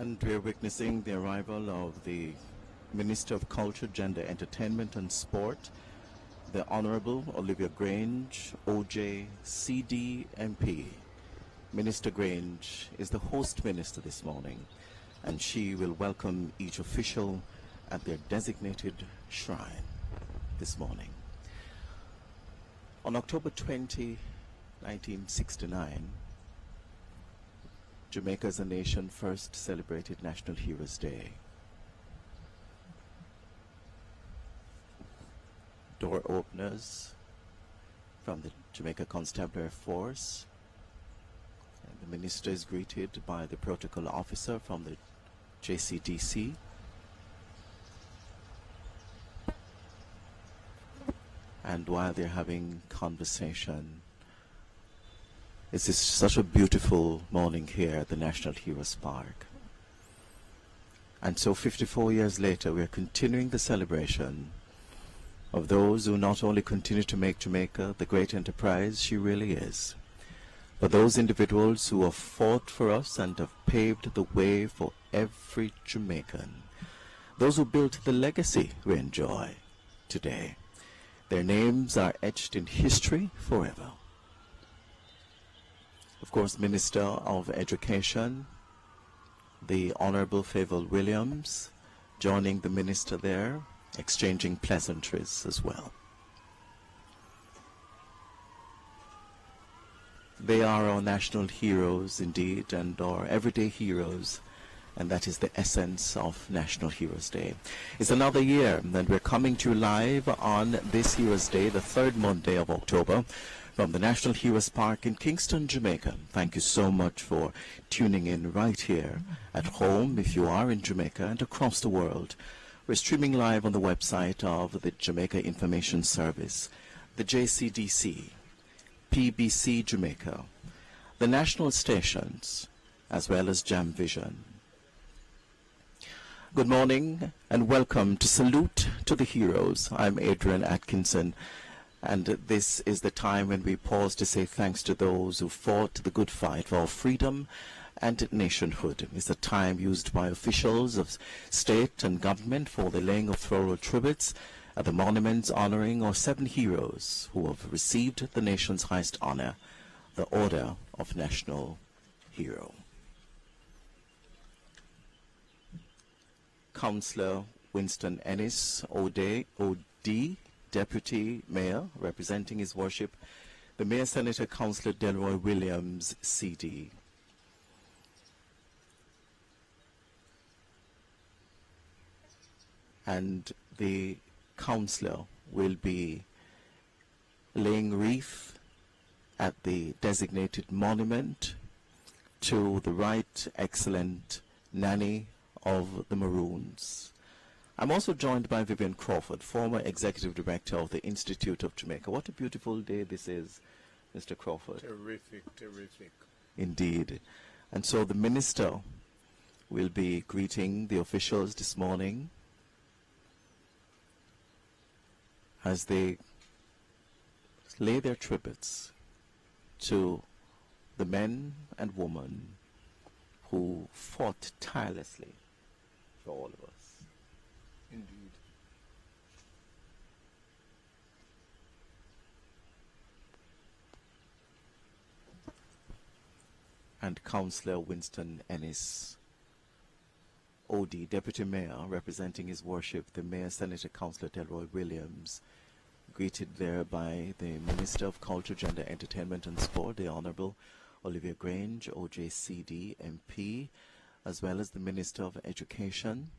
And we're witnessing the arrival of the Minister of Culture, Gender, Entertainment and Sport, the Honorable Olivia Grange, OJ, CD, MP. Minister Grange is the host minister this morning, and she will welcome each official at their designated shrine this morning. On October 20, 1969, Jamaica as a nation first celebrated National Heroes Day. Door openers from the Jamaica Constabulary Force. And the minister is greeted by the protocol officer from the JCDC. And while they're having conversation, it's such a beautiful morning here at the National Heroes Park. And so 54 years later, we are continuing the celebration of those who not only continue to make Jamaica the great enterprise she really is, but those individuals who have fought for us and have paved the way for every Jamaican, those who built the legacy we enjoy today. Their names are etched in history forever. Of course, Minister of Education, the Honorable Favour Williams, joining the Minister there, exchanging pleasantries as well. They are our national heroes indeed, and our everyday heroes, and that is the essence of National Heroes Day. It's another year that we're coming to you live on this Heroes Day, the third Monday of October, from the National Heroes Park in Kingston, Jamaica. Thank you so much for tuning in right here at home if you are in Jamaica and across the world. We're streaming live on the website of the Jamaica Information Service, the JCDC, PBC Jamaica, the national stations, as well as Jam Vision. Good morning and welcome to Salute to the Heroes. I'm Adrian Atkinson, and this is the time when we pause to say thanks to those who fought the good fight for our freedom and nationhood. It's a time used by officials of state and government for the laying of floral tributes at the monuments honoring our 7 heroes who have received the nation's highest honor, the Order of National Hero. Councillor Winston Ennis, OD, Deputy Mayor, representing His Worship, the Mayor Senator Councillor Delroy Williams, CD. And the councillor will be laying wreath at the designated monument to the Right Excellent Nanny of the Maroons. I'm also joined by Vivian Crawford, former Executive Director of the Institute of Jamaica. What a beautiful day this is, Mr. Crawford. Terrific, terrific. Indeed. And so the Minister will be greeting the officials this morning as they lay their tributes to the men and women who fought tirelessly for all of us. Indeed. And Councillor Winston Ennis, OD, Deputy Mayor, representing His Worship, the Mayor Senator Councillor Delroy Williams, greeted there by the Minister of Culture, Gender, Entertainment and Sport, the Honourable Olivia Grange, OJCD, MP, as well as the Minister of Education,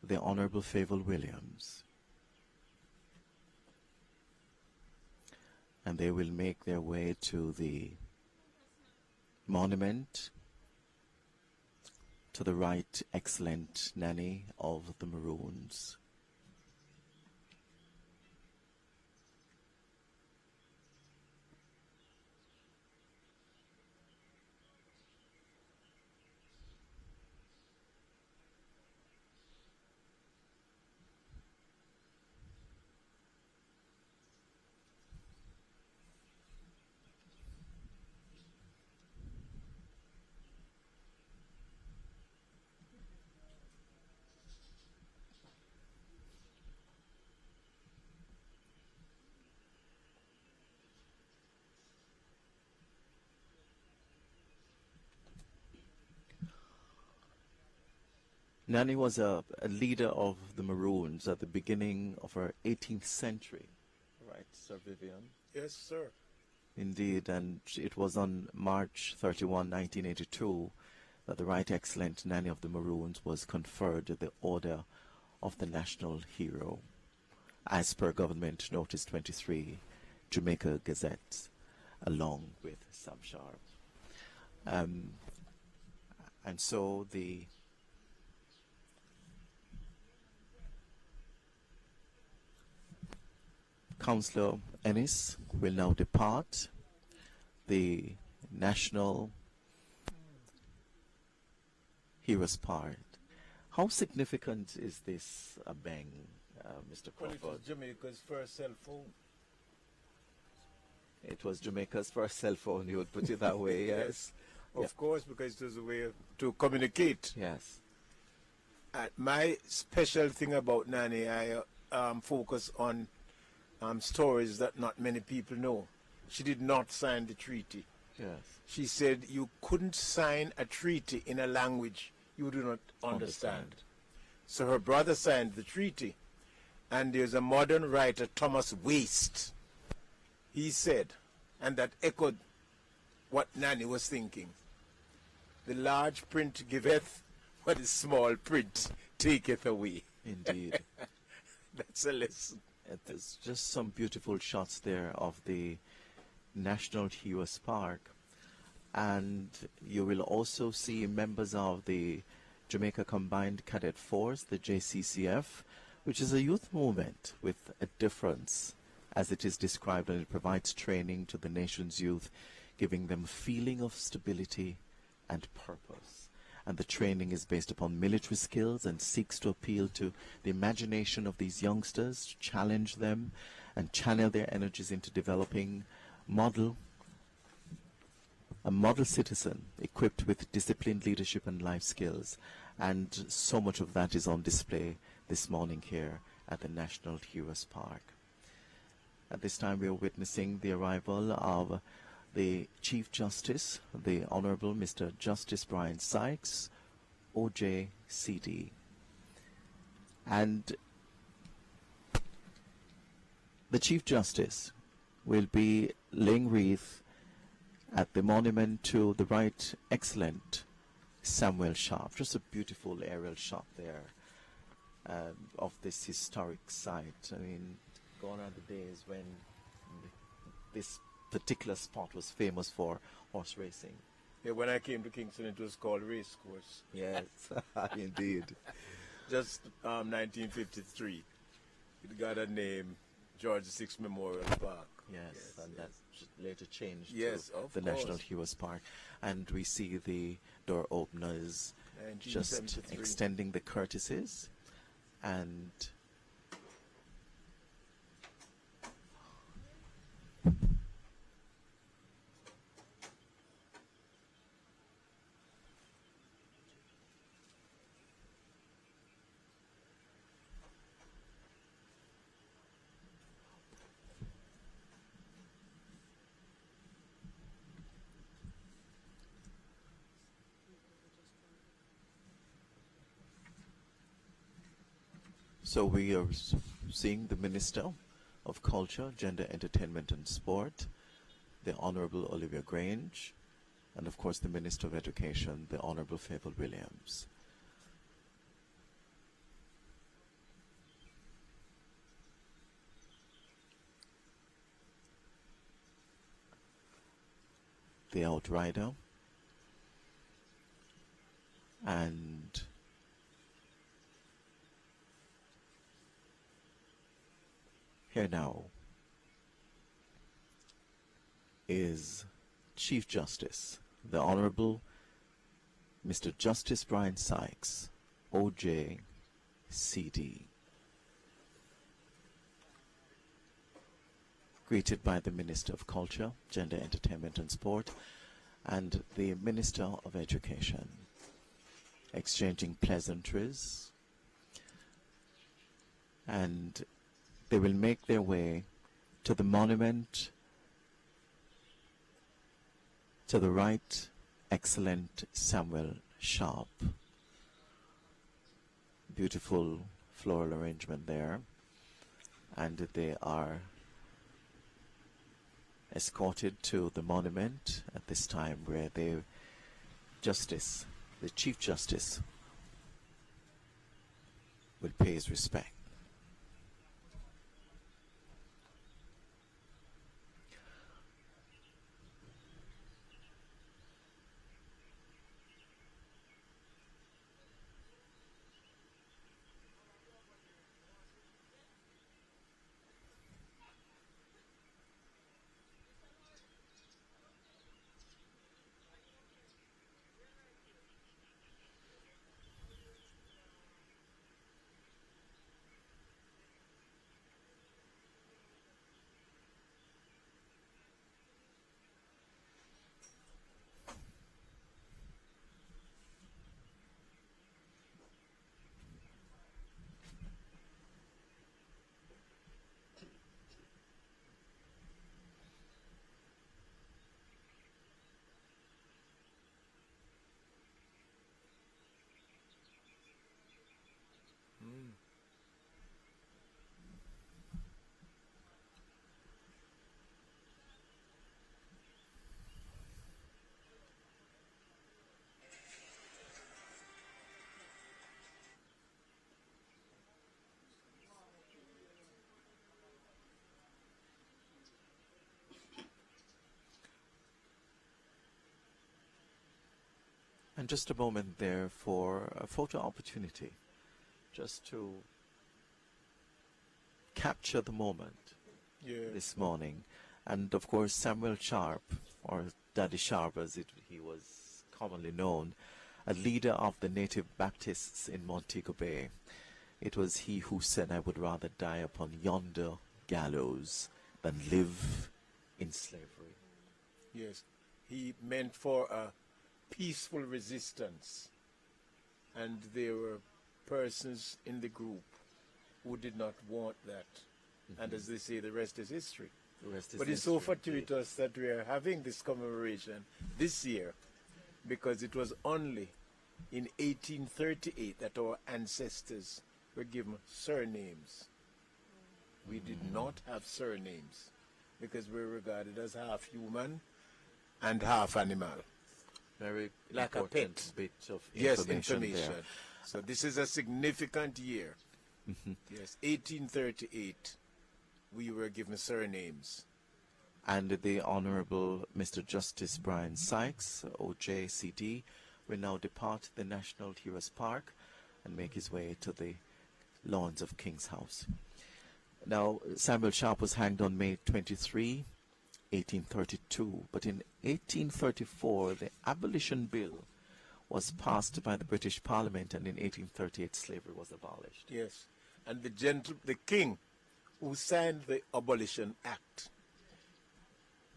the Honourable Favour Williams. And they will make their way to the monument to the Right Excellent Nanny of the Maroons. Nanny was a leader of the Maroons at the beginning of our 18th century, right, Sir Vivian? Yes, sir. Indeed, and it was on March 31, 1982, that the Right Excellent Nanny of the Maroons was conferred the Order of the National Hero, as per Government Notice 23, Jamaica Gazette, along with Sam Sharp. And so the Councillor Ennis will now depart the National Heroes Park. How significant is this, Bang, Mr. Well, it Crawford? was Jamaica's first cell phone. It was Jamaica's first cell phone, you would put it that way, yes? Of course, because it was a way to communicate. Yes. My special thing about Nani, I focus on stories that not many people know. She did not sign the treaty. Yes. She said you couldn't sign a treaty in a language you do not understand. So her brother signed the treaty. And there's a modern writer, Thomas Waste. He said, and that echoed what Nanny was thinking, the large print giveth, what the small print taketh away. Indeed. That's a lesson. There's just some beautiful shots there of the National Heroes Park. And you will also see members of the Jamaica Combined Cadet Force, the JCCF, which is a youth movement with a difference, as it is described, and it provides training to the nation's youth, giving them a feeling of stability and purpose. And the training is based upon military skills and seeks to appeal to the imagination of these youngsters, to challenge them and channel their energies into developing a model citizen equipped with disciplined leadership and life skills. And so much of that is on display this morning here at the National Heroes Park. At this time we are witnessing the arrival of the Chief Justice, the Honorable Mr. Justice Brian Sykes, OJCD. And the Chief Justice will be laying wreath at the monument to the Right Excellent Samuel Sharp. Just a beautiful aerial shot there of this historic site. I mean, gone are the days when this particular spot was famous for horse racing. Yeah, when I came to Kingston, it was called Race Course. Yes, indeed. Just 1953. It got a name, George VI Memorial Park. Yes, and that later changed Yes, to of the course. National Heroes Park. And we see the door openers just 1973. extending the courtesies. And so we are seeing the Minister of Culture, Gender, Entertainment and Sport, the Honorable Olivia Grange, and of course the Minister of Education, the Honorable Fable Williams. The Outrider, and here now is Chief Justice, the Honorable Mr. Justice Brian Sykes, OJCD. Greeted by the Minister of Culture, Gender, Entertainment and Sport, and the Minister of Education, exchanging pleasantries, and they will make their way to the monument to the Right Excellent Samuel Sharp. Beautiful floral arrangement there. And they are escorted to the monument at this time where the Chief Justice, will pay his respect. And just a moment there for a photo opportunity, just to capture the moment this morning. And of course, Samuel Sharp, or Daddy Sharp as he was commonly known, a leader of the native Baptists in Montego Bay. It was he who said, "I would rather die upon yonder gallows than live in slavery." Yes, he meant for a peaceful resistance, and there were persons in the group who did not want that. And as they say, the rest is history. But it's so fortuitous that we are having this commemoration this year, because it was only in 1838 that our ancestors were given surnames. We did not have surnames because we were regarded as half human and half animal. Very like a pet. Bit of information there. So this is a significant year. Yes, 1838, we were given surnames. And the Honorable Mr. Justice Brian Sykes, OJCD, will now depart the National Heroes Park and make his way to the lawns of King's House. Now, Samuel Sharp was hanged on May 23, 1832, but in 1834 the Abolition Bill was passed by the British Parliament, and in 1838 slavery was abolished. Yes, and the king who signed the Abolition Act,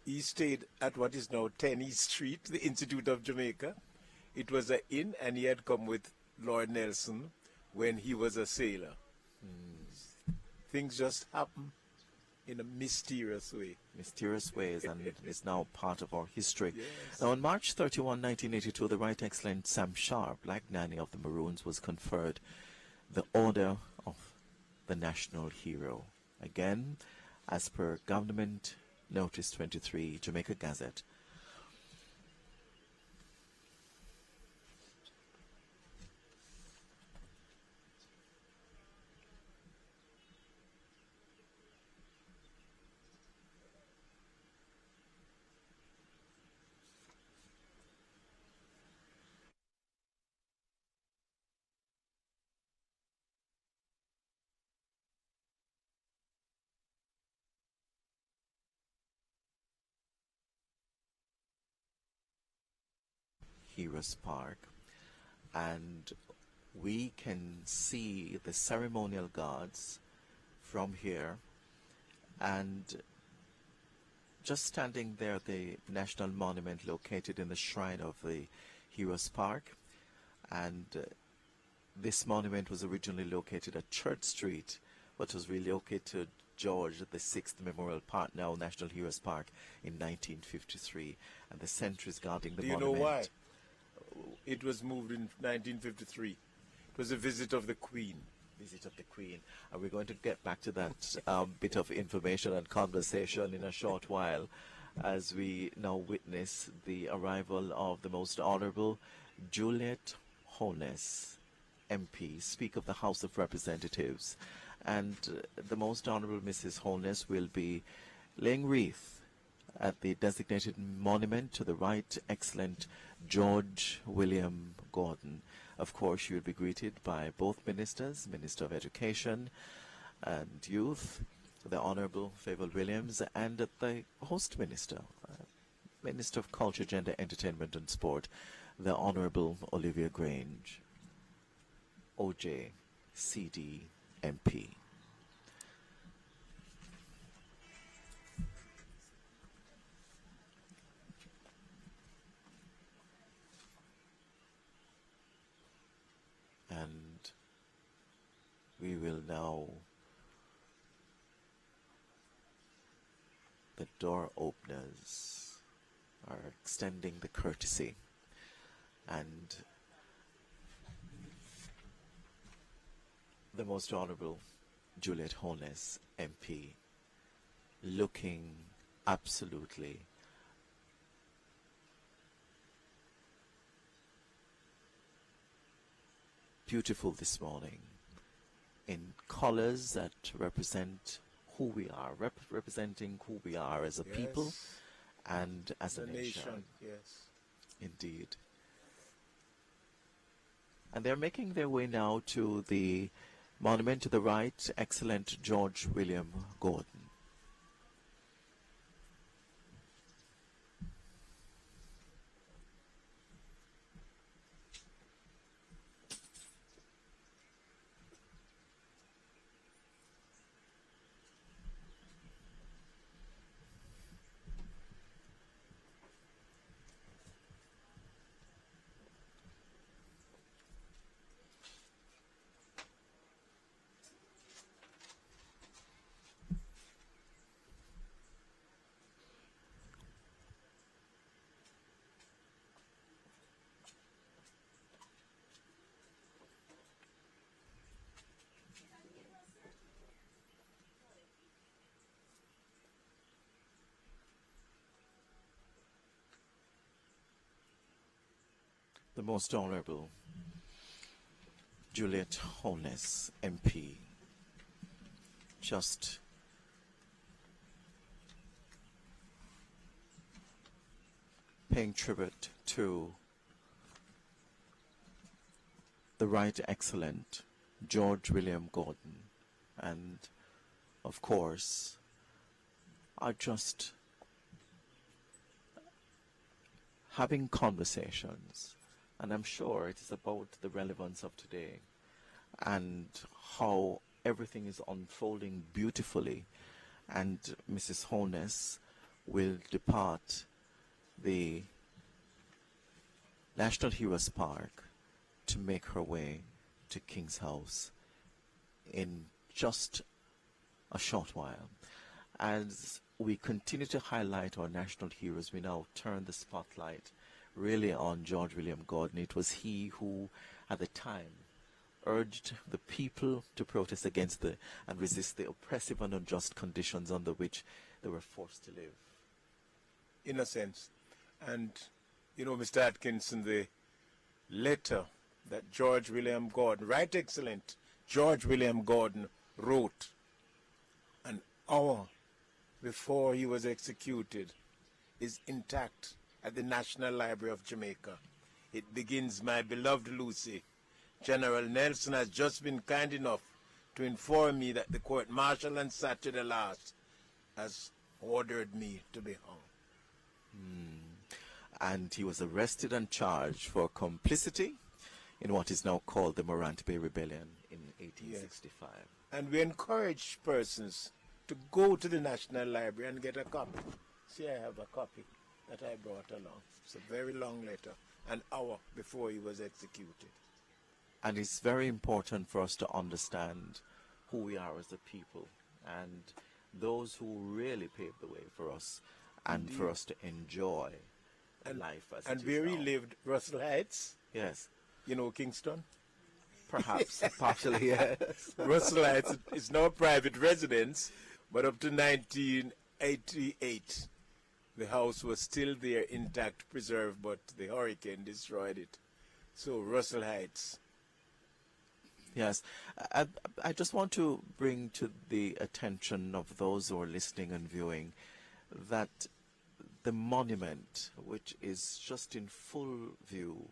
he stayed at what is now 10 East Street, the Institute of Jamaica. It was an inn, and he had come with Lord Nelson when he was a sailor. Things just happen in a mysterious way. Mysterious ways, and it is now part of our history. Yes. Now, on March 31, 1982, the Right Excellent Sam Sharp, like Nanny of the Maroons, was conferred the Order of the National Hero. Again, as per Government Notice 23, Jamaica Gazette. Heroes Park, and we can see the ceremonial guards from here, and just standing there, the national monument located in the shrine of the Heroes Park. And this monument was originally located at Church Street, but was relocated to George VI Memorial Park, now National Heroes Park, in 1953. And the sentries guarding the monument. Do you know why it was moved in 1953? It was a visit of the Queen. Visit of the Queen. And we're going to get back to that bit of information and conversation in a short while as we now witness the arrival of the Most Honorable Juliet Holness, MP, Speaker of the House of Representatives. And the Most Honorable Mrs. Holness will be laying wreath at the designated monument to the Right Excellent George William Gordon. Of course, she will be greeted by both ministers, Minister of Education and Youth, the Honorable Favour Williams, and the host minister, Minister of Culture, Gender, Entertainment and Sport, the Honorable Olivia Grange, OJ, CD, MP. And we will now, the door openers are extending the courtesy, and the Most Honorable Juliet Holness, MP, looking absolutely beautiful this morning in colors that represent who we are, representing who we are as a people and as a nation. Yes. Indeed. And they're making their way now to the monument to the Right Excellent George William Gordon. The Most Honorable Juliet Holness, MP, just paying tribute to the Right Excellent George William Gordon, and of course are just having conversations. And I'm sure it is about the relevance of today and how everything is unfolding beautifully. And Mrs. Holness will depart the National Heroes Park to make her way to King's House in just a short while. As we continue to highlight our national heroes, we now turn the spotlight really on George William Gordon. It was he who, at the time, urged the people to protest against and resist the oppressive and unjust conditions under which they were forced to live. In a sense. And, you know, Mr. Atkinson, the letter that George William Gordon, Right Excellent George William Gordon, wrote an hour before he was executed is intact at the National Library of Jamaica. It begins, "My beloved Lucy, General Nelson has just been kind enough to inform me that the court-martial on Saturday last has ordered me to be hung." And he was arrested and charged for complicity in what is now called the Morant Bay Rebellion in 1865. Yes. And we encourage persons to go to the National Library and get a copy. See, I have a copy that I brought along. It's a very long letter, an hour before he was executed. And it's very important for us to understand who we are as a people and those who really paved the way for us and for us to enjoy life as it is And where he now. lived, Russell Heights, Yes, you know, Kingston. Perhaps, partially, yes. Russell Heights is now a private residence, but up to 1988, the house was still there intact, preserved, but the hurricane destroyed it. So Russell Heights. Yes. I just want to bring to the attention of those who are listening and viewing that the monument, which is just in full view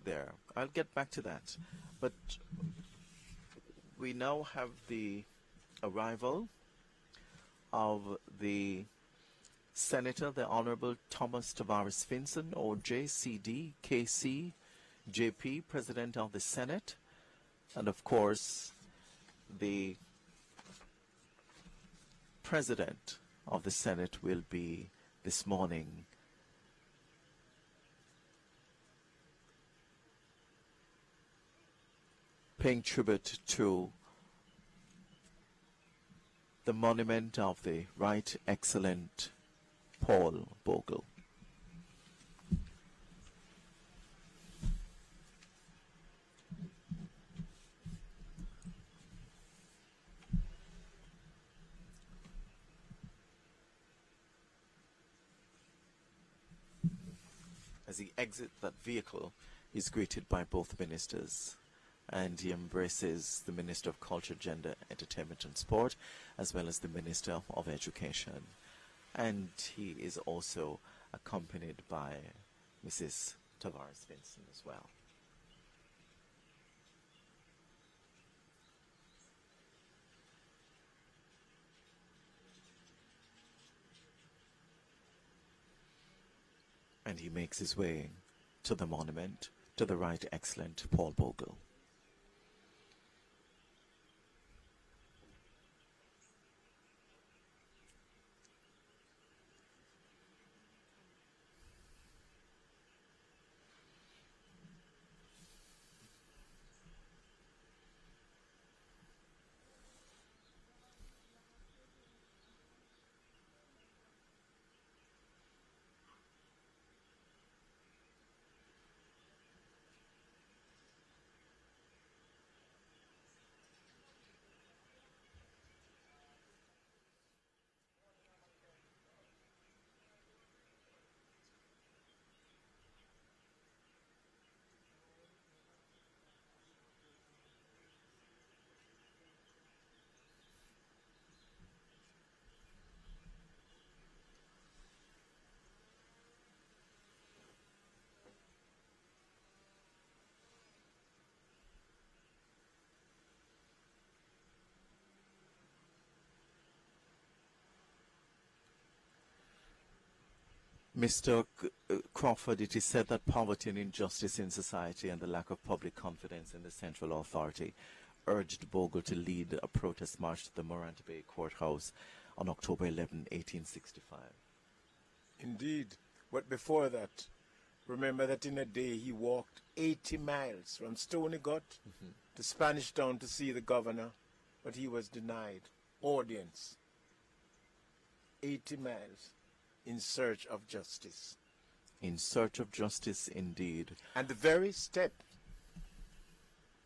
there, I'll get back to that, but we now have the arrival of the Senator, the Honorable Thomas Tavares Finson, OJ, CD, KC, JP, President of the Senate, and of course the President of the Senate will be this morning paying tribute to the monument of the Right Excellent Paul Bogle. As he exits that vehicle, he's greeted by both ministers, and he embraces the Minister of Culture, Gender, Entertainment and Sport, as well as the Minister of Education. And he is also accompanied by Mrs. Tavares Vinson as well. And he makes his way to the monument to the Right Excellent Paul Bogle. Mr. Crawford, it is said that poverty and injustice in society and the lack of public confidence in the central authority urged Bogle to lead a protest march to the Morant Bay Courthouse on October 11, 1865. Indeed. But before that, remember that in a day he walked 80 miles from Stony Gut to Spanish Town to see the governor, but he was denied audience. 80 miles. In search of justice. In search of justice, indeed. And the very step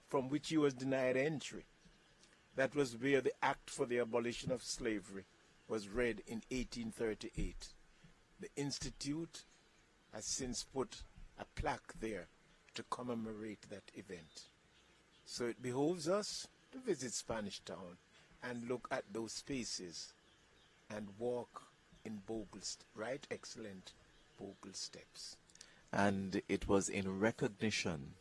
from which he was denied entry, that was where the Act for the Abolition of Slavery was read in 1838. The Institute has since put a plaque there to commemorate that event. So it behoves us to visit Spanish Town and look at those spaces and walk in Bogle's Right Excellent Bogle steps. And it was in recognition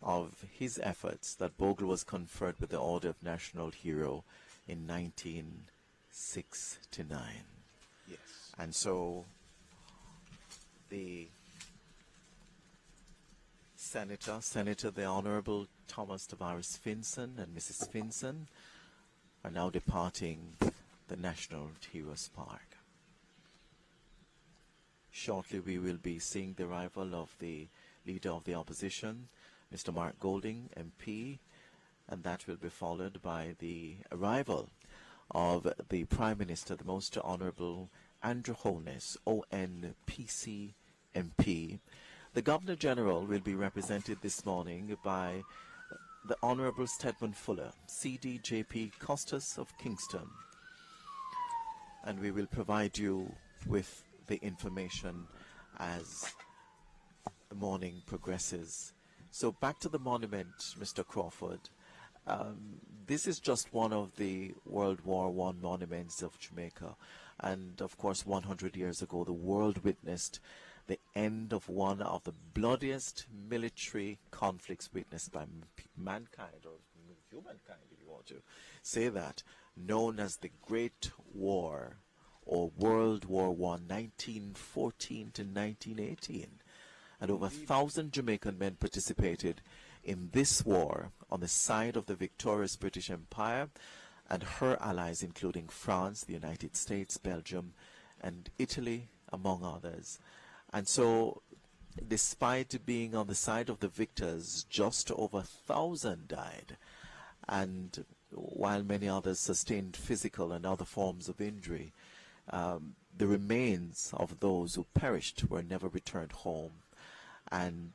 of his efforts that Bogle was conferred with the Order of National Hero in 1969. Yes. And so the Senator the Honorable Thomas Tavares Finson and Mrs. Finson are now departing the National Heroes Park. Shortly we will be seeing the arrival of the Leader of the Opposition, Mr. Mark Golding, MP, and that will be followed by the arrival of the Prime Minister, the Most Honourable Andrew Holness, ONPC MP. The Governor General will be represented this morning by the Honorable Stedman Fuller, CDJP Costas of Kingston. And we will provide you with the information as the morning progresses. So back to the monument, Mr. Crawford. This is just one of the World War I monuments of Jamaica. And of course, 100 years ago, the world witnessed the end of one of the bloodiest military conflicts witnessed by mankind, or humankind, if you want to say that, known as the Great War, or World War I, 1914 to 1918. And over 1,000 Jamaican men participated in this war on the side of the victorious British Empire and her allies, including France, the United States, Belgium, and Italy, among others. And so, despite being on the side of the victors, just over 1,000 died. And while many others sustained physical and other forms of injury, the remains of those who perished were never returned home. And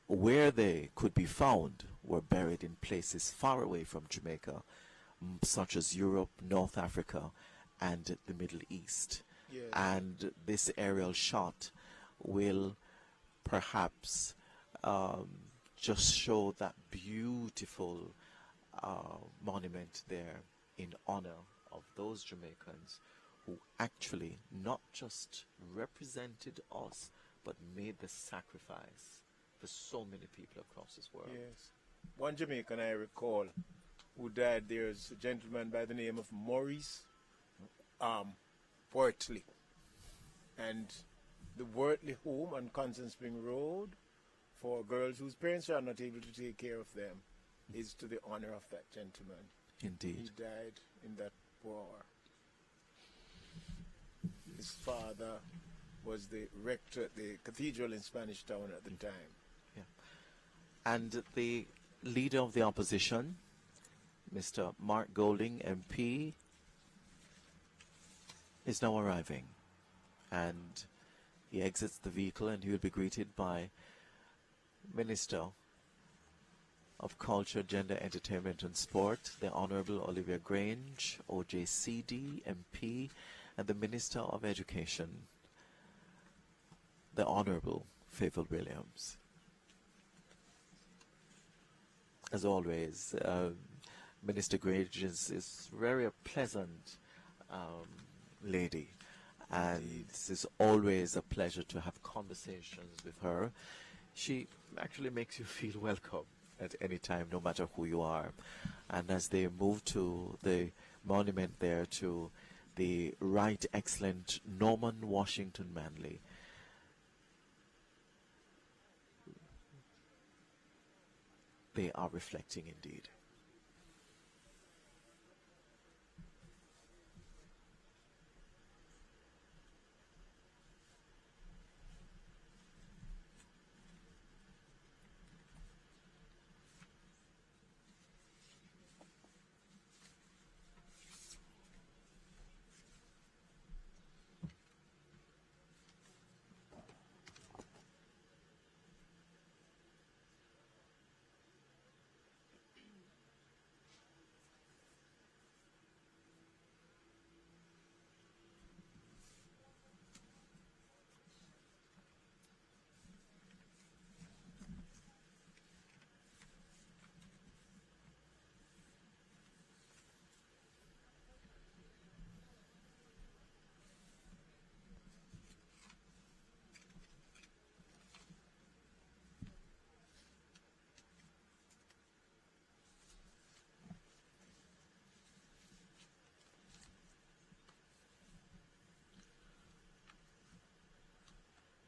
where they could be found were buried in places far away from Jamaica, such as Europe, North Africa, and the Middle East. Yes. And this aerial shot will perhaps just show that beautiful monument there in honor of those Jamaicans who actually not just represented us, but made the sacrifice for so many people across this world. Yes. One Jamaican I recall who died there is a gentleman by the name of Maurice Wortley. And the Wortley home on Constant Spring Road for girls whose parents are not able to take care of them is to the honor of that gentleman. Indeed. He died in that war. His father was the rector at the cathedral in Spanish Town at the time. Yeah. And the leader of the opposition, Mr. Mark Golding, MP, is now arriving. And he exits the vehicle and he will be greeted by Minister of Culture, Gender, Entertainment and Sport, the Honorable Olivia Grange, OJCD, MP, and the Minister of Education, the Honorable Favour Williams. As always, Minister Grange is very a pleasant lady, and it is always a pleasure to have conversations with her. She actually makes you feel welcome at any time, no matter who you are. And as they move to the monument there to the Right Excellent Norman Washington Manley, they are reflecting indeed.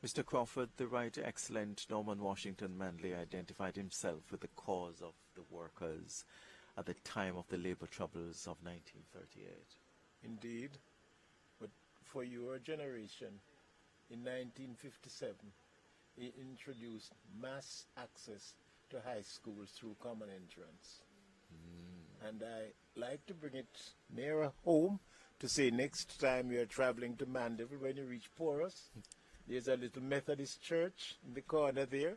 Mr. Crawford, the Right Excellent Norman Washington Manley identified himself with the cause of the workers at the time of the labor troubles of 1938. Indeed. But for your generation, in 1957, he introduced mass access to high schools through common entrance. And I like to bring it nearer home to say next time you are traveling to Mandeville, when you reach Porus, there's a little Methodist church in the corner there.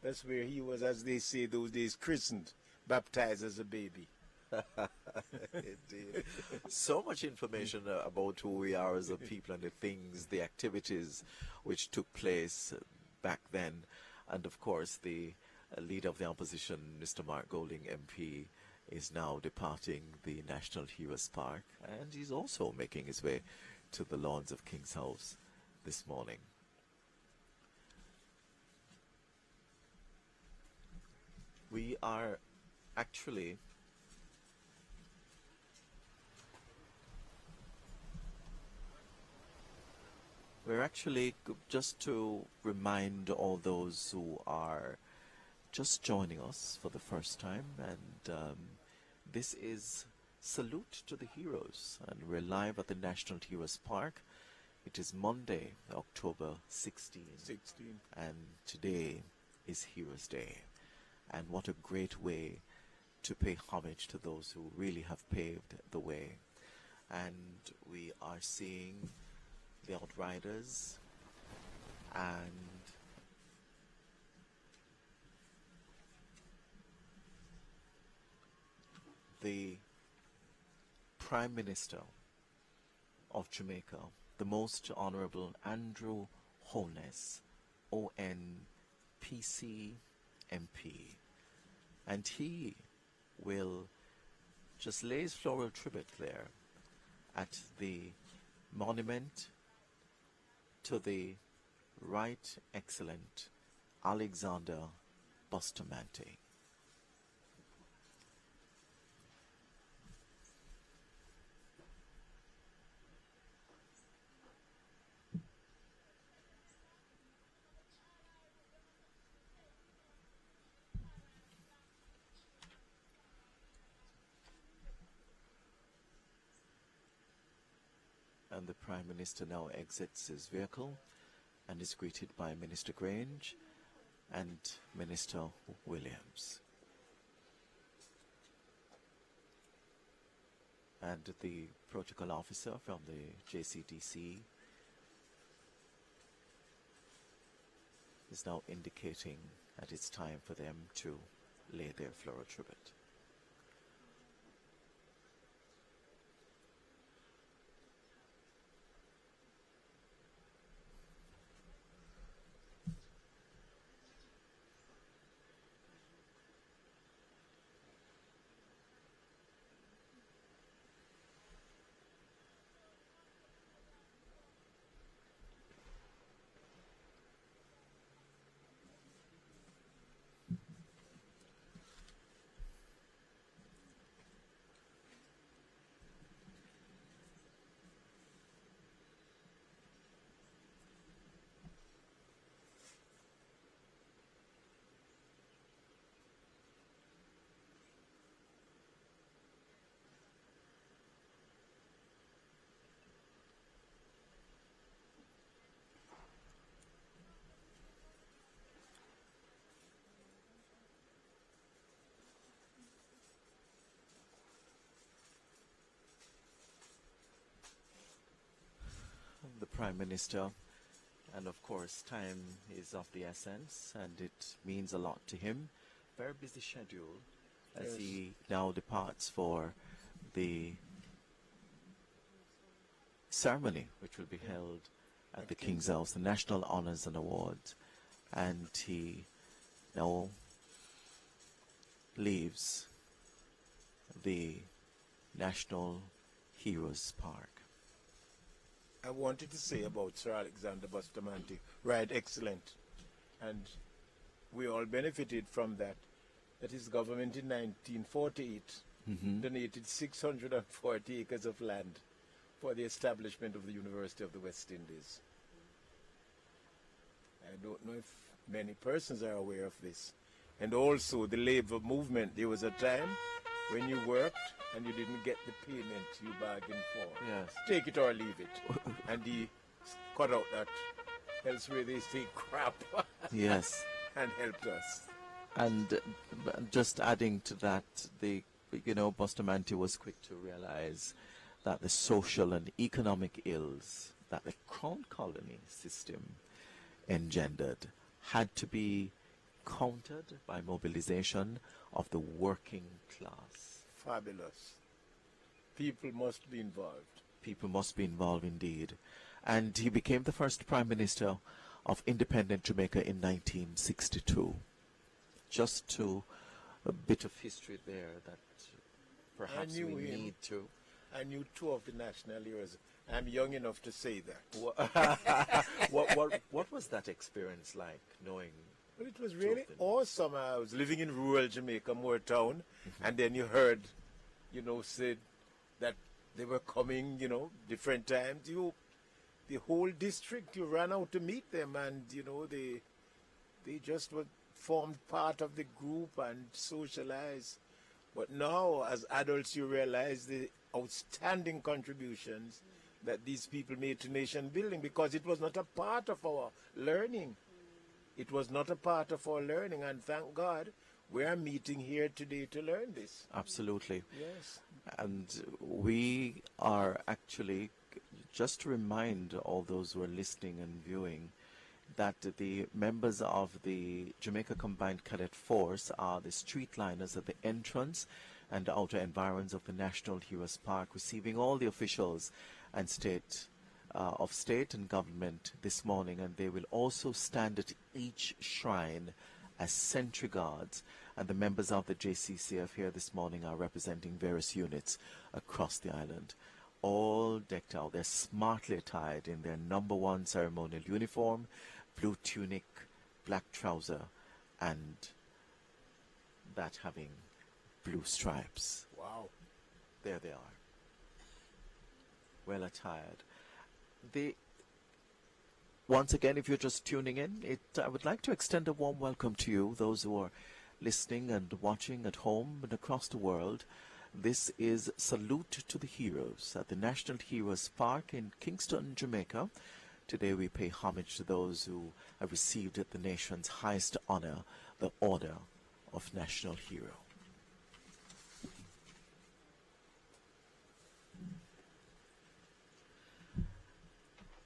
That's where he was, as they say those days, christened baptized as a baby. Indeed. So much information about who we are as a people and the things, the activities which took place back then. And of course, the leader of the opposition, Mr. Mark Golding, MP, is now departing the National Heroes Park, and he's also making his way to the lawns of King's House this morning. We are actually just to remind all those who are just joining us for the first time, and this is Salute to the Heroes, and we're live at the National Heroes Park. It is Monday, October 16, and today is Heroes Day. And what a great way to pay homage to those who really have paved the way. And we are seeing the Outriders and the Prime Minister of Jamaica, the Most Honorable Andrew Holness, ONPC MP, and he will just lay his floral tribute there at the monument to the Right Excellent Alexander Bustamante. And the Prime Minister now exits his vehicle and is greeted by Minister Grange and Minister Williams. And the protocol officer from the JCDC is now indicating that it's time for them to lay their floral tribute. The Prime Minister, and of course time is of the essence and it means a lot to him. Very busy schedule as he now departs for the ceremony which will be held at the King's House, the National Honours and Awards, and he now leaves the National Heroes Park. I wanted to say about Sir Alexander Bustamante, right, excellent. And we all benefited from that. That his government in 1948 donated 640 acres of land for the establishment of the University of the West Indies. I don't know if many persons are aware of this. And also the labor movement. There was a time when you worked and you didn't get the payment you bargained for. Yes. Take it or leave it. And he cut out that elsewhere they say crap. Yes. And helped us. And just adding to that, Bustamante was quick to realize that the social and economic ills that the Crown Colony system engendered had to be countered by mobilization of the working class. Fabulous. People must be involved. People must be involved indeed. And he became the first Prime Minister of independent Jamaica in 1962. Just to a bit of history there that perhaps we need to. I knew two of the national heroes. I'm young enough to say that. What was that experience like, knowing? Well, it was really awesome. I was living in rural Jamaica, Moortown, and then you heard, said that they were coming, different times. The whole district, you ran out to meet them, and, they just formed part of the group and socialized. But now, as adults, you realize the outstanding contributions that these people made to nation building, because it was not a part of our learning. It was not a part of our learning, and thank God we are meeting here today to learn this. Absolutely. Yes. And we are actually, just to remind all those who are listening and viewing, that the members of the Jamaica Combined Cadet Force are the streetliners at the entrance and outer environs of the National Heroes Park, receiving all the officials and state and government this morning, and they will also stand at each shrine as sentry guards. And the members of the JCCF here this morning are representing various units across the island, all decked out. They're smartly attired in their #1 ceremonial uniform, blue tunic, black trouser, and that having blue stripes. Wow. There they are, well attired. Once again, if you're just tuning in, I would like to extend a warm welcome to you, those who are listening and watching at home and across the world. This is Salute to the Heroes at the National Heroes Park in Kingston, Jamaica. Today we pay homage to those who have received the nation's highest honor, the Order of National Hero.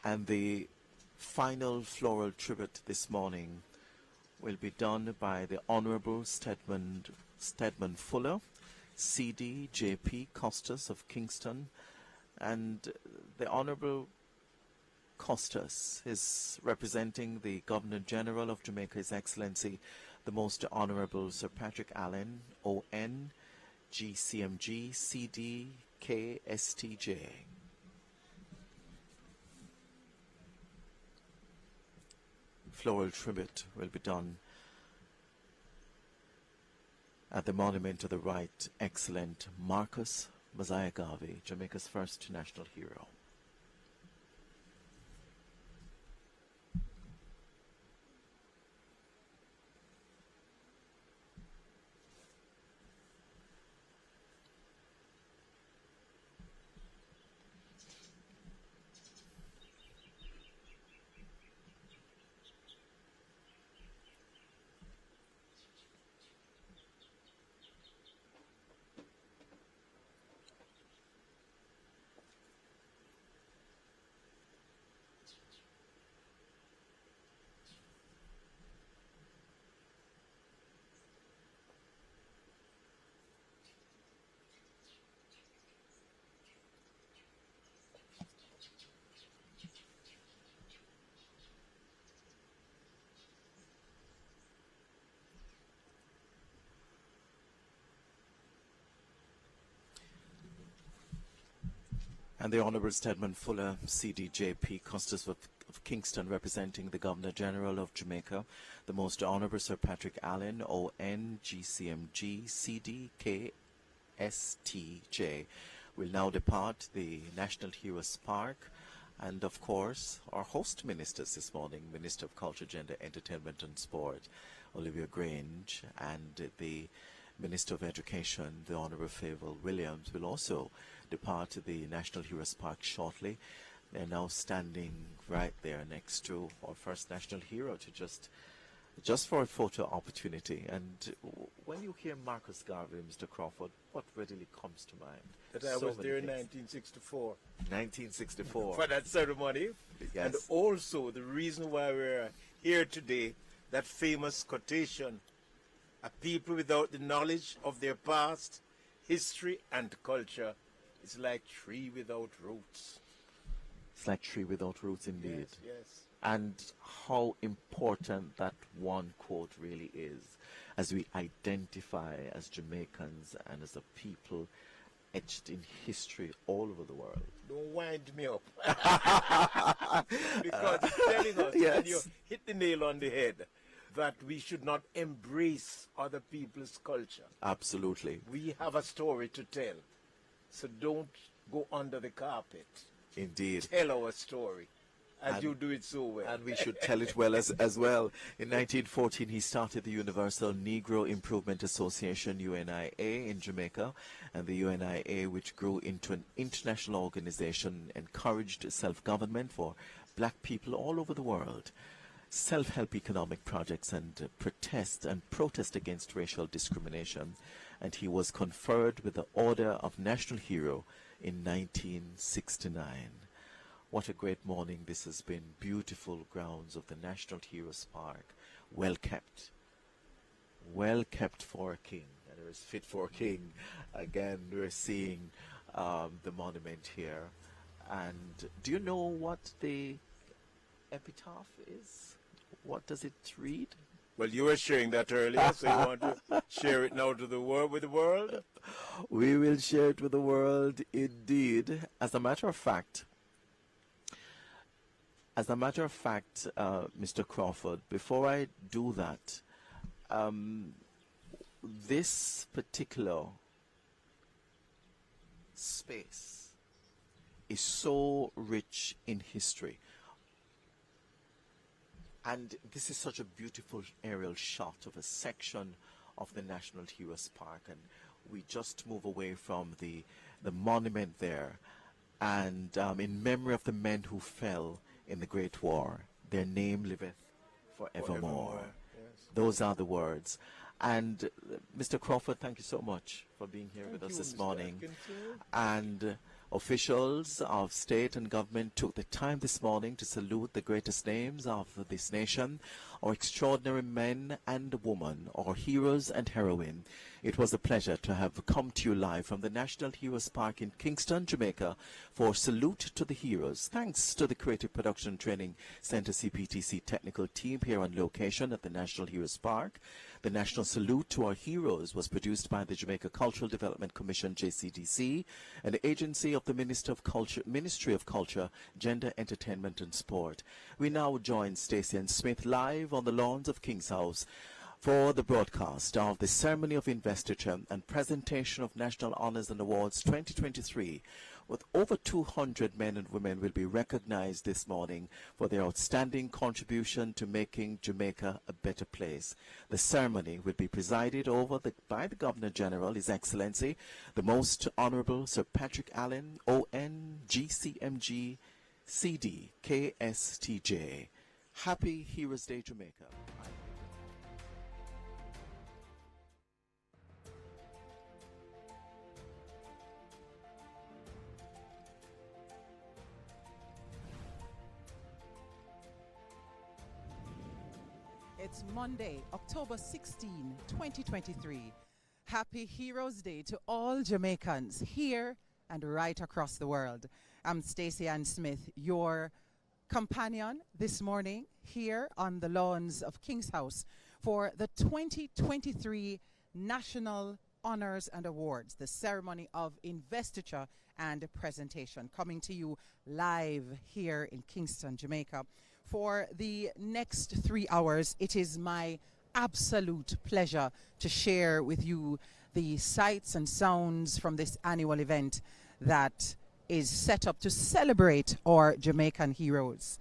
And the final floral tribute this morning will be done by the Honorable Stedman Fuller, CD J.P. Costas of Kingston, and the Honorable Costas is representing the Governor General of Jamaica, His Excellency, the Most Honorable Sir Patrick Allen, ON, GCMG, CD, KSTJ. Floral tribute will be done at the monument to the Right Excellent Marcus Mosiah Garvey, Jamaica's first national hero. And the Honourable Stedman Fuller, CDJP, Custos of Kingston, representing the Governor General of Jamaica, the Most Honourable Sir Patrick Allen, ON, GCMG, CDKSTJ, will now depart the National Heroes Park. And of course, our host ministers this morning, Minister of Culture, Gender, Entertainment and Sport, Olivia Grange, and the Minister of Education, the Honourable Favour Williams, will also depart the National Heroes Park shortly. They're now standing right there next to our first national hero to just for a photo opportunity. And when you hear Marcus Garvey, Mr. Crawford, what readily comes to mind? That I was there in 1964. 1964. For that ceremony. Yes. And also the reason why we're here today, that famous quotation, a people without the knowledge of their past, history, and culture is like tree without roots. It's like tree without roots indeed. Yes, yes. And how important that one quote really is as we identify as Jamaicans and as a people etched in history all over the world. Don't wind me up. Because it's telling us, Yes. and you hit the nail on the head, that we should not embrace other people's culture. Absolutely. We have a story to tell. So don't go under the carpet. Indeed. Tell our story, as And- you do it so well. And we should tell it well as well. In 1914, he started the Universal Negro Improvement Association, UNIA, in Jamaica. And the UNIA, which grew into an international organization, encouraged self-government for black people all over the world, self-help economic projects, and protest against racial discrimination. And he was conferred with the Order of National Hero in 1969. What a great morning this has been. Beautiful grounds of the National Heroes Park. Well kept. Well kept for a king. And it was fit for a king. Again, we're seeing the monument here. And do you know what the epitaph is? What does it read? Well, you were sharing that earlier, so you want to share it now to the world, with the world? We will share it with the world indeed. As a matter of fact, Mr. Crawford, before I do that, this particular space is so rich in history. And this is such a beautiful aerial shot of a section of the National Heroes Park. And we just move away from the monument there. And in memory of the men who fell in the Great War, their name liveth forevermore. Yes. Those are the words. And Mr. Crawford, thank you so much for being here with us this Mr. morning. Atkinson. And officials of state and government took the time this morning to salute the greatest names of this nation, our extraordinary men and women, our heroes and heroines. It was a pleasure to have come to you live from the National Heroes Park in Kingston, Jamaica, for Salute to the Heroes. Thanks to the Creative Production Training Center CPTC technical team here on location at the National Heroes Park. The National Salute to Our Heroes was produced by the Jamaica Cultural Development Commission, JCDC, an agency of the Ministry of Culture, Gender, Entertainment and Sport. We now join Stacey and Smith live on the lawns of King's House for the broadcast of the Ceremony of Investiture and Presentation of National Honours and Awards 2023. With over 200 men and women will be recognized this morning for their outstanding contribution to making Jamaica a better place. The ceremony will be presided over by the Governor-General, His Excellency, the Most Honorable Sir Patrick Allen, ON, GCMG, CD, KSTJ. Happy Heroes Day, Jamaica. It's Monday, October 16, 2023. Happy Heroes Day to all Jamaicans here and right across the world. I'm Stacey Ann Smith, your companion this morning here on the lawns of King's House for the 2023 National Honours and Awards, the ceremony of investiture and presentation, coming to you live here in Kingston, Jamaica. For the next 3 hours, it is my absolute pleasure to share with you the sights and sounds from this annual event that is set up to celebrate our Jamaican heroes.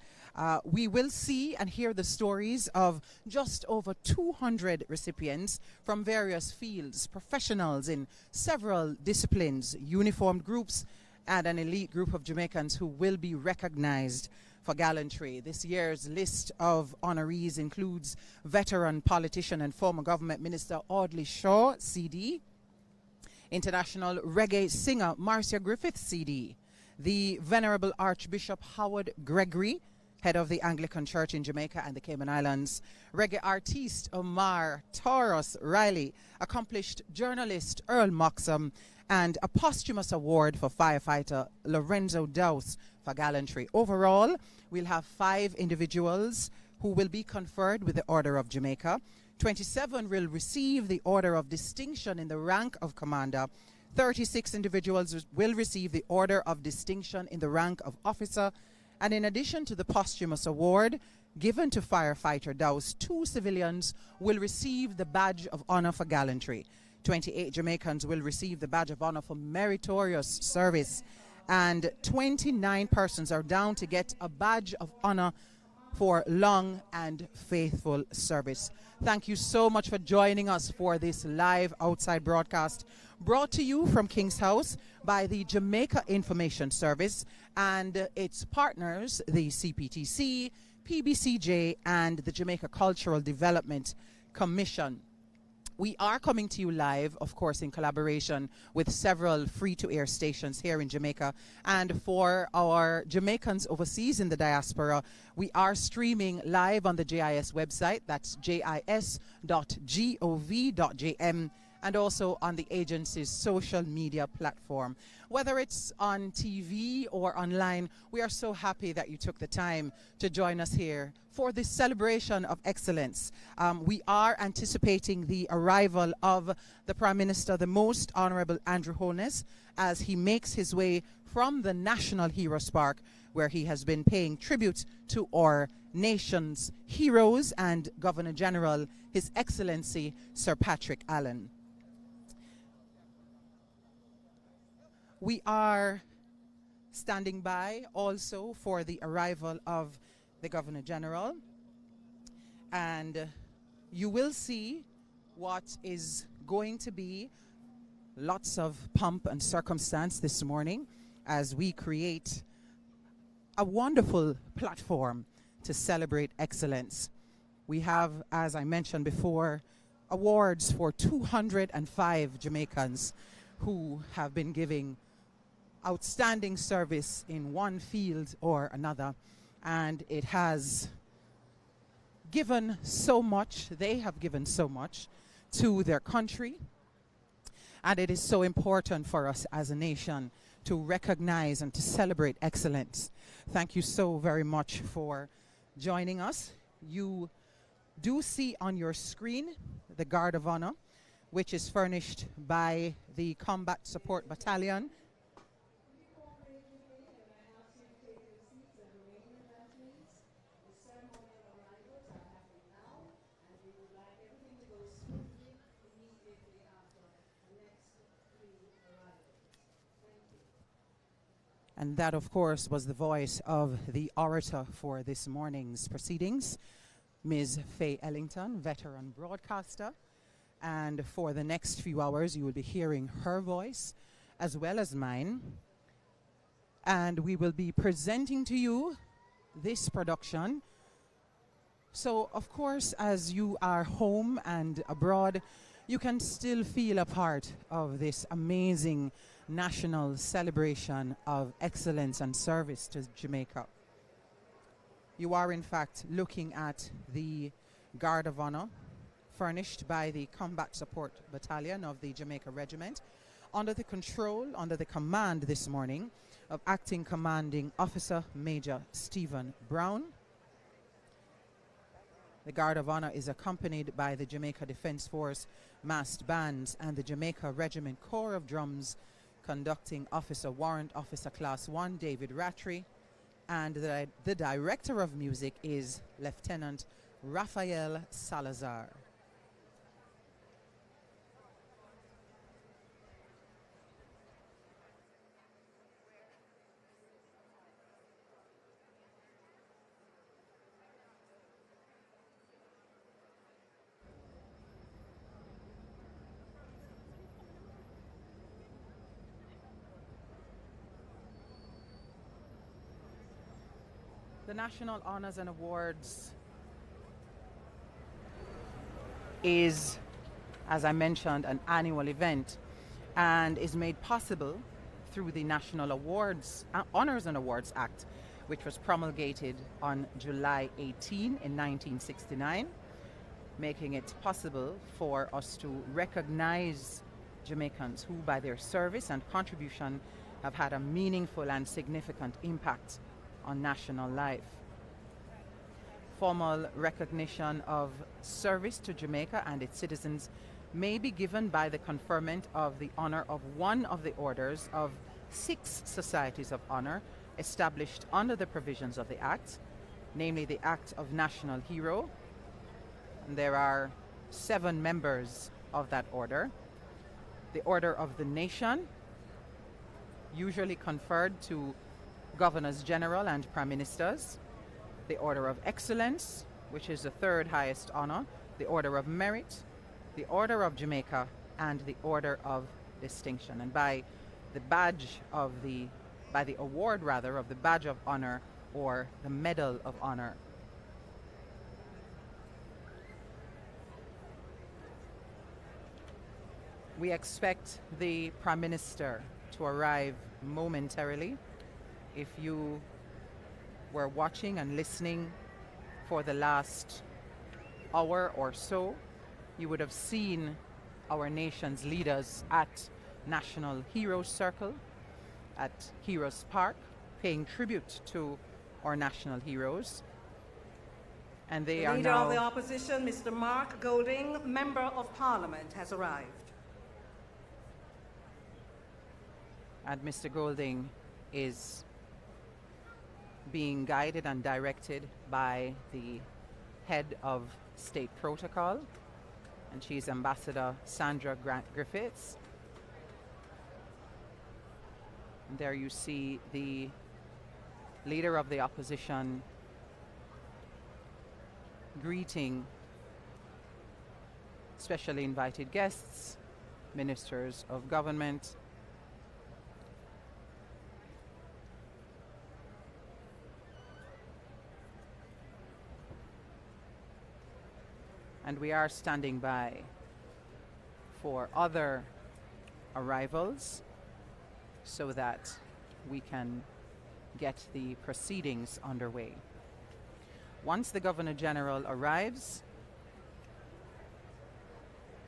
We will see and hear the stories of just over 200 recipients from various fields, professionals in several disciplines, uniformed groups, and an elite group of Jamaicans who will be recognized for gallantry. This year's list of honorees includes veteran politician and former government minister Audley Shaw, CD, international reggae singer Marcia Griffith, CD, the Venerable Archbishop Howard Gregory, head of the Anglican Church in Jamaica and the Cayman Islands, reggae artiste Omar Taurus Riley, accomplished journalist Earl Moxham, and a posthumous award for firefighter Lorenzo Dowse for gallantry. Overall, we'll have 5 individuals who will be conferred with the Order of Jamaica. 27 will receive the Order of Distinction in the rank of Commander. 36 individuals will receive the Order of Distinction in the rank of Officer. And in addition to the posthumous award given to firefighter Dowse, 2 civilians will receive the Badge of Honor for gallantry. 28 Jamaicans will receive the Badge of Honor for meritorious service. And 29 persons are down to get a Badge of Honor for long and faithful service. Thank you so much for joining us for this live outside broadcast, brought to you from King's House by the Jamaica Information Service and its partners, the CPTC, PBCJ, and the Jamaica Cultural Development Commission. We are coming to you live, of course, in collaboration with several free-to-air stations here in Jamaica. And for our Jamaicans overseas in the diaspora, we are streaming live on the JIS website. That's jis.gov.jm, and also on the agency's social media platform. Whether it's on TV or online, we are so happy that you took the time to join us here for this celebration of excellence. We are anticipating the arrival of the Prime Minister, the Most Honorable Andrew Holness, as he makes his way from the National Heroes Park, where he has been paying tribute to our nation's heroes, and Governor General, His Excellency Sir Patrick Allen. We are standing by also for the arrival of the Governor General, and you will see what is going to be lots of pomp and circumstance this morning as we create a wonderful platform to celebrate excellence. We have, as I mentioned before, awards for 205 Jamaicans who have been giving outstanding service in one field or another, and it has given so much, they have given so much to their country, and it is so important for us as a nation to recognize and to celebrate excellence. Thank you so very much for joining us. You do see on your screen the Guard of Honor, which is furnished by the Combat Support Battalion. And that, of course, was the voice of the orator for this morning's proceedings, Ms. Faye Ellington, veteran broadcaster. And for the next few hours, you will be hearing her voice as well as mine. And we will be presenting to you this production. So, of course, as you are home and abroad, you can still feel a part of this amazing national celebration of excellence and service to Jamaica. You are, in fact, looking at the Guard of Honor furnished by the Combat Support Battalion of the Jamaica Regiment under the control, under the command this morning of Acting Commanding Officer Major Stephen Brown. The Guard of Honor is accompanied by the Jamaica Defence Force massed bands and the Jamaica Regiment Corps of Drums, conducting Officer Warrant Officer Class 1 David Rattray, and the Director of Music is Lieutenant Rafael Salazar. The National Honors and Awards is, as I mentioned, an annual event and is made possible through the National Honors and Awards Act, which was promulgated on July 18 in 1969, making it possible for us to recognize Jamaicans who, by their service and contribution, have had a meaningful and significant impact on national life. Formal recognition of service to Jamaica and its citizens may be given by the conferment of the honor of one of the orders of 6 societies of honor established under the provisions of the Act, namely the Act of National Hero. And there are 7 members of that order. The Order of the Nation, usually conferred to Governors General and Prime Ministers. The Order of Excellence, which is the 3rd highest honor. The Order of Merit, the Order of Jamaica, and the Order of Distinction. And by the award of the Badge of Honor or the Medal of Honor. We expect the Prime Minister to arrive momentarily. If you were watching and listening for the last hour or so, you would have seen our nation's leaders at National Heroes Circle, at Heroes Park, paying tribute to our national heroes. And they are now... The Leader of the Opposition, Mr. Mark Golding, Member of Parliament, has arrived. And Mr. Golding is being guided and directed by the head of state protocol, and she's Ambassador Sandra Griffiths. And there you see the Leader of the Opposition greeting specially invited guests, ministers of government, and we are standing by for other arrivals so that we can get the proceedings underway. Once the Governor General arrives,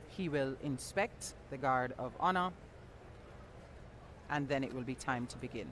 he will inspect the Guard of Honor, and then it will be time to begin.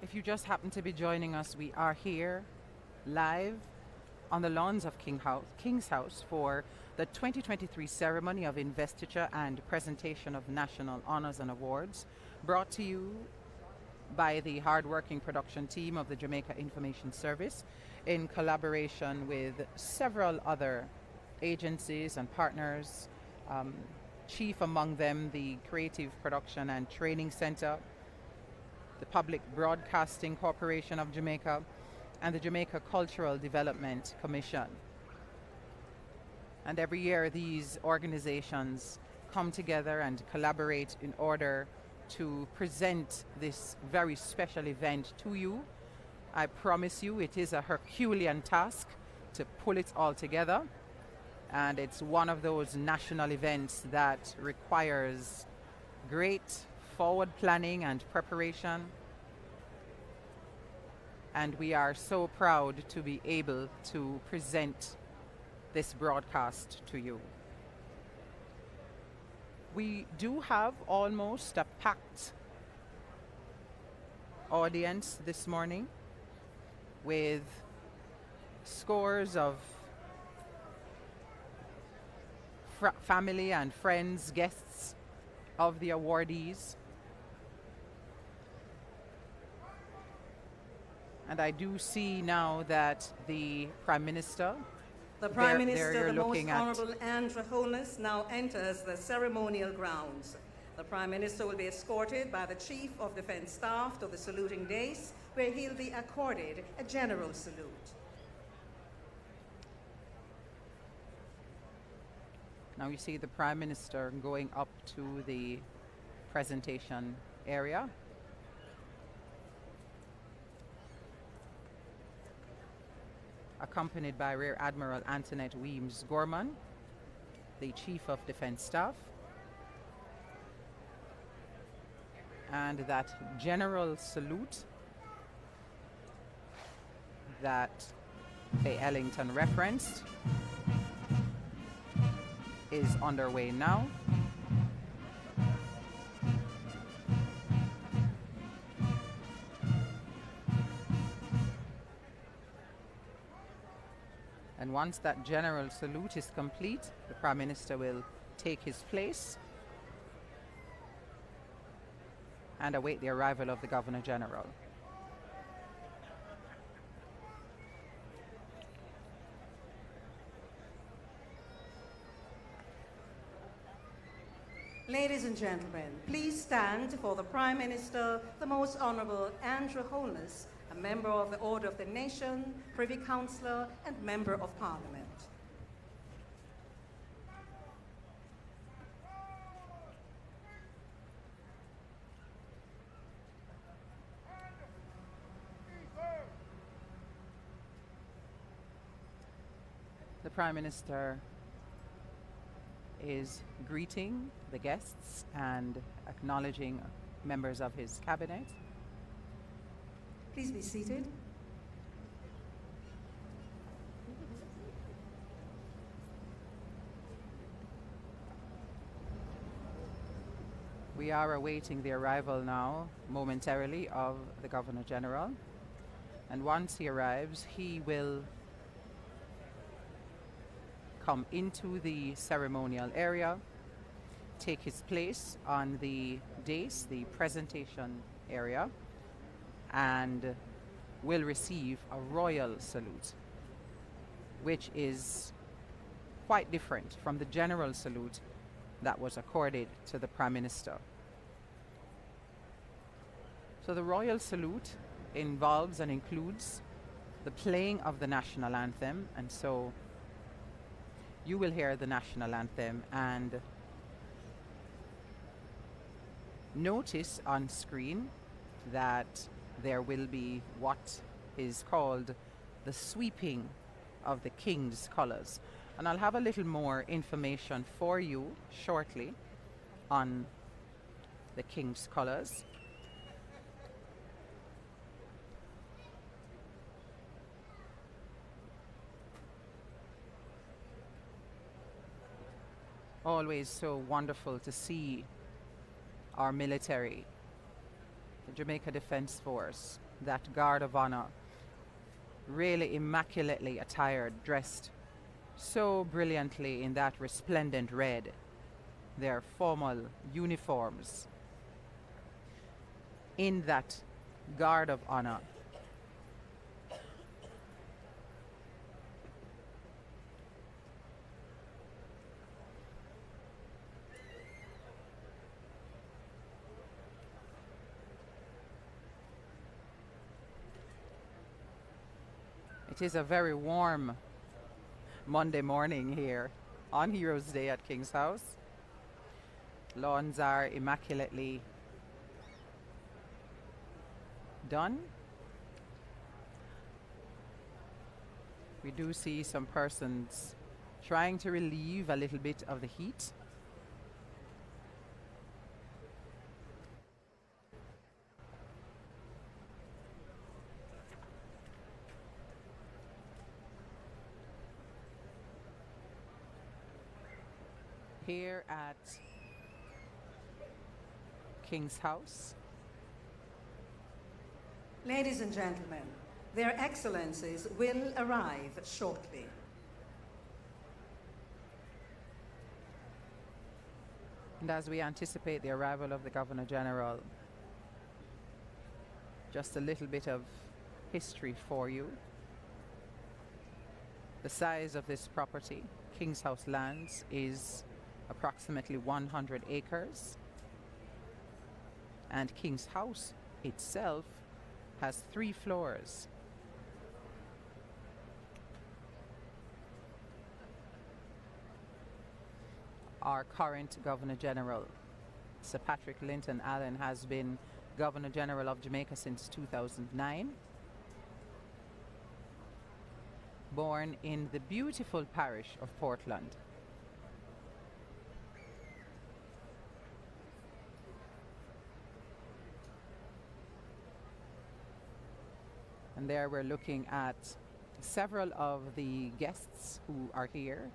If you just happen to be joining us, we are here live on the lawns of King's House for the 2023 ceremony of investiture and presentation of national honors and awards, brought to you by the hard-working production team of the Jamaica Information Service in collaboration with several other agencies and partners, chief among them the Creative Production and Training Center, the Public Broadcasting Corporation of Jamaica, and the Jamaica Cultural Development Commission. And every year these organizations come together and collaborate in order to present this very special event to you. I promise you it is a Herculean task to pull it all together, and it's one of those national events that requires great forward planning and preparation, and we are so proud to be able to present this broadcast to you. We do have almost a packed audience this morning with scores of family and friends, guests of the awardees. And I do see now that the Prime Minister, The Prime there Minister, you're the Most looking at- Honourable Andrew Holness, now enters the ceremonial grounds. The Prime Minister will be escorted by the Chief of Defence Staff to the saluting dais, where he'll be accorded a general salute. Now you see the Prime Minister going up to the presentation area. Accompanied by Rear Admiral Antoinette Weems Gorman, the Chief of Defence Staff. And that general salute that Faye Ellington referenced is underway now. And once that general salute is complete, the Prime Minister will take his place and await the arrival of the Governor General. Ladies and gentlemen, please stand for the Prime Minister, the Most Honourable Andrew Holness, a member of the Order of the Nation, Privy Councillor, and Member of Parliament. The Prime Minister is greeting the guests and acknowledging members of his cabinet. Please be seated. We are awaiting the arrival now, momentarily, of the Governor General. And once he arrives, he will come into the ceremonial area, take his place on the dais, the presentation area, and will receive a royal salute, which is quite different from the general salute that was accorded to the Prime Minister. So the royal salute involves and includes the playing of the national anthem, and so you will hear the national anthem and notice on screen that there will be what is called the sweeping of the King's colours. And I'll have a little more information for you shortly on the King's colours. Always so wonderful to see our military, the Jamaica Defence Force, that Guard of Honour, really immaculately attired, dressed so brilliantly in that resplendent red, their formal uniforms, in that Guard of Honour. It is a very warm Monday morning here on Heroes Day at King's House. Lawns are immaculately done. We do see some persons trying to relieve a little bit of the heat. Here at King's House. Ladies and gentlemen, Their Excellencies will arrive shortly. And as we anticipate the arrival of the Governor General, just a little bit of history for you. The size of this property, King's House Lands, is approximately 100 acres. And King's House itself has 3 floors. Our current Governor General, Sir Patrick Linton Allen, has been Governor General of Jamaica since 2009. Born in the beautiful parish of Portland. And there we're looking at several of the guests who are here.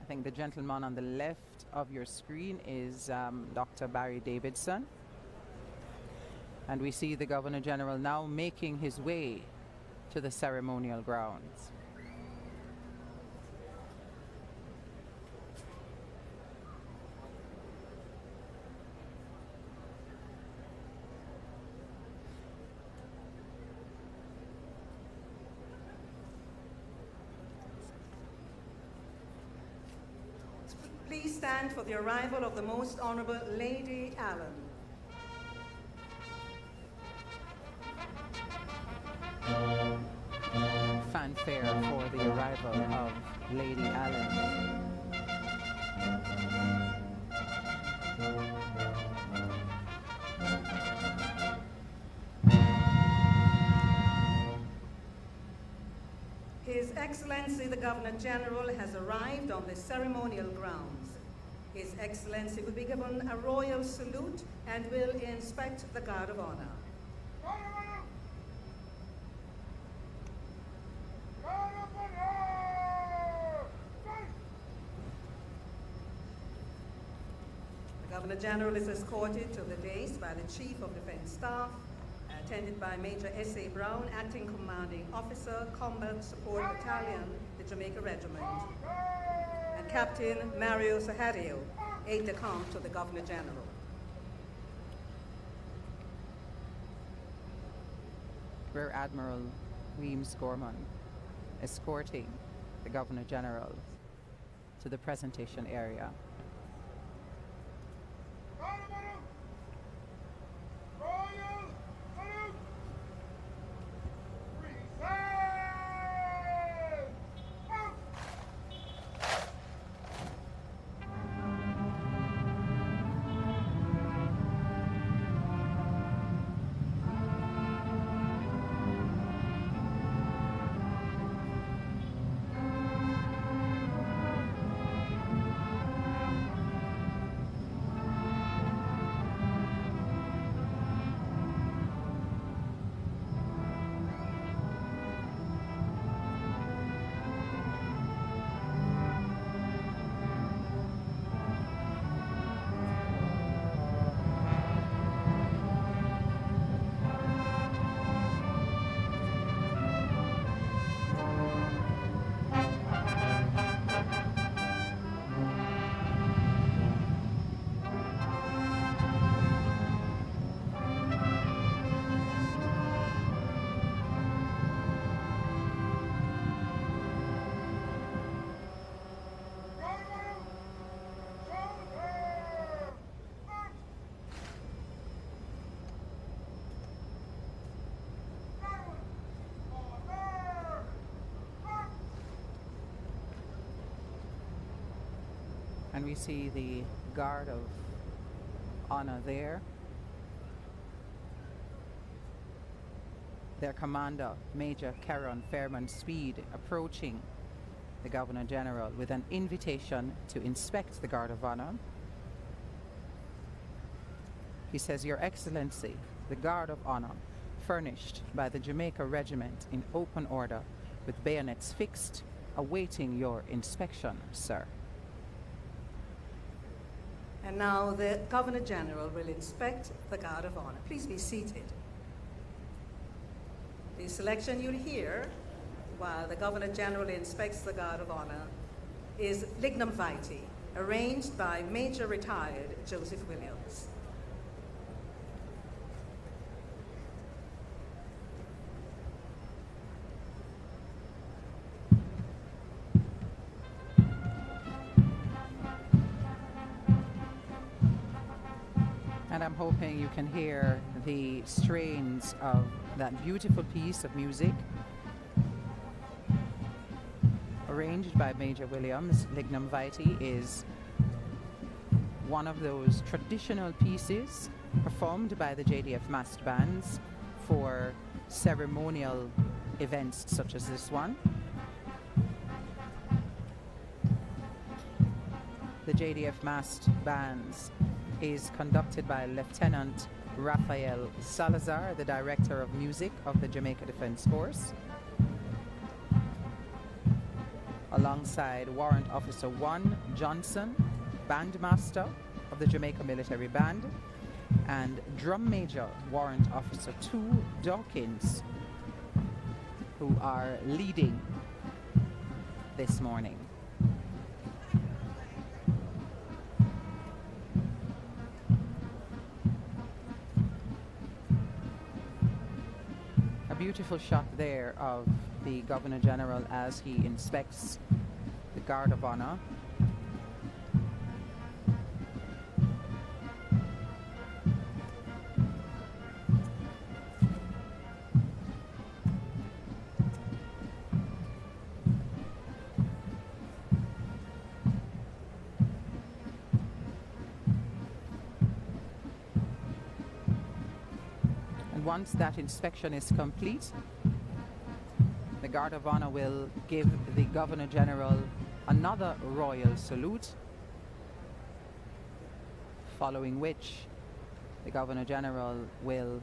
I think the gentleman on the left of your screen is Dr. Barry Davidson. And we see the Governor General now making his way to the ceremonial grounds. Please stand for the arrival of the Most Honorable Lady Allen. Fanfare for the arrival of Lady Allen. His Excellency the Governor General has arrived on the ceremonial grounds. His Excellency will be given a royal salute and will inspect the Guard of Honor. The Governor General is escorted to the dais by the Chief of Defence Staff, attended by Major S.A. Brown, Acting Commanding Officer, Combat Support Battalion, the Jamaica Regiment, and Captain Mario Sahadio, Aide-de-Camp to the Governor General. Rear Admiral Weems Gorman escorting the Governor General to the presentation area. And we see the Guard of Honor there. Their commander, Major Caron Fairman Speed, approaching the Governor General with an invitation to inspect the Guard of Honor. He says, "Your Excellency, the Guard of Honor, furnished by the Jamaica Regiment in open order with bayonets fixed, awaiting your inspection, sir." And now the Governor General will inspect the Guard of Honor. Please be seated. The selection you'll hear while the Governor General inspects the Guard of Honor is Lignum Vitae, arranged by Major Retired Joseph Williams. And I'm hoping you can hear the strains of that beautiful piece of music arranged by Major Williams. Lignum Vitae is one of those traditional pieces performed by the JDF massed bands for ceremonial events such as this one. The JDF massed bands is conducted by Lieutenant Rafael Salazar, the Director of Music of the Jamaica Defense Force, alongside Warrant Officer 1 Johnson, Bandmaster of the Jamaica Military Band, and Drum Major Warrant Officer 2 Dawkins, who are leading this morning. Beautiful shot there of the Governor General as he inspects the Guard of Honor. Once that inspection is complete, the Guard of Honor will give the Governor General another royal salute, following which the Governor General will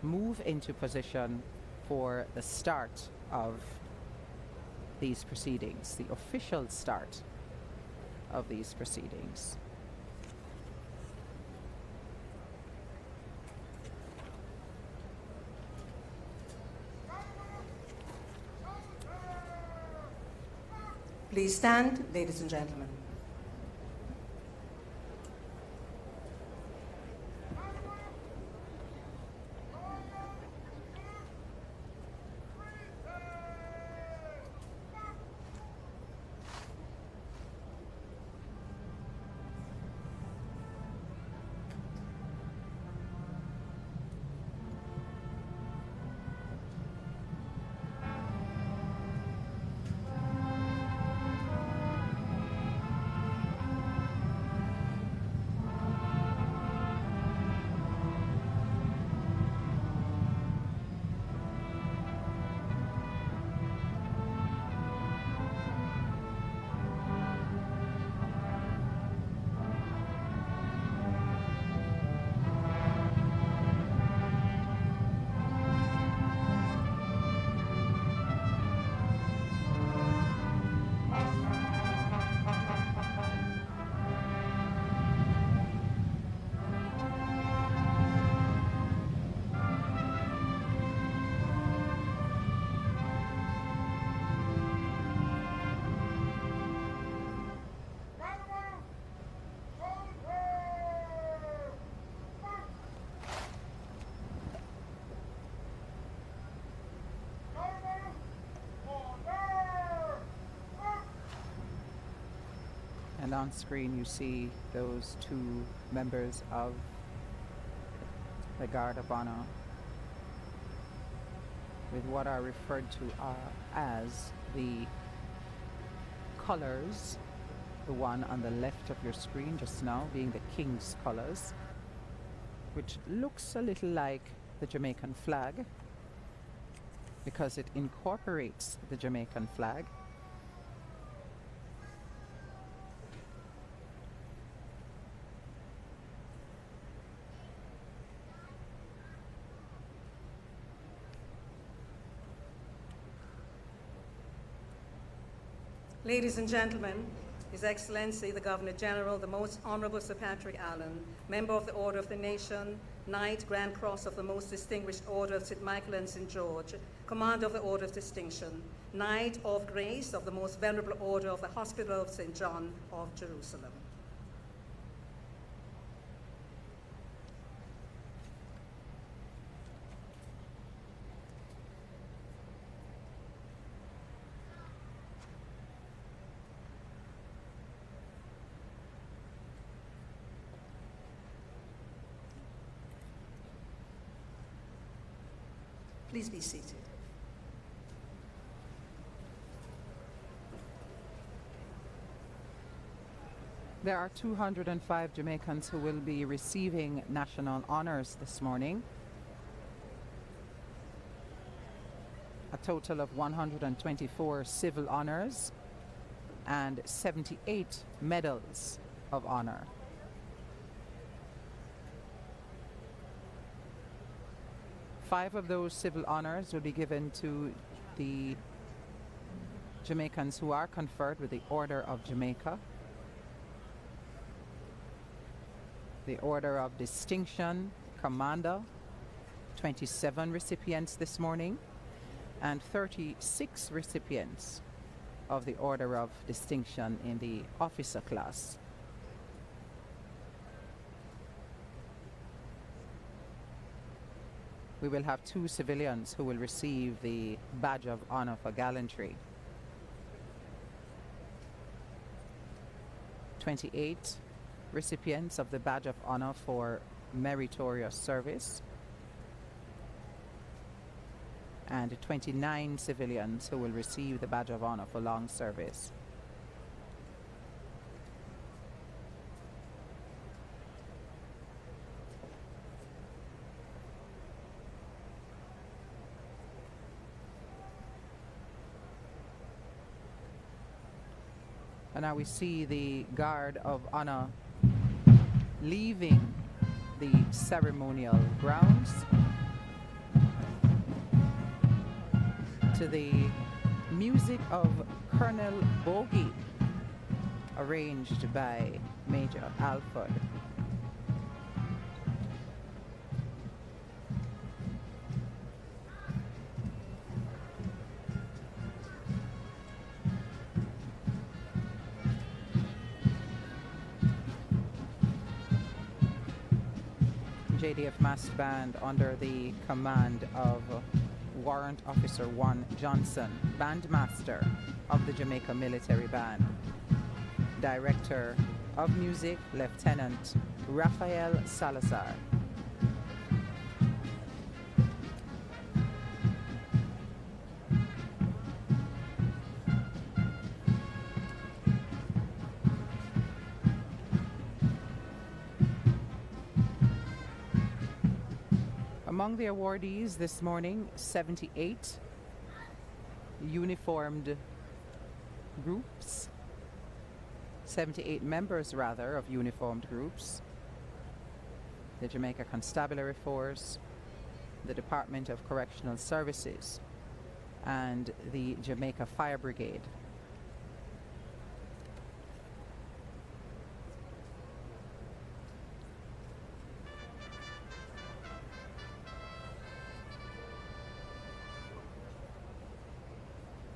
move into position for the start of these proceedings, the official start of these proceedings. Please stand, ladies and gentlemen. And on screen you see those two members of the Guard of Honor with what are referred to as the colors. The one on the left of your screen just now being the King's colors, which looks a little like the Jamaican flag because it incorporates the Jamaican flag. Ladies and gentlemen, His Excellency the Governor General, the Most Honorable Sir Patrick Allen, Member of the Order of the Nation, Knight, Grand Cross of the Most Distinguished Order of St. Michael and St. George, Commander of the Order of Distinction, Knight of Grace of the Most Venerable Order of the Hospital of St. John of Jerusalem. Please be seated. There are 205 Jamaicans who will be receiving national honors this morning. A total of 124 civil honors and 78 medals of honor. Five of those civil honors will be given to the Jamaicans who are conferred with the Order of Jamaica, the Order of Distinction, Commander, 27 recipients this morning, and 36 recipients of the Order of Distinction in the officer class. We will have 2 civilians who will receive the Badge of Honor for Gallantry. 28 recipients of the Badge of Honor for Meritorious Service, and 29 civilians who will receive the Badge of Honor for Long Service. And now we see the Guard of Honor leaving the ceremonial grounds to the music of Colonel Bogey, arranged by Major Alford. JDF Massed Band under the command of Warrant Officer 1 Johnson, Bandmaster of the Jamaica Military Band. Director of Music, Lieutenant Rafael Salazar. Among the awardees this morning, 78 uniformed groups, 78 members rather of uniformed groups, the Jamaica Constabulary Force, the Department of Correctional Services, and the Jamaica Fire Brigade.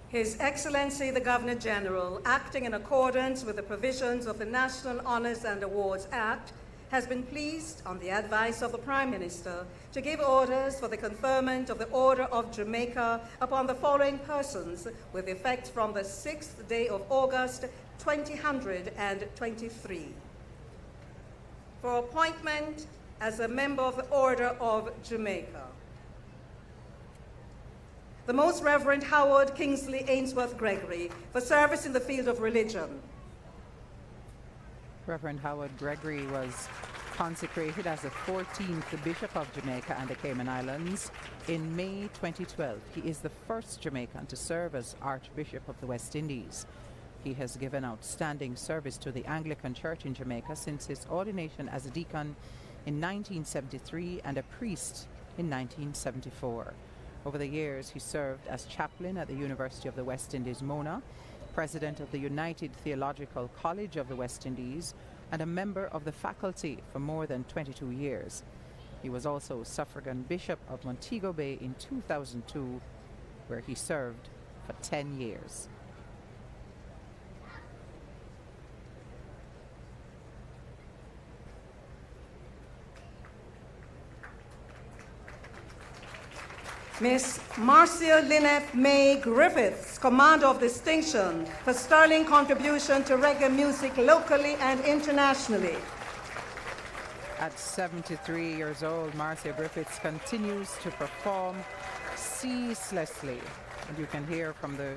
His Excellency the Governor General, acting in accordance with the provisions of the National Honors and Awards Act, has been pleased, on the advice of the Prime Minister, to give orders for the conferment of the Order of Jamaica upon the following persons with effect from the 6th day of August, 2023. For appointment as a member of the Order of Jamaica, the Most Reverend Howard Kingsley Ainsworth Gregory, for service in the field of religion. Reverend Howard Gregory was consecrated as the 14th Bishop of Jamaica and the Cayman Islands in May 2012. He is the first Jamaican to serve as Archbishop of the West Indies. He has given outstanding service to the Anglican Church in Jamaica since his ordination as a deacon in 1973 and a priest in 1974. Over the years, he served as chaplain at the University of the West Indies, Mona, president of the United Theological College of the West Indies, and a member of the faculty for more than 22 years. He was also suffragan Bishop of Montego Bay in 2002, where he served for 10 years. Miss Marcia Lynette May Griffiths, Commander of Distinction for sterling contribution to reggae music locally and internationally. At 73 years old, Marcia Griffiths continues to perform ceaselessly. And you can hear from the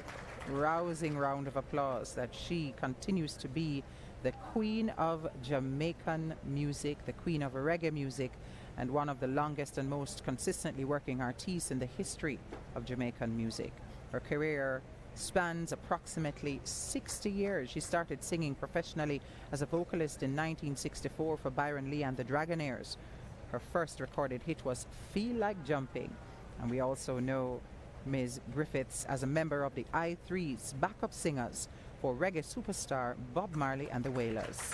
rousing round of applause that she continues to be the queen of Jamaican music, the queen of reggae music, and one of the longest and most consistently working artists in the history of Jamaican music. Her career spans approximately 60 years. She started singing professionally as a vocalist in 1964 for Byron Lee and the Dragonaires. Her first recorded hit was Feel Like Jumping. And we also know Ms. Griffiths as a member of the I3's backup singers for reggae superstar Bob Marley and the Wailers.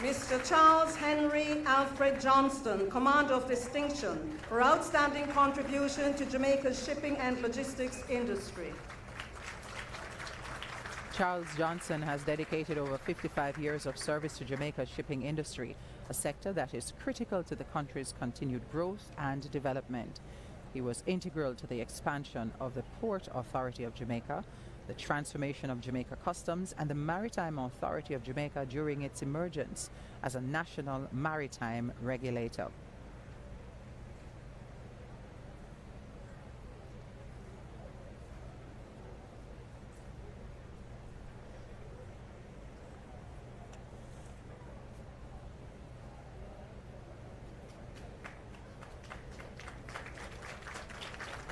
Mr. Charles Henry Alfred Johnston, Commander of Distinction for outstanding contribution to Jamaica's shipping and logistics industry. Charles Johnson has dedicated over 55 years of service to Jamaica's shipping industry, a sector that is critical to the country's continued growth and development. He was integral to the expansion of the Port Authority of Jamaica, the transformation of Jamaica Customs, and the Maritime Authority of Jamaica during its emergence as a national maritime regulator.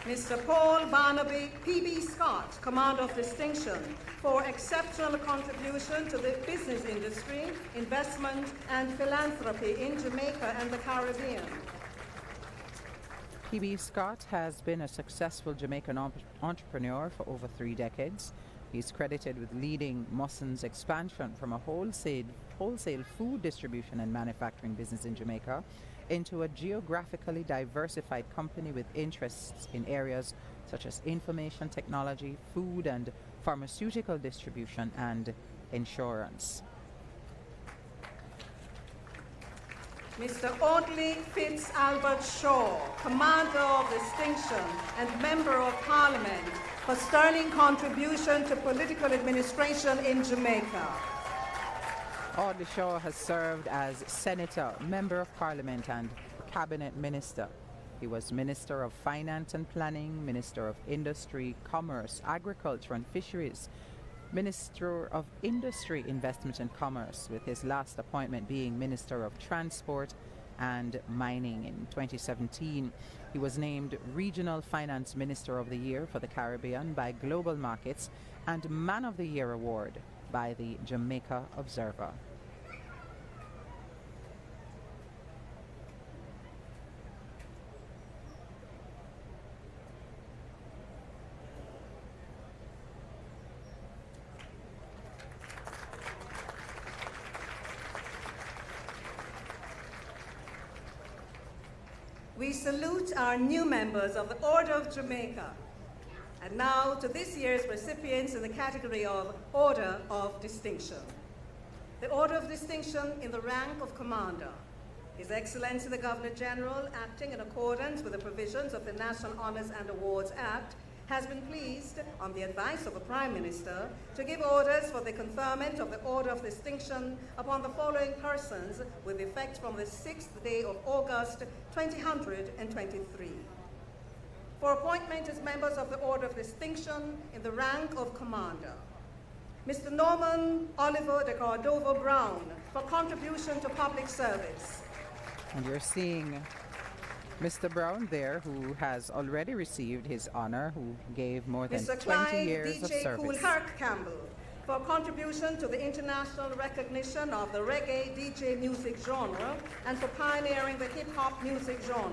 Mr. Paul Barnaby P.B. Scott, Commander of Distinction for exceptional contribution to the business industry, investment, and philanthropy in Jamaica and the Caribbean. P.B. Scott has been a successful Jamaican entrepreneur for over 3 decades. He's credited with leading Musson's expansion from a wholesale food distribution and manufacturing business in Jamaica into a geographically diversified company with interests in areas such as information technology, food and pharmaceutical distribution, and insurance. Mr. Audley Fitz Albert Shaw, Commander of Distinction and Member of Parliament for sterling contribution to political administration in Jamaica. Audley Shaw has served as Senator, Member of Parliament and Cabinet Minister. He was Minister of Finance and Planning, Minister of Industry, Commerce, Agriculture and Fisheries, Minister of Industry, Investment and Commerce, with his last appointment being Minister of Transport and Mining. In 2017, he was named Regional Finance Minister of the Year for the Caribbean by Global Markets and Man of the Year Award by the Jamaica Observer. We salute our new members of the Order of Jamaica. And now to this year's recipients in the category of Order of Distinction. The Order of Distinction in the rank of Commander. His Excellency the Governor General, acting in accordance with the provisions of the National Honors and Awards Act, has been pleased, on the advice of the Prime Minister, to give orders for the conferment of the Order of Distinction upon the following persons with effect from the 6th day of August 2023. For appointment as members of the Order of Distinction in the rank of Commander. Mr. Norman Oliver de Cordova Brown, for contribution to public service. And you're seeing Mr. Brown there, who has already received his honor, who gave more than Mr. 20 Clyde years of DJ service. Cool Herc Campbell, for contribution to the international recognition of the reggae DJ music genre and for pioneering the hip-hop music genre.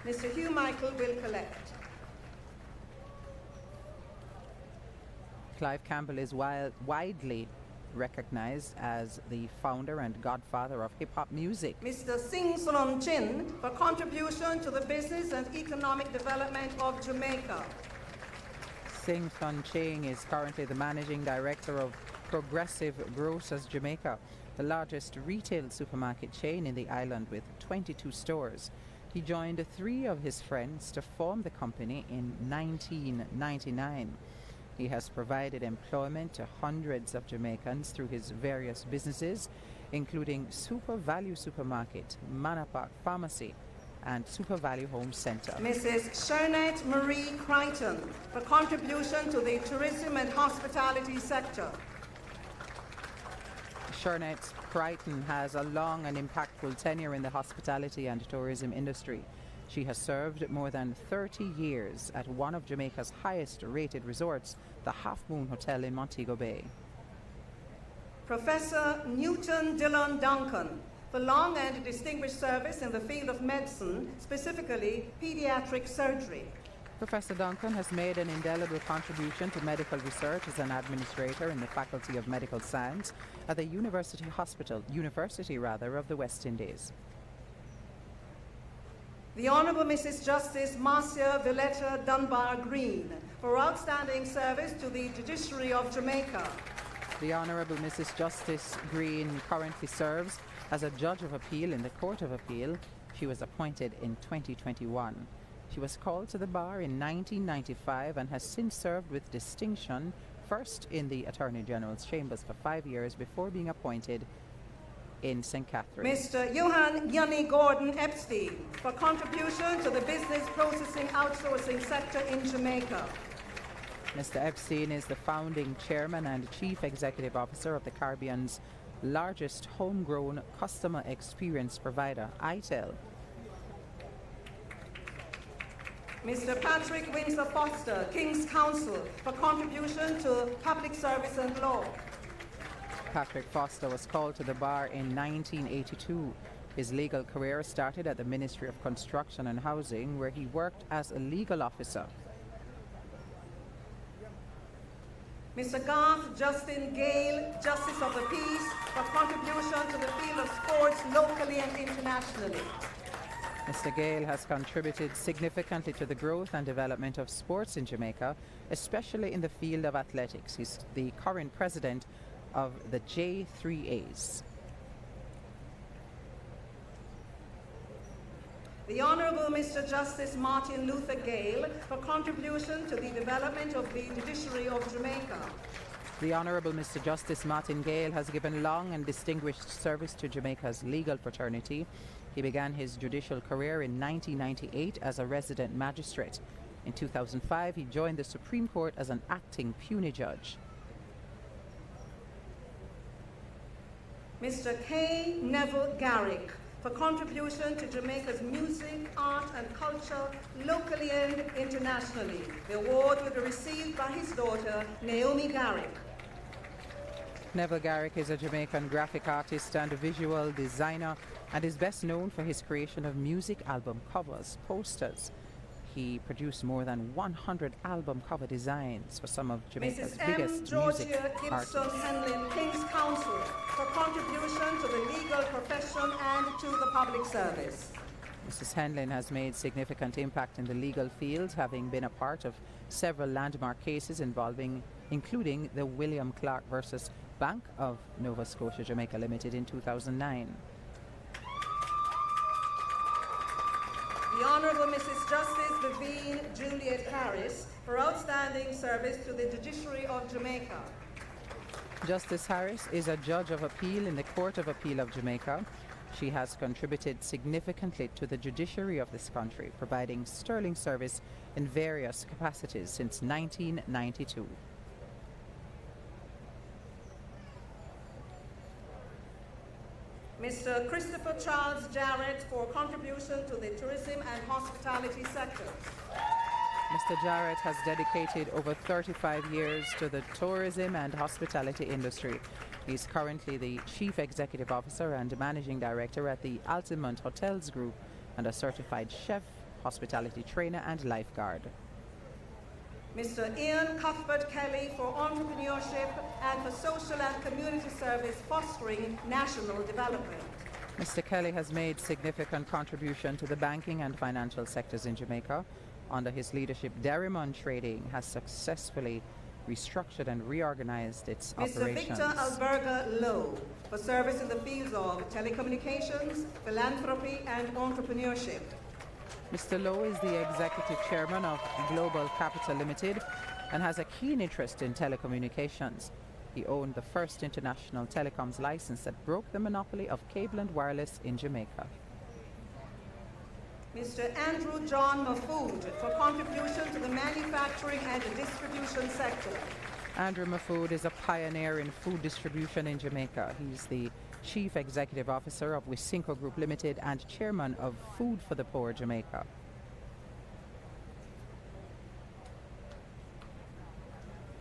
Mr. Hugh Michael will collect. Clive Campbell is widely recognized as the founder and godfather of hip-hop music. Mr. Sing Salon Chin for contribution to the business and economic development of Jamaica. Sing Sun Ching is currently the managing director of Progressive Grocers Jamaica, the largest retail supermarket chain in the island with 22 stores. He joined 3 of his friends to form the company in 1999. He has provided employment to hundreds of Jamaicans through his various businesses, including Super Value Supermarket, Manapak Pharmacy, and Super Value Home Center. Mrs. Shernette Marie Crichton for contribution to the tourism and hospitality sector. Shernette Crichton has a long and impactful tenure in the hospitality and tourism industry. She has served more than 30 years at one of Jamaica's highest rated resorts, the Half Moon Hotel in Montego Bay. Professor Newton Dillon Duncan for long and distinguished service in the field of medicine, specifically pediatric surgery. Professor Duncan has made an indelible contribution to medical research as an administrator in the Faculty of Medical Science at the University of the West Indies. The Honourable Mrs. Justice Marcia Villetta Dunbar Green for outstanding service to the Judiciary of Jamaica. The Honourable Mrs. Justice Green currently serves as a Judge of Appeal in the Court of Appeal. She was appointed in 2021. She was called to the bar in 1995 and has since served with distinction, first in the Attorney General's chambers for 5 years before being appointed in St. Catherine. Mr. Johan Yanni Gordon Epstein for contribution to the business processing outsourcing sector in Jamaica. Mr. Epstein is the founding chairman and chief executive officer of the Caribbean's largest homegrown customer experience provider, ITEL. Mr. Patrick Windsor Foster, King's Counsel, for contribution to public service and law. Patrick Foster was called to the bar in 1982. His legal career started at the Ministry of Construction and Housing, where he worked as a legal officer. Mr. Garth Justin Gale, Justice of the Peace, for contribution to the field of sports locally and internationally. Mr. Gale has contributed significantly to the growth and development of sports in Jamaica, especially in the field of athletics. He's the current president of the J3As. The Honourable Mr. Justice Martin Luther Gale for contribution to the development of the Judiciary of Jamaica. The Honourable Mr. Justice Martin Gale has given long and distinguished service to Jamaica's legal fraternity. He began his judicial career in 1998 as a resident magistrate. In 2005, he joined the Supreme Court as an acting puisne judge. Mr. K. Neville Garrick for contribution to Jamaica's music, art and culture locally and internationally. The award will be received by his daughter, Naomi Garrick. Neville Garrick is a Jamaican graphic artist and a visual designer and is best known for his creation of music album covers, posters. He produced more than 100 album cover designs for some of Jamaica's Mrs. biggest M. music Georgia Gibson artists. Henlin, King's Counsel, for contribution to the legal profession and to the public service. Mrs. Henlin has made significant impact in the legal field, having been a part of several landmark cases including the William Clark versus Bank of Nova Scotia Jamaica Limited in 2009. The Honourable Mrs. Justice Vivienne Juliet Harris for outstanding service to the Judiciary of Jamaica. Justice Harris is a Judge of Appeal in the Court of Appeal of Jamaica. She has contributed significantly to the judiciary of this country, providing sterling service in various capacities since 1992. Mr. Christopher Charles Jarrett for contribution to the tourism and hospitality sector. Mr. Jarrett has dedicated over 35 years to the tourism and hospitality industry. He's currently the Chief Executive Officer and Managing Director at the Altamont Hotels Group and a certified chef, hospitality trainer and lifeguard. Mr. Ian Cuthbert Kelly for entrepreneurship and for social and community service fostering national development. Mr. Kelly has made significant contribution to the banking and financial sectors in Jamaica. Under his leadership, Derrimon Trading has successfully restructured and reorganized its operations. Mr. Victor Alberga Lowe for service in the fields of telecommunications, philanthropy and entrepreneurship. Mr. Lowe is the executive chairman of Global Capital Limited and has a keen interest in telecommunications. He owned the first international telecoms license that broke the monopoly of cable and wireless in Jamaica. Mr. Andrew John Mafood for contribution to the manufacturing and distribution sector. Andrew Mafood is a pioneer in food distribution in Jamaica. He's the Chief Executive Officer of Wisinco Group Limited and Chairman of Food for the Poor Jamaica.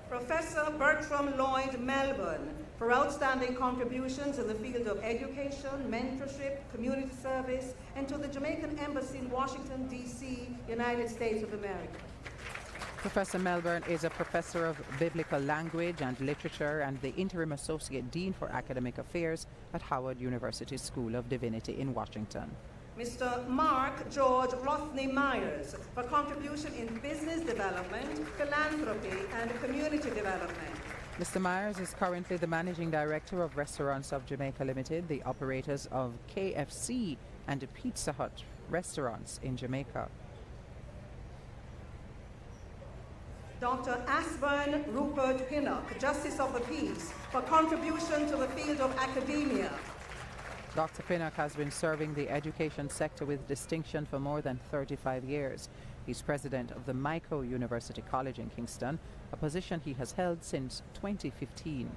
Professor Bertram Lloyd Melbourne for outstanding contributions in the field of education, mentorship, community service, and to the Jamaican Embassy in Washington, D.C., United States of America. Professor Melbourne is a professor of biblical language and literature and the interim associate dean for academic affairs at Howard University School of Divinity in Washington. Mr. Mark George Rothney Myers for contribution in business development, philanthropy, and community development. Mr. Myers is currently the managing director of Restaurants of Jamaica Limited, the operators of KFC and Pizza Hut restaurants in Jamaica. Dr. Asburn Rupert Pinnock, Justice of the Peace, for contribution to the field of academia. Dr. Pinnock has been serving the education sector with distinction for more than 35 years. He's president of the Mico University College in Kingston, a position he has held since 2015.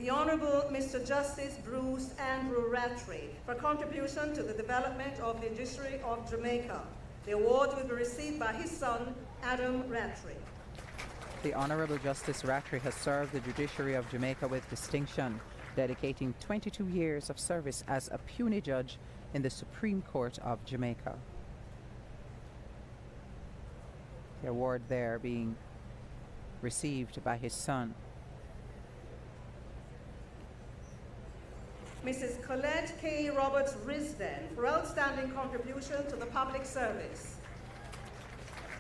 The Honourable Mr. Justice Bruce Andrew Rattray for contribution to the development of the Judiciary of Jamaica. The award will be received by his son, Adam Rattray. The Honourable Justice Rattray has served the Judiciary of Jamaica with distinction, dedicating 22 years of service as a puisne judge in the Supreme Court of Jamaica. The award there being received by his son. Mrs. Colette K. Roberts Risden for outstanding contribution to the public service.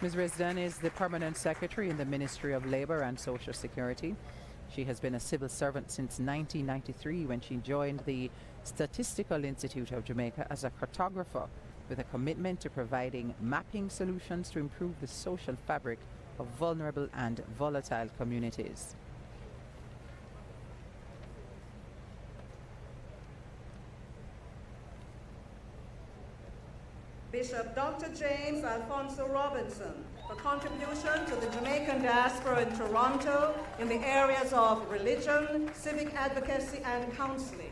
Ms. Risden is the Permanent Secretary in the Ministry of Labour and Social Security. She has been a civil servant since 1993 when she joined the Statistical Institute of Jamaica as a cartographer with a commitment to providing mapping solutions to improve the social fabric of vulnerable and volatile communities. Bishop Dr. James Alfonso Robinson for contribution to the Jamaican diaspora in Toronto in the areas of religion, civic advocacy, and counseling.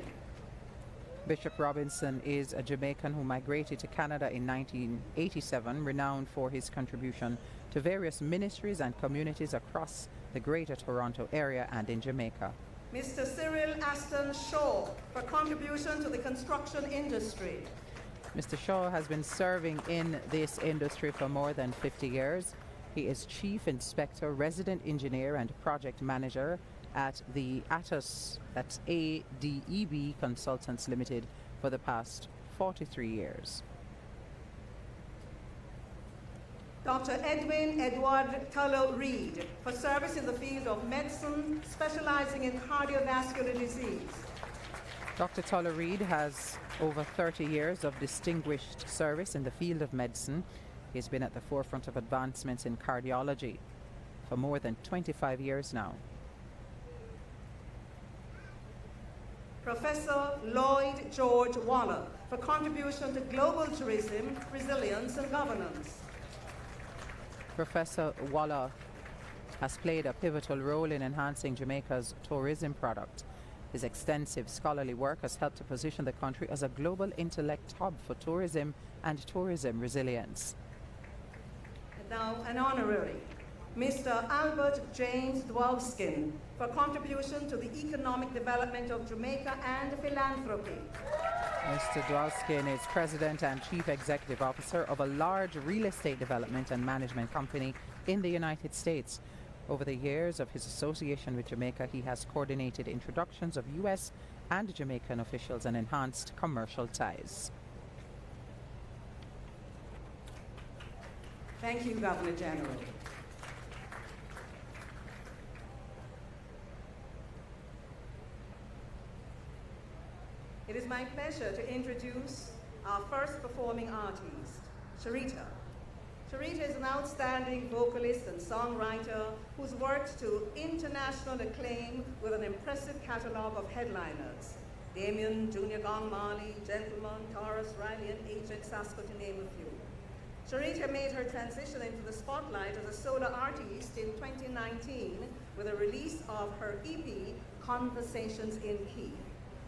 Bishop Robinson is a Jamaican who migrated to Canada in 1987, renowned for his contribution to various ministries and communities across the Greater Toronto area and in Jamaica. Mr. Cyril Aston Shaw for contribution to the construction industry. Mr. Shaw has been serving in this industry for more than 50 years. He is Chief Inspector, Resident Engineer and Project Manager at the ATOS, that's ADEB Consultants Limited, for the past 43 years. Dr. Edwin Edward Tullow Reid for service in the field of medicine, specializing in cardiovascular disease. Dr. Tullow Reid has over 30 years of distinguished service in the field of medicine. He has been at the forefront of advancements in cardiology for more than 25 years now. Professor Lloyd George Waller for contribution to global tourism, resilience and governance. Professor Waller has played a pivotal role in enhancing Jamaica's tourism product. His extensive scholarly work has helped to position the country as a global intellect hub for tourism and tourism resilience. And now an honorary, Mr. Albert James Dwowskin for contribution to the economic development of Jamaica and philanthropy. Mr. Dwalskin is President and Chief Executive Officer of a large real estate development and management company in the United States. Over the years of his association with Jamaica, he has coordinated introductions of U.S. and Jamaican officials and enhanced commercial ties. Thank you, Governor General. It is my pleasure to introduce our first performing artist, Sharita. Sharita is an outstanding vocalist and songwriter who's worked to international acclaim with an impressive catalog of headliners: Damien, Junior Gong Marley, Gentleman, Taurus, Riley, and Agent Sasko, to name a few. Sharita made her transition into the spotlight as a solo artist in 2019 with a release of her EP, Conversations in Key.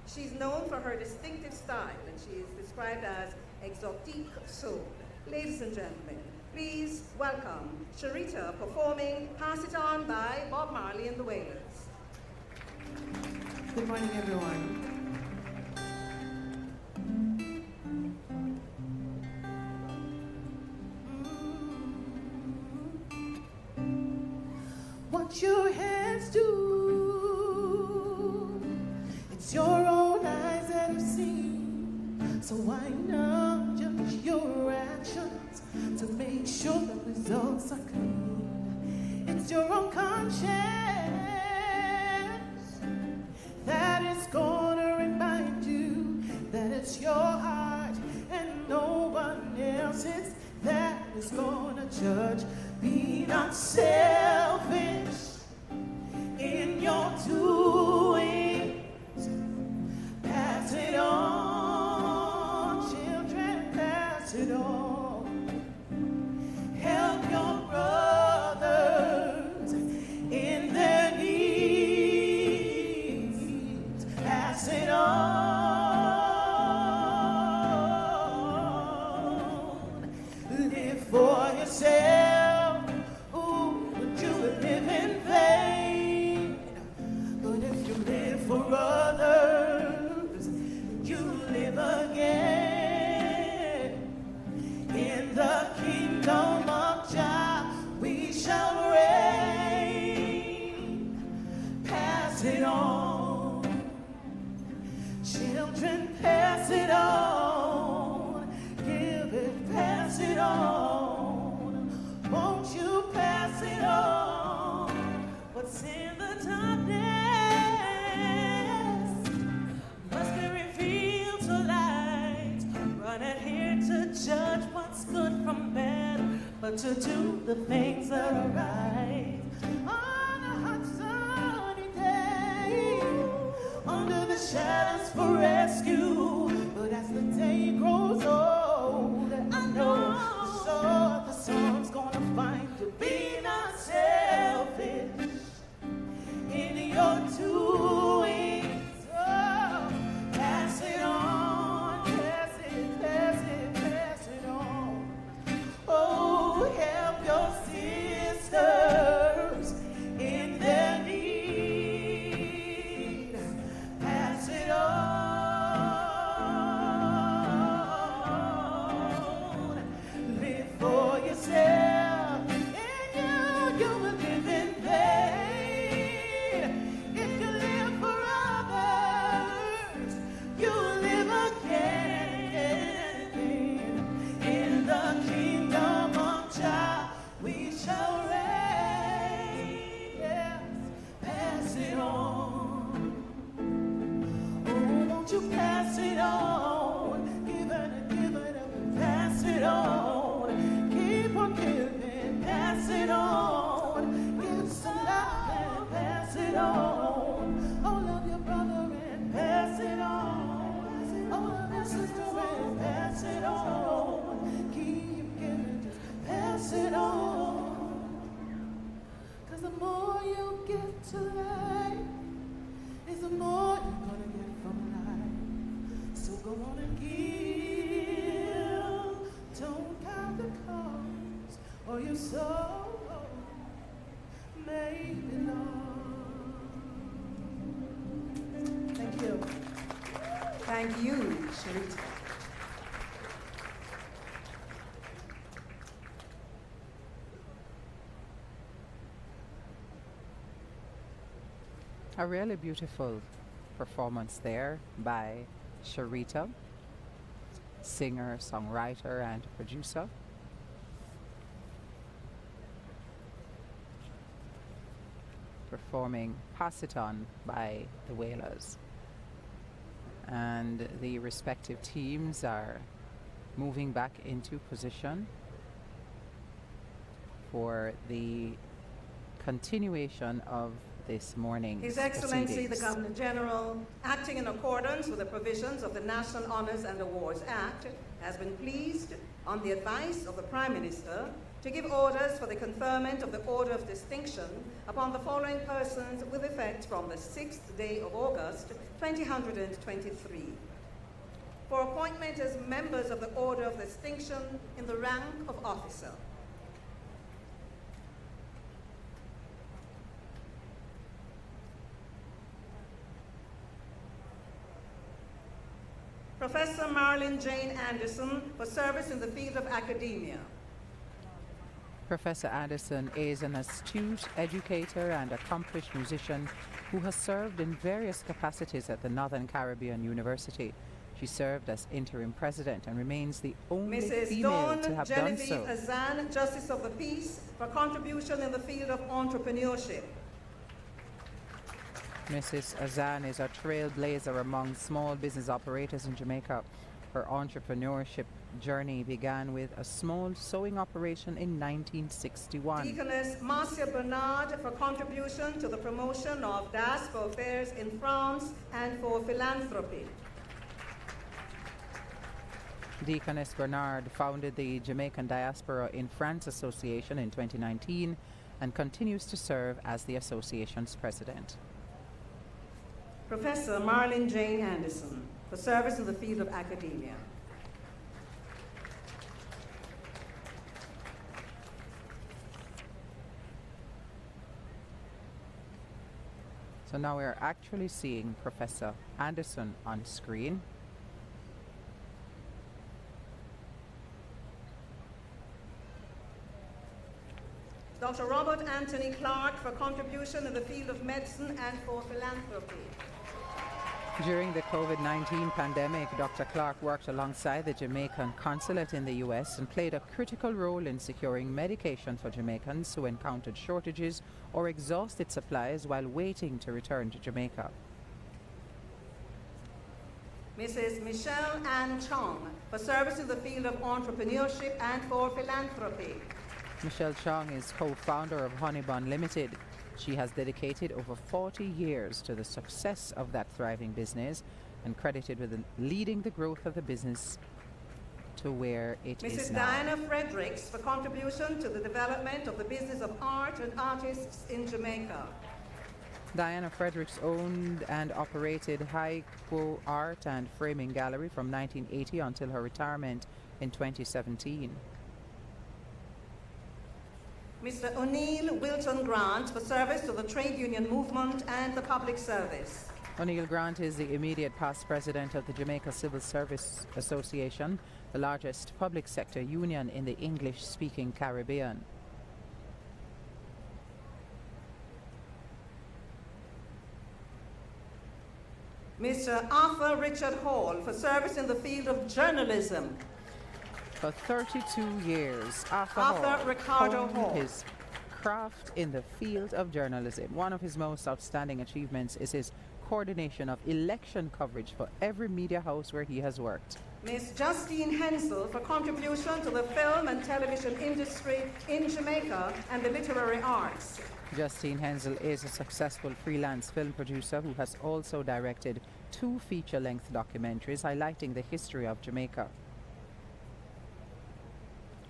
She's known for her distinctive style, and she is described as exotique soul. Ladies and gentlemen, please welcome Sharita performing Pass It On by Bob Marley and the Wailers. Good morning, everyone. What your hands do, it's your own eyes that have seen. So why not judge your actions to make sure the results are clean? It's your own conscience that is gonna remind you that it's your heart and no one else's that is gonna judge. Be not selfish in your doings. Pass it on, children, pass it on. Help your brothers in their needs. Pass it on. Live for yourself. For others, you live again. In the kingdom of Jah, we shall reign. Pass it on, children, pass it on. Give it, pass it on. Won't you pass it on? What's in the darkness judge what's good from bad, but to do the things that are right. On a hot sunny day, under the shadows for rescue. But as the day grows old, I know the sun's gonna find you. Be not selfish in your doings. Oh, pass it on, pass it, pass it. Oh, help your sisters in their need. Pass it on. Live for yourself. And you will live in vain. If you live for others, you will live again. In the kingdom of Jah, we shall reign. Yes, pass it on. Oh, won't you pass it on? Give it and pass it on. Keep on giving, pass it on. Give some love and pass it on. Oh, love your brother and pass it on. Oh, love your sister and pass it on. Keep giving, just pass it on. 'Cause the more you give to life, is the more you're gonna get from life. So go on and give. Don't count the cost, or your soul may be lost. Thank you, Sharita. A really beautiful performance there by Sharita, singer, songwriter, and producer. Performing Pass It On by the Wailers. And the respective teams are moving back into position for the continuation of this morning's His Excellency the proceedings. Governor General, acting in accordance with the provisions of the National Honors and Awards Act, has been pleased, on the advice of the Prime Minister, to give orders for the conferment of the Order of Distinction upon the following persons with effect from the 6th day of August, 2023. For appointment as members of the Order of Distinction in the rank of officer. Professor Marilyn Jane Anderson for service in the field of academia. Professor Anderson is an astute educator and accomplished musician who has served in various capacities at the Northern Caribbean University. She served as interim president and remains the only Mrs. female Dawn to have Genevieve done so. Azan, Justice of the Peace, for contribution in the field of entrepreneurship. Mrs. Azan is a trailblazer among small business operators in Jamaica. Her entrepreneurship journey began with a small sewing operation in 1961. Deaconess Marcia Bernard for contribution to the promotion of diaspora affairs in France and for philanthropy. Deaconess Bernard founded the Jamaican Diaspora in France Association in 2019 and continues to serve as the association's president. Professor Marilyn Jane Anderson for service in the field of academia. So now we are actually seeing Professor Anderson on screen. Dr. Robert Anthony Clark for contribution in the field of medicine and for philanthropy. During the COVID-19 pandemic, Dr. Clark worked alongside the Jamaican consulate in the U.S. and played a critical role in securing medication for Jamaicans who encountered shortages or exhausted supplies while waiting to return to Jamaica. Mrs. Michelle Ann Chong for service in the field of entrepreneurship and for philanthropy. Michelle Chong is co-founder of Honeybun Limited. She has dedicated over 40 years to the success of that thriving business and credited with leading the growth of the business to where it is Mrs. now. Diana Fredericks for contribution to the development of the business of art and artists in Jamaica. Diana Fredericks owned and operated Haiko Art and Framing Gallery from 1980 until her retirement in 2017. Mr. O'Neill Wilton Grant for service to the trade union movement and the public service. O'Neill Grant is the immediate past president of the Jamaica Civil Service Association, the largest public sector union in the English-speaking Caribbean. Mr. Arthur Richard Hall for service in the field of journalism. For 32 years, Arthur Ricardo honed Hall. his craft in the field of journalism. One of his most outstanding achievements is his coordination of election coverage for every media house where he has worked. Ms. Justine Hensel for contribution to the film and television industry in Jamaica and the literary arts. Justine Hensel is a successful freelance film producer who has also directed 2 feature-length documentaries highlighting the history of Jamaica.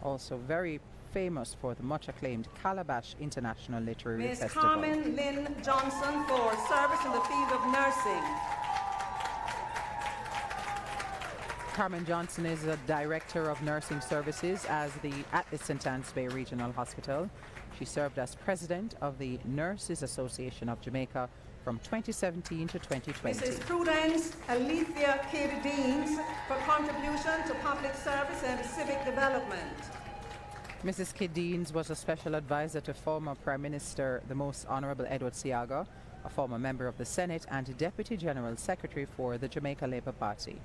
Also very famous for the much-acclaimed Calabash International Literary Ms. Festival. Carmen Lynn Johnson for service in the field of nursing. Carmen Johnson is a director of nursing services at the St. Anne's Bay Regional Hospital. She served as president of the Nurses Association of Jamaica from 2017 to 2020. Mrs. Prudence Alethea Kidd Deans for contribution to public service and civic development. Mrs. Kidd Deans was a special advisor to former Prime Minister, the Most Honorable Edward Seaga, a former member of the Senate and Deputy General Secretary for the Jamaica Labour Party.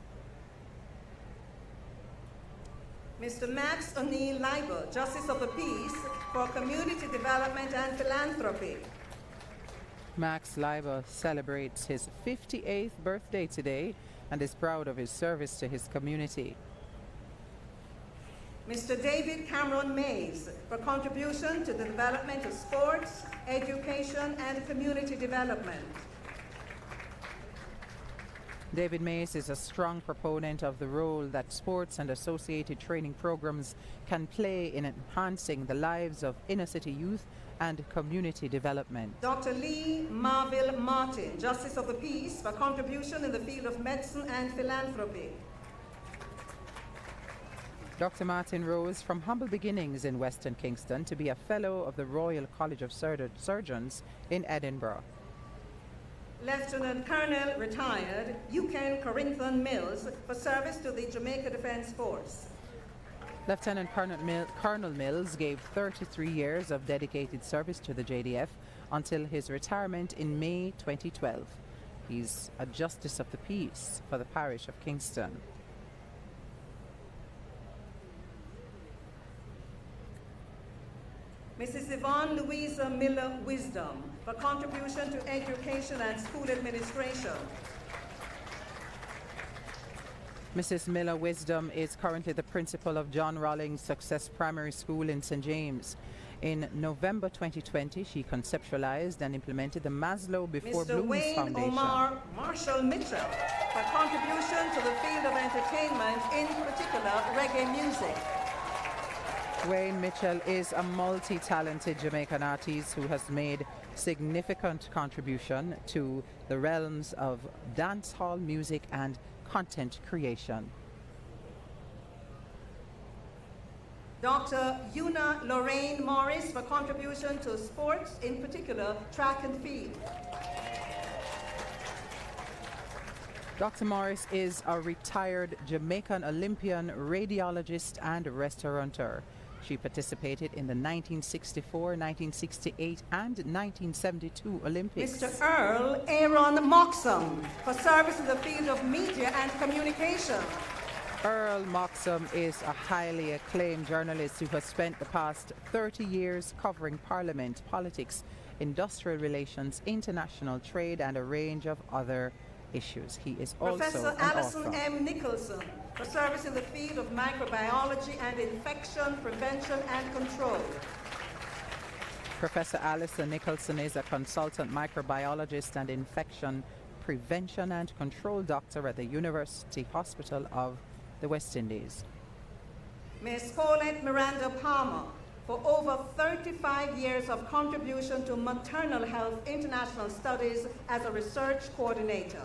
Mr. Max O'Neill Leiber, Justice of the Peace for community development and philanthropy. Max Leiber celebrates his 58th birthday today and is proud of his service to his community. Mr. David Cameron Mays for contribution to the development of sports, education, and community development. David Mays is a strong proponent of the role that sports and associated training programs can play in enhancing the lives of inner-city youth and community development. Dr. Lee Marville Martin, Justice of the Peace for contribution in the field of medicine and philanthropy. Dr. Martin rose from humble beginnings in Western Kingston to be a Fellow of the Royal College of Surgeons in Edinburgh. Lieutenant Colonel retired Euken Corinthian Mills for service to the Jamaica Defence Force. Lieutenant Colonel Mills gave 33 years of dedicated service to the JDF until his retirement in May 2012. He's a Justice of the Peace for the parish of Kingston. Mrs. Yvonne Louisa Miller Wisdom for contribution to education and school administration. Mrs. Miller Wisdom is currently the principal of John Rawlings Success Primary School in St. James. In November 2020, she conceptualized and implemented the Maslow Before Mr. Blooms Wayne Foundation. Omar Marshall Mitchell for contribution to the field of entertainment, in particular reggae music. Wayne Mitchell is a multi-talented Jamaican artist who has made significant contribution to the realms of dancehall music and content creation. Dr. Una Lorraine Morris for contribution to sports, in particular track and field. Dr. Morris is a retired Jamaican Olympian, radiologist and restaurateur. She participated in the 1964, 1968 and 1972 Olympics. Mr. Earl Aaron Moxham for service in the field of media and communication. Earl Moxham is a highly acclaimed journalist who has spent the past 30 years covering Parliament, politics, industrial relations, international trade and a range of other issues. He is also Professor an Alison author. M. Nicholson for service in the field of microbiology and infection prevention and control. Professor Alison Nicholson is a consultant microbiologist and infection prevention and control doctor at the University Hospital of the West Indies. Ms. Colette Miranda Palmer for over 35 years of contribution to maternal health international studies as a research coordinator.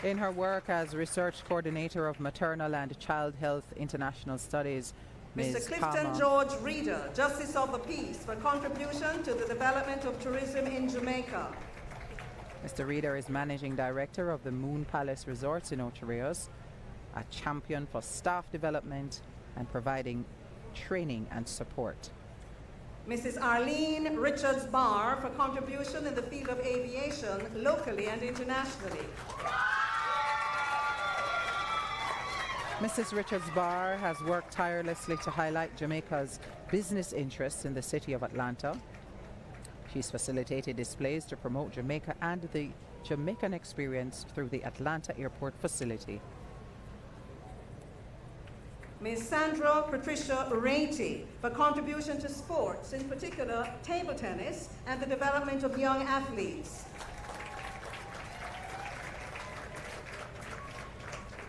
In her work as research coordinator of maternal and child health international studies, Mr. Ms. Clifton Palmer George Reeder, Justice of the Peace, for contribution to the development of tourism in Jamaica. Mr. Reeder is Managing Director of the Moon Palace Resorts in Ocho Rios, a champion for staff development and providing training and support. Mrs. Arlene Richards Barr for contribution in the field of aviation locally and internationally. Mrs. Richards Barr has worked tirelessly to highlight Jamaica's business interests in the city of Atlanta. She's facilitated displays to promote Jamaica and the Jamaican experience through the Atlanta Airport facility. Ms. Sandra Patricia Raty for contribution to sports, in particular table tennis and the development of young athletes.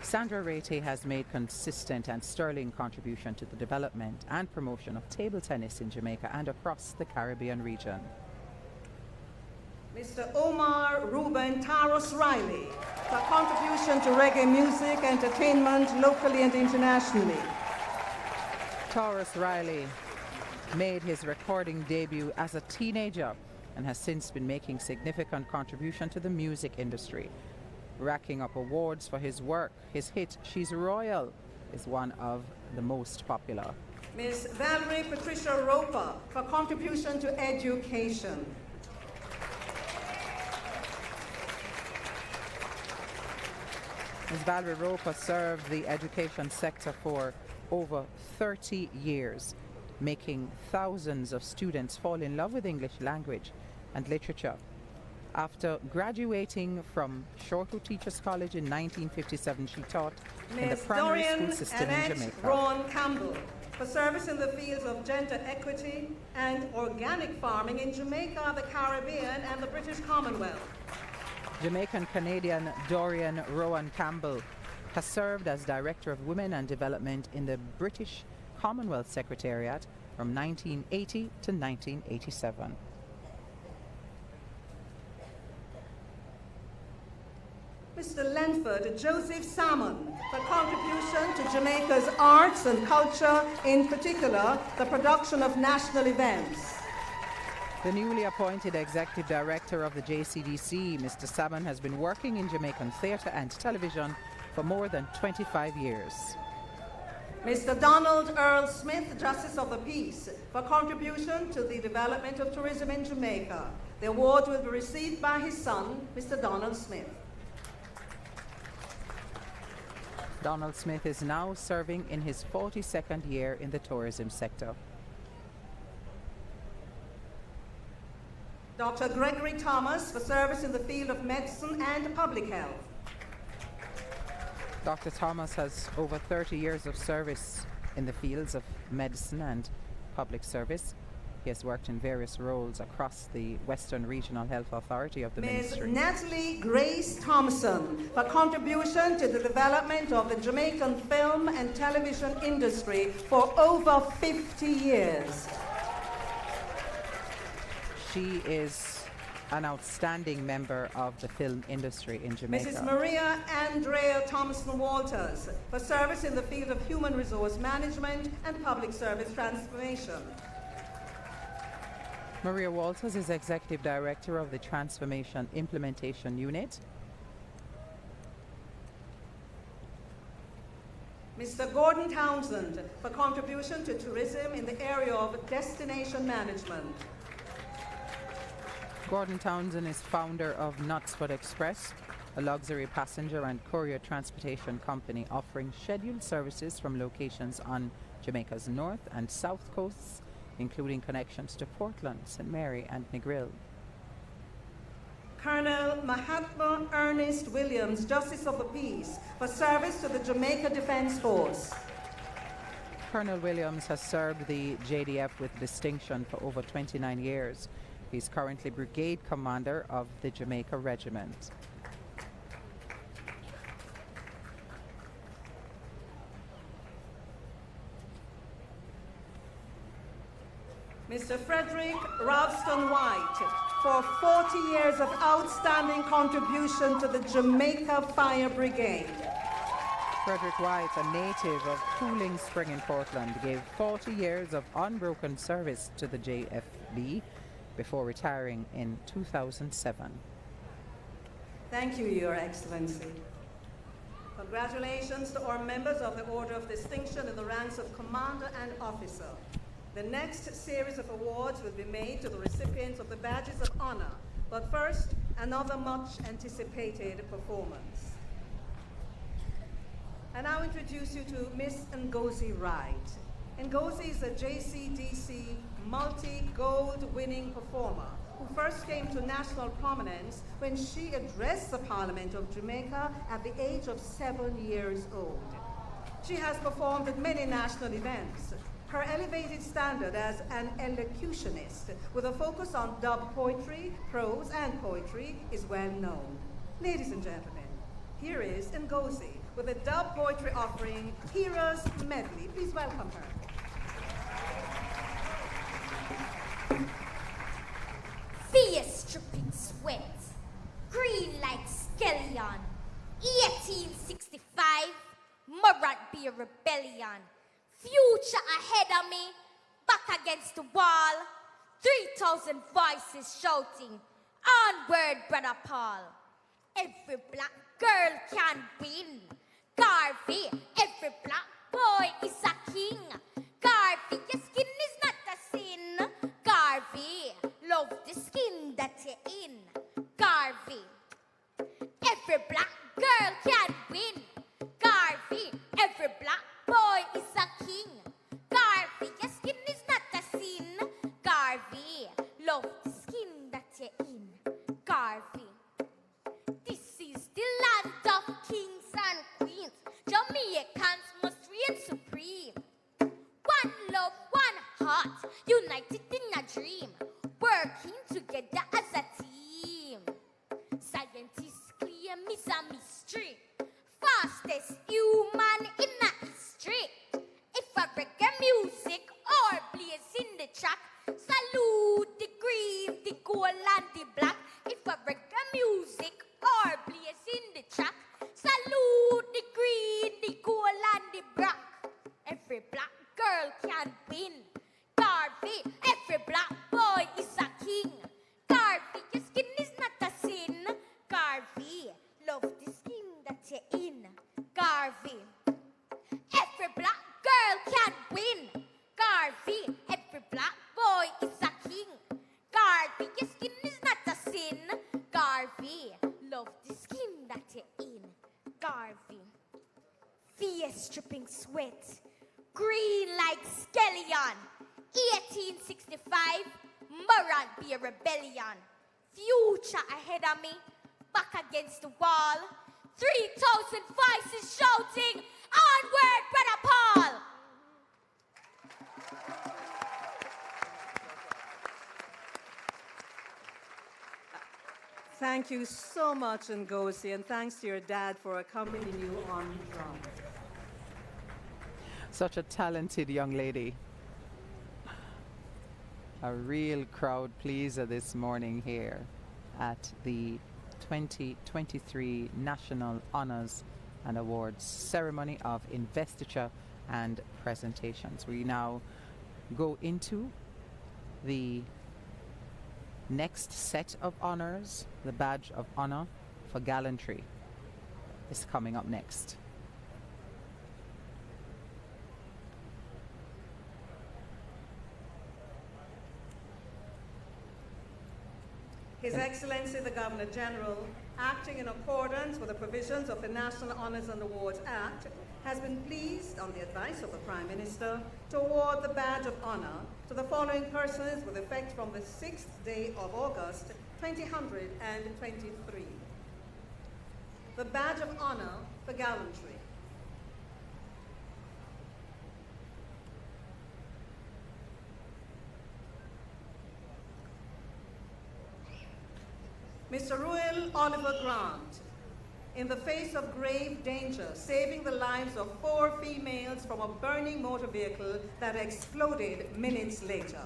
Sandra Raty has made consistent and sterling contribution to the development and promotion of table tennis in Jamaica and across the Caribbean region. Mr. Omar Ruben Taros Riley for contribution to reggae music, entertainment locally and internationally. Taurus Riley made his recording debut as a teenager and has since been making significant contribution to the music industry, racking up awards for his work. His hit "She's Royal" is one of the most popular. Ms. Valerie Patricia Roper for contribution to education. Ms. Valerie Roper served the education sector for over 30 years, making thousands of students fall in love with English language and literature. After graduating from Shortwood Teachers College in 1957, she taught in the primary school system in Jamaica. Rowan Campbell for service in the fields of gender equity and organic farming in Jamaica, the Caribbean, and the British Commonwealth. Jamaican-Canadian Dorian Rowan Campbell has served as Director of Women and Development in the British Commonwealth Secretariat from 1980 to 1987. Mr. Lenford Joseph Salmon for contribution to Jamaica's arts and culture, in particular the production of national events. The newly appointed Executive Director of the JCDC, Mr. Salmon, has been working in Jamaican theatre and television for more than 25 years. Mr. Donald Earl Smith, Justice of the Peace, for contribution to the development of tourism in Jamaica. The award will be received by his son, Mr. Donald Smith. Donald Smith is now serving in his 42nd year in the tourism sector. Dr. Gregory Thomas for service in the field of medicine and public health. Dr. Thomas has over 30 years of service in the fields of medicine and public service. He has worked in various roles across the Western Regional Health Authority of the Ministry. Ms. Natalie Grace Thompson for contribution to the development of the Jamaican film and television industry for over 50 years. She is an outstanding member of the film industry in Jamaica. Mrs. Maria Andrea Thompson Walters for service in the field of human resource management and public service transformation. Maria Walters is Executive Director of the Transformation Implementation Unit. Mr. Gordon Townsend for contribution to tourism in the area of destination management. Gordon Townsend is founder of Knutsford Express, a luxury passenger and courier transportation company offering scheduled services from locations on Jamaica's north and south coasts, including connections to Portland, St. Mary, and Negril. Colonel Mahatma Ernest Williams, Justice of the Peace, for service to the Jamaica Defence Force. Colonel Williams has served the JDF with distinction for over 29 years. He's currently Brigade Commander of the Jamaica Regiment. Mr. Frederick Ralston White for 40 years of outstanding contribution to the Jamaica Fire Brigade. Frederick White, a native of Cooling Spring in Portland, gave 40 years of unbroken service to the JFB before retiring in 2007. Thank you, Your Excellency. Congratulations to our members of the Order of Distinction in the ranks of Commander and Officer. The next series of awards will be made to the recipients of the Badges of Honor. But first, another much anticipated performance. I now introduce you to Miss Ngozi Wright. Ngozi is a JCDC multi-gold winning performer who first came to national prominence when she addressed the Parliament of Jamaica at the age of 7 years old. She has performed at many national events. Her elevated standard as an elocutionist with a focus on dub poetry, prose, and poetry is well known. Ladies and gentlemen, here is Ngozi with a dub poetry offering, Heroes Medley. Please welcome her. Fierce dripping sweat, green like scallion, 1865, Morant be a rebellion. Future ahead of me, back against the wall. 3,000 voices shouting, onward, brother Paul. Every black girl can win. Garvey, every black boy is a king. Garvey, your skin is not a sin. Garvey, love the skin that you're in. Garvey, every black girl can win. Garvey, every black boy is a king. Garvey, your skin is not a sin. Garvey, love the skin that you're in. Garvey, this is the land of kings and queens. Jamaicans must reign supreme. One love, one heart, united in a dream, working together as a team. Scientists claim it's a mystery, fastest human in a history. If a reggae music or blaze in the track, salute the green, the gold and the black. If a reggae music or blaze in the track, salute the green, the gold and the black. Every black girl can win. Garvey, every black boy is a king. Garvey, your skin is not a sin. Garvey, love the skin that you're in. Garvey, every black girl can win. Garvey, every black boy is a king. Garvey, your skin is not a sin. Garvey, love the skin that you're in. Garvey, fierce dripping sweat, green like scallion. 1865, Morant be a rebellion. Future ahead of me, back against the wall. 3,000 voices shouting, onward, brother Paul. Thank you so much, Ngozi, and thanks to your dad for accompanying you on drum. Such a talented young lady. A real crowd pleaser this morning here at the 2023 National Honors and Awards Ceremony of Investiture and Presentations. We now go into the next set of honors. The Badge of Honor for Gallantry is coming up next. His Excellency the Governor General, acting in accordance with the provisions of the National Honors and Awards Act, has been pleased, on the advice of the Prime Minister, to award the Badge of Honor to the following persons with effect from the 6th day of August, 2023. The Badge of Honor for Gallantry. Mr. Ruel Oliver Grant, in the face of grave danger, saving the lives of 4 females from a burning motor vehicle that exploded minutes later.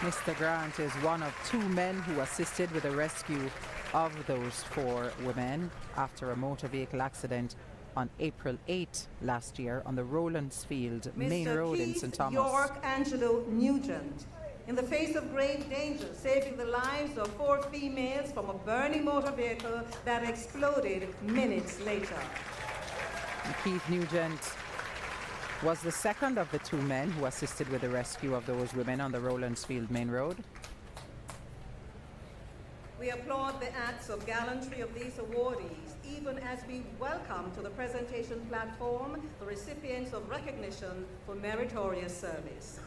Mr. Grant is one of 2 men who assisted with the rescue of those 4 women after a motor vehicle accident on April 8 last year on the Rowlandsfield Main Road in St. Thomas. York Angelo Nugent, in the face of grave danger, saving the lives of 4 females from a burning motor vehicle that exploded minutes later. Keith Nugent was the second of the 2 men who assisted with the rescue of those women on the Rowlandsfield Main Road. We applaud the acts of gallantry of these awardees, even as we welcome to the presentation platform the recipients of recognition for meritorious service.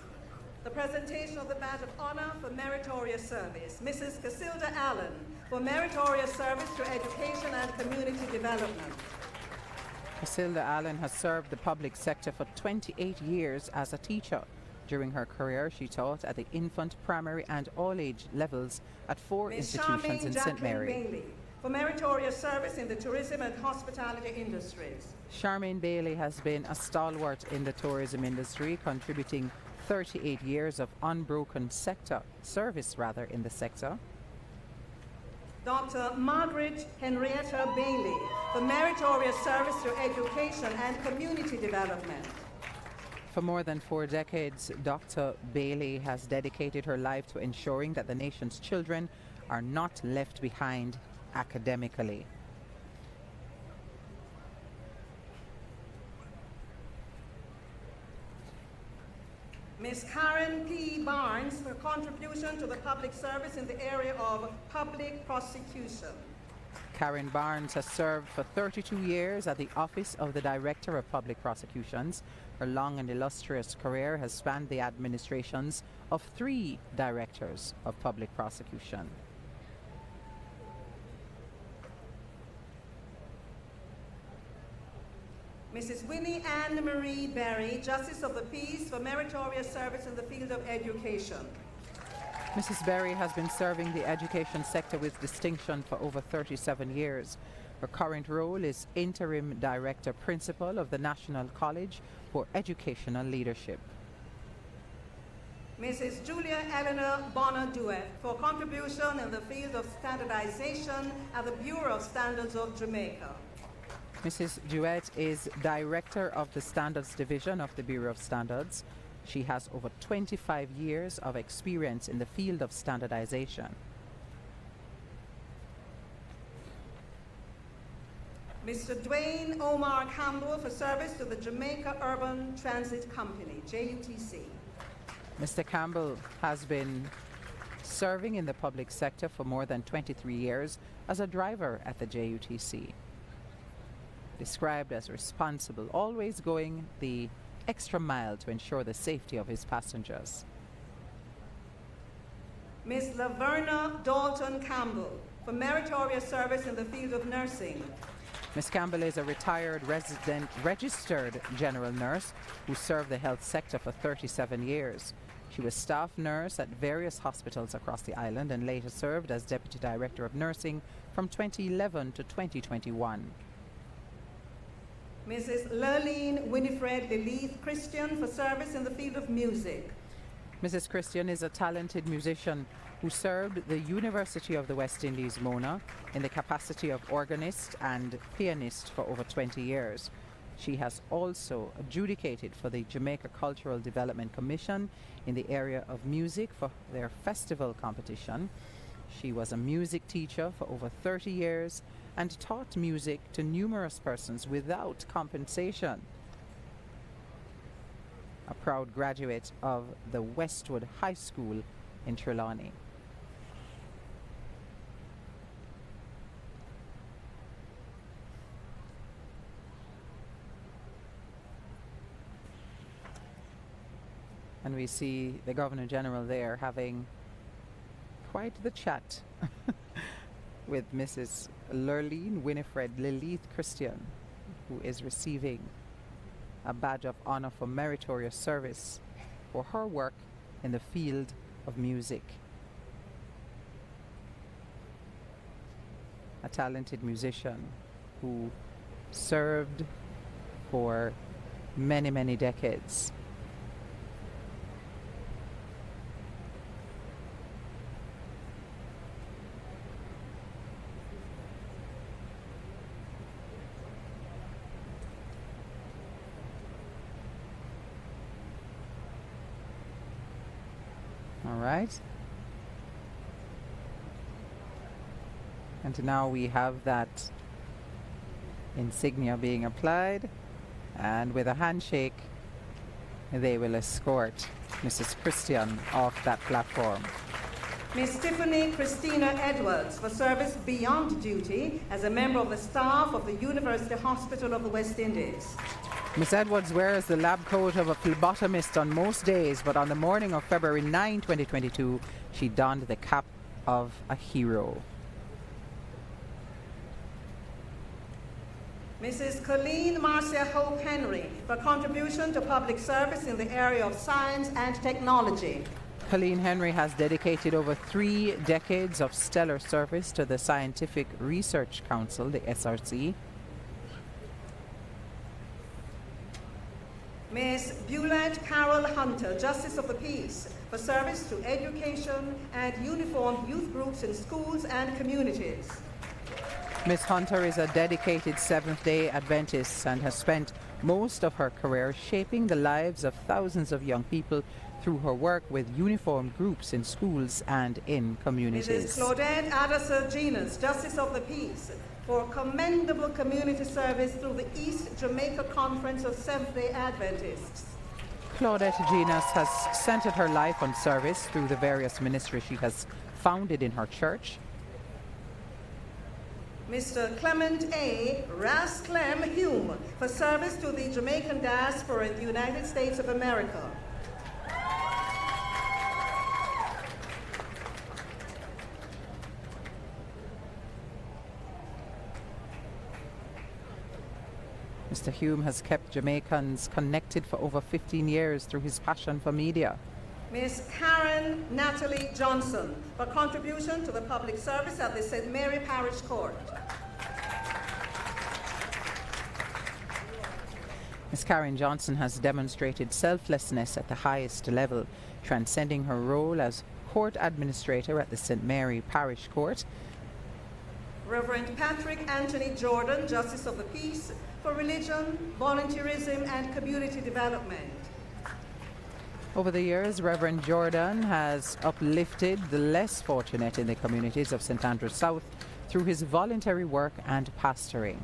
The presentation of the Badge of Honor for Meritorious Service, Mrs. Casilda Allen, for meritorious service to education and community development. Casilda Allen has served the public sector for 28 years as a teacher. During her career, she taught at the infant, primary and all-age levels at 4 institutions in St. Mary. Bailey, for meritorious service in the tourism and hospitality industries. Charmaine Bailey has been a stalwart in the tourism industry, contributing 38 years of unbroken service in the sector. Dr. Margaret Henrietta Bailey for meritorious service to education and community development. For more than 4 decades, Dr. Bailey has dedicated her life to ensuring that the nation's children are not left behind academically. Ms. Karen P. Barnes for contribution to the public service in the area of public prosecution. Karen Barnes has served for 32 years at the Office of the Director of Public Prosecutions. Her long and illustrious career has spanned the administrations of 3 directors of public prosecution. Mrs. Winnie Anne Marie Berry, Justice of the Peace for meritorious service in the field of education. Mrs. Berry has been serving the education sector with distinction for over 37 years. Her current role is Interim Director Principal of the National College for Educational Leadership. Mrs. Julia Eleanor Bonner Duet for contribution in the field of standardization at the Bureau of Standards of Jamaica. Mrs. Duet is Director of the Standards Division of the Bureau of Standards. She has over 25 years of experience in the field of standardization. Mr. Dwayne Omar Campbell for service to the Jamaica Urban Transit Company, JUTC. Mr. Campbell has been serving in the public sector for more than 23 years as a driver at the JUTC. Described as responsible, always going the extra mile to ensure the safety of his passengers. Ms. Laverna Dalton Campbell for meritorious service in the field of nursing. Ms. Campbell is a retired registered general nurse who served the health sector for 37 years. She was staff nurse at various hospitals across the island and later served as Deputy Director of Nursing from 2011 to 2021. Mrs. Lurleen Winifred Lilith Christian for service in the field of music. Mrs. Christian is a talented musician who served the University of the West Indies, Mona, in the capacity of organist and pianist for over 20 years. She has also adjudicated for the Jamaica Cultural Development Commission in the area of music for their festival competition. She was a music teacher for over 30 years and taught music to numerous persons without compensation. A proud graduate of the Westwood High School in Trelawney. And we see the Governor General there having quite the chat with Mrs. Lurleen Winifred Lilith Christian, who is receiving a badge of honor for meritorious service for her work in the field of music. A talented musician who served for many, many decades. All right. And now we have that insignia being applied, and with a handshake they will escort Mrs. Christian off that platform. Ms. Tiffany Christina Edwards for service beyond duty as a member of the staff of the University Hospital of the West Indies. Ms. Edwards wears the lab coat of a phlebotomist on most days, but on the morning of February 9, 2022, she donned the cap of a hero. Mrs. Colleen Marcia Hope Henry for contribution to public service in the area of science and technology. Colleen Henry has dedicated over 3 decades of stellar service to the Scientific Research Council, the SRC. Ms. Bulette Carol Hunter, Justice of the Peace, for service to education and uniformed youth groups in schools and communities. Ms. Hunter is a dedicated Seventh-day Adventist and has spent most of her career shaping the lives of thousands of young people through her work with uniformed groups in schools and in communities. Mrs. Claudette Addison Genus, Justice of the Peace, for commendable community service through the East Jamaica Conference of Seventh-day Adventists. Claudette Genus has centered her life on service through the various ministries she has founded in her church. Mr. Clement A. Rasclem Hume, for service to the Jamaican diaspora in the United States of America. Mr. Hume has kept Jamaicans connected for over 15 years through his passion for media. Ms. Karen Natalie Johnson, for contribution to the public service at the St. Mary Parish Court. Ms. Karen Johnson has demonstrated selflessness at the highest level, transcending her role as court administrator at the St. Mary Parish Court. Reverend Patrick Anthony Jordan, Justice of the Peace, for religion, volunteerism, and community development. Over the years, Reverend Jordan has uplifted the less fortunate in the communities of St. Andrew South through his voluntary work and pastoring.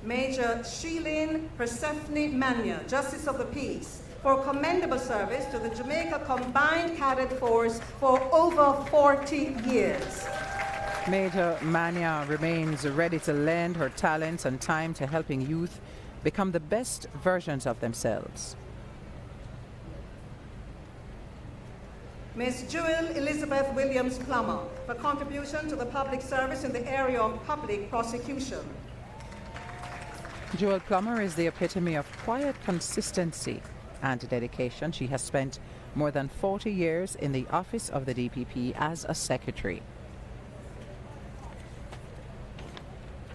Major Sheelin Persephone Mania, Justice of the Peace, for commendable service to the Jamaica Combined Cadet Force for over 40 years. Major Mania remains ready to lend her talents and time to helping youth become the best versions of themselves. Ms. Jewel Elizabeth Williams Plummer, for contribution to the public service in the area of public prosecution. Jewel Plummer is the epitome of quiet consistency and dedication. She has spent more than 40 years in the office of the DPP as a secretary.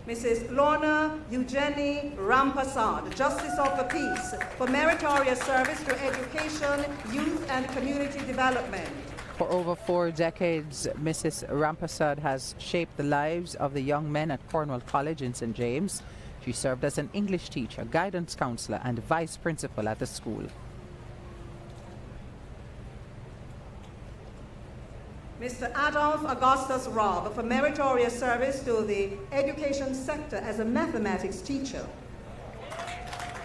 Mrs. Lorna Eugenie Rampasad, Justice of the Peace, for meritorious service to education, youth, and community development. For over 4 decades, Mrs. Rampasad has shaped the lives of the young men at Cornwall College in St. James. She served as an English teacher, guidance counselor, and vice principal at the school. Mr. Adolph Augustus Robb, for meritorious service to the education sector as a mathematics teacher.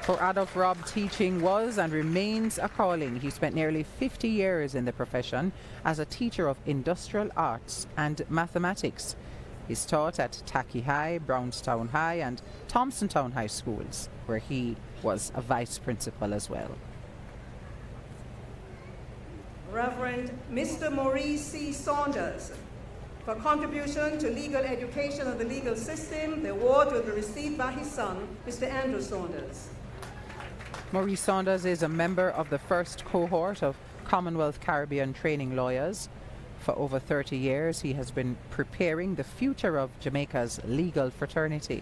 For Adolph Robb, teaching was and remains a calling. He spent nearly 50 years in the profession as a teacher of industrial arts and mathematics. He's taught at Tacky High, Brownstown High, and Thompsontown High schools, where he was a vice principal as well. Reverend Mr. Maurice C. Saunders, for contribution to legal education and the legal system. The award will be received by his son, Mr. Andrew Saunders. Maurice Saunders is a member of the first cohort of Commonwealth Caribbean training lawyers. For over 30 years, he has been preparing the future of Jamaica's legal fraternity.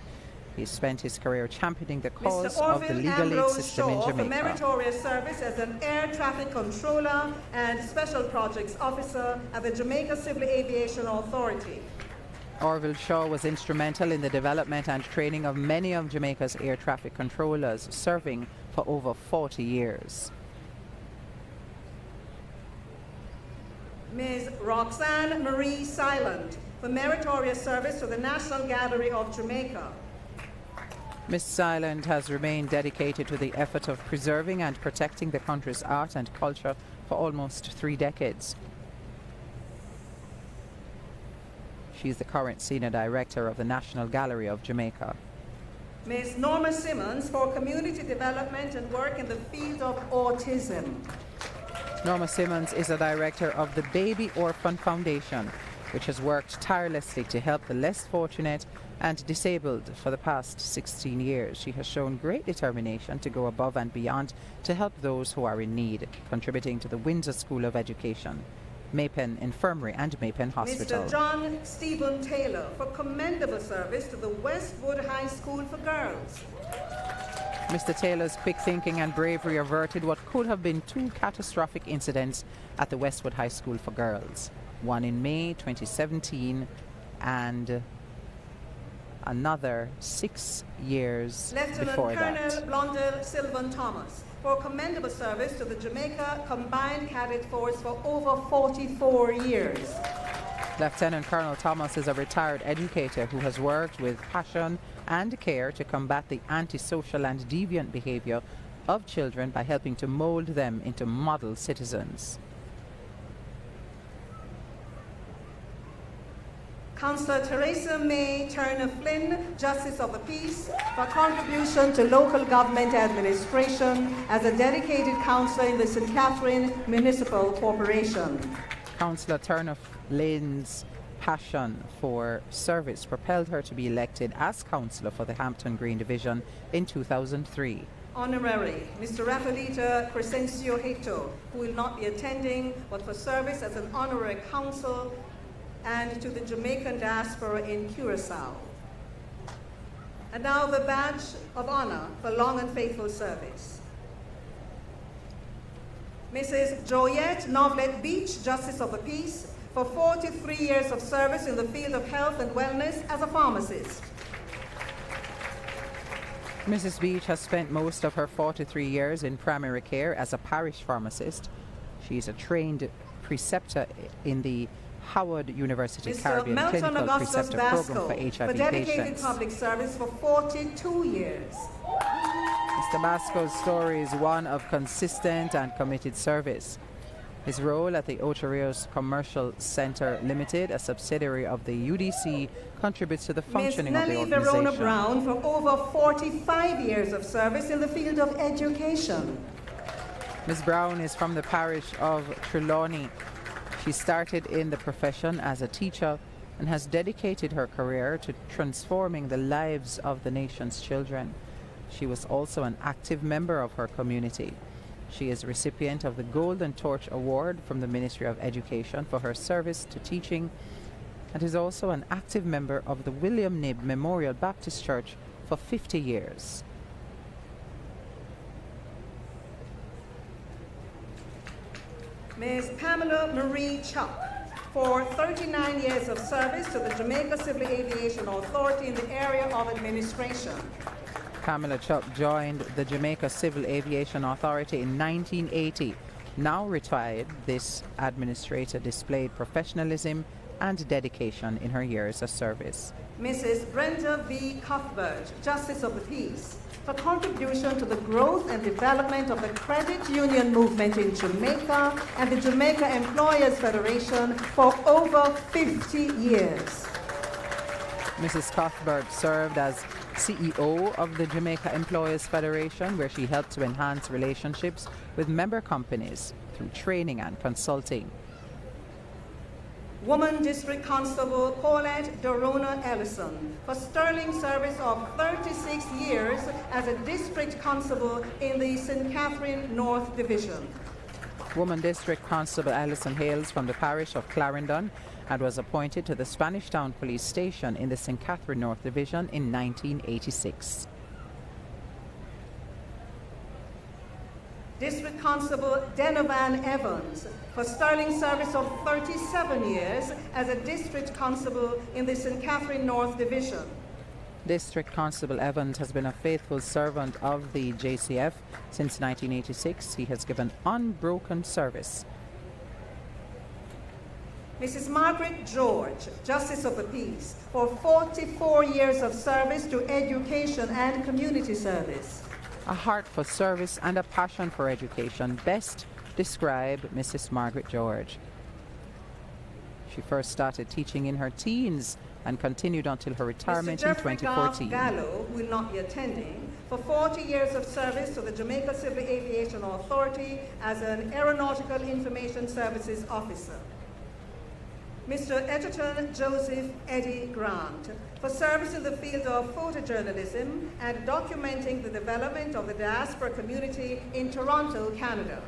He spent his career championing the cause of the legal aid system in Jamaica. For meritorious service as an air traffic controller and special projects officer at the Jamaica Civil Aviation Authority. Orville Shaw was instrumental in the development and training of many of Jamaica's air traffic controllers, serving for over 40 years. Ms. Roxanne Marie Silent, for meritorious service to the National Gallery of Jamaica. Ms. Silent has remained dedicated to the effort of preserving and protecting the country's art and culture for almost 3 decades. She is the current Senior Director of the National Gallery of Jamaica. Ms. Norma Simmons, for community development and work in the field of autism. Norma Simmons is a director of the Baby Orphan Foundation, which has worked tirelessly to help the less fortunate and disabled for the past 16 years. She has shown great determination to go above and beyond to help those who are in need, contributing to the Windsor School of Education, Maypen Infirmary and Maypen Hospital. Mr. John Stephen Taylor, for commendable service to the Westwood High School for Girls. Mr. Taylor's quick thinking and bravery averted what could have been two catastrophic incidents at the Westwood High School for Girls, one in May 2017 and another 6 years before that. Lieutenant Colonel Blondell Sylvan Thomas, for commendable service to the Jamaica Combined Cadet Force for over 44 years. Lieutenant Colonel Thomas is a retired educator who has worked with passion and care to combat the antisocial and deviant behavior of children by helping to mold them into model citizens. Councillor Teresa May Turner Flynn, Justice of the Peace, for contribution to local government administration as a dedicated councillor in the St. Catherine Municipal Corporation. Councillor Turner Flynn's passion for service propelled her to be elected as councillor for the Hampton Green Division in 2003. Honorary, Mr. Rafaelita Crescencio Hito, who will not be attending, but for service as an honorary council and to the Jamaican diaspora in Curacao. And now the badge of honor for long and faithful service. Mrs. Joyette Novlet Beach, Justice of the Peace, for 43 years of service in the field of health and wellness as a pharmacist. Mrs. Beach has spent most of her 43 years in primary care as a parish pharmacist. She is a trained preceptor in the Howard University Mr. Caribbean Melton Clinical Augustus Preceptor Program Basco, for HIV for dedicated patients. public service for 42 years. Mr. Basco's story is one of consistent and committed service. His role at the Ocho Rios Commercial Center Limited, a subsidiary of the UDC, contributes to the functioning of the Ms. Nellie organization. Verona Brown for over 45 years of service in the field of education. Ms. Brown is from the parish of Trelawney. She started in the profession as a teacher and has dedicated her career to transforming the lives of the nation's children. She was also an active member of her community. She is a recipient of the Golden Torch Award from the Ministry of Education for her service to teaching and is also an active member of the William Knibb Memorial Baptist Church for 50 years. Ms. Pamela Marie Chuck, for 39 years of service to the Jamaica Civil Aviation Authority in the area of administration. Pamela Chuck joined the Jamaica Civil Aviation Authority in 1980. Now retired, this administrator displayed professionalism and dedication in her years of service. Mrs. Brenda V. Cuthbert, Justice of the Peace, for contribution to the growth and development of the credit union movement in Jamaica and the Jamaica Employers Federation for over 50 years. Mrs. Cuthbert served as CEO of the Jamaica Employers Federation, where she helped to enhance relationships with member companies through training and consulting. Woman District Constable Paulette Dorona Ellison, for sterling service of 36 years as a District Constable in the St. Catherine North Division. Woman District Constable Ellison hails from the parish of Clarendon and was appointed to the Spanish Town Police Station in the St. Catherine North Division in 1986. District Constable Denovan Evans, for sterling service of 37 years as a District Constable in the St. Catherine North Division. District Constable Evans has been a faithful servant of the JCF since 1986. He has given unbroken service. Mrs. Margaret George, Justice of the Peace, for 44 years of service to education and community service. A heart for service and a passion for education best describe Mrs. Margaret George. She first started teaching in her teens and continued until her retirement in 2014. Mr. Gallo, who will not be attending, for 40 years of service to the Jamaica Civil Aviation Authority as an Aeronautical Information Services Officer. Mr. Edgerton Joseph Eddie Grant, for service in the field of photojournalism and documenting the development of the diaspora community in Toronto, Canada.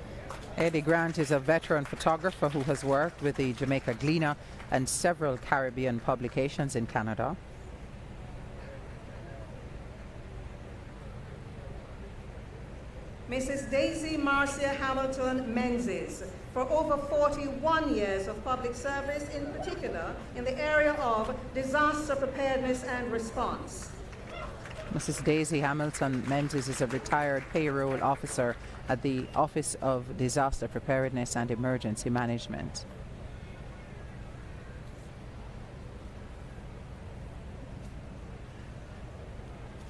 Eddie Grant is a veteran photographer who has worked with the Jamaica Gleaner and several Caribbean publications in Canada. Mrs. Daisy Marcia Hamilton Menzies, for over 41 years of public service, in particular in the area of disaster preparedness and response. Mrs. Daisy Hamilton Menzies is a retired payroll officer at the Office of Disaster Preparedness and Emergency Management.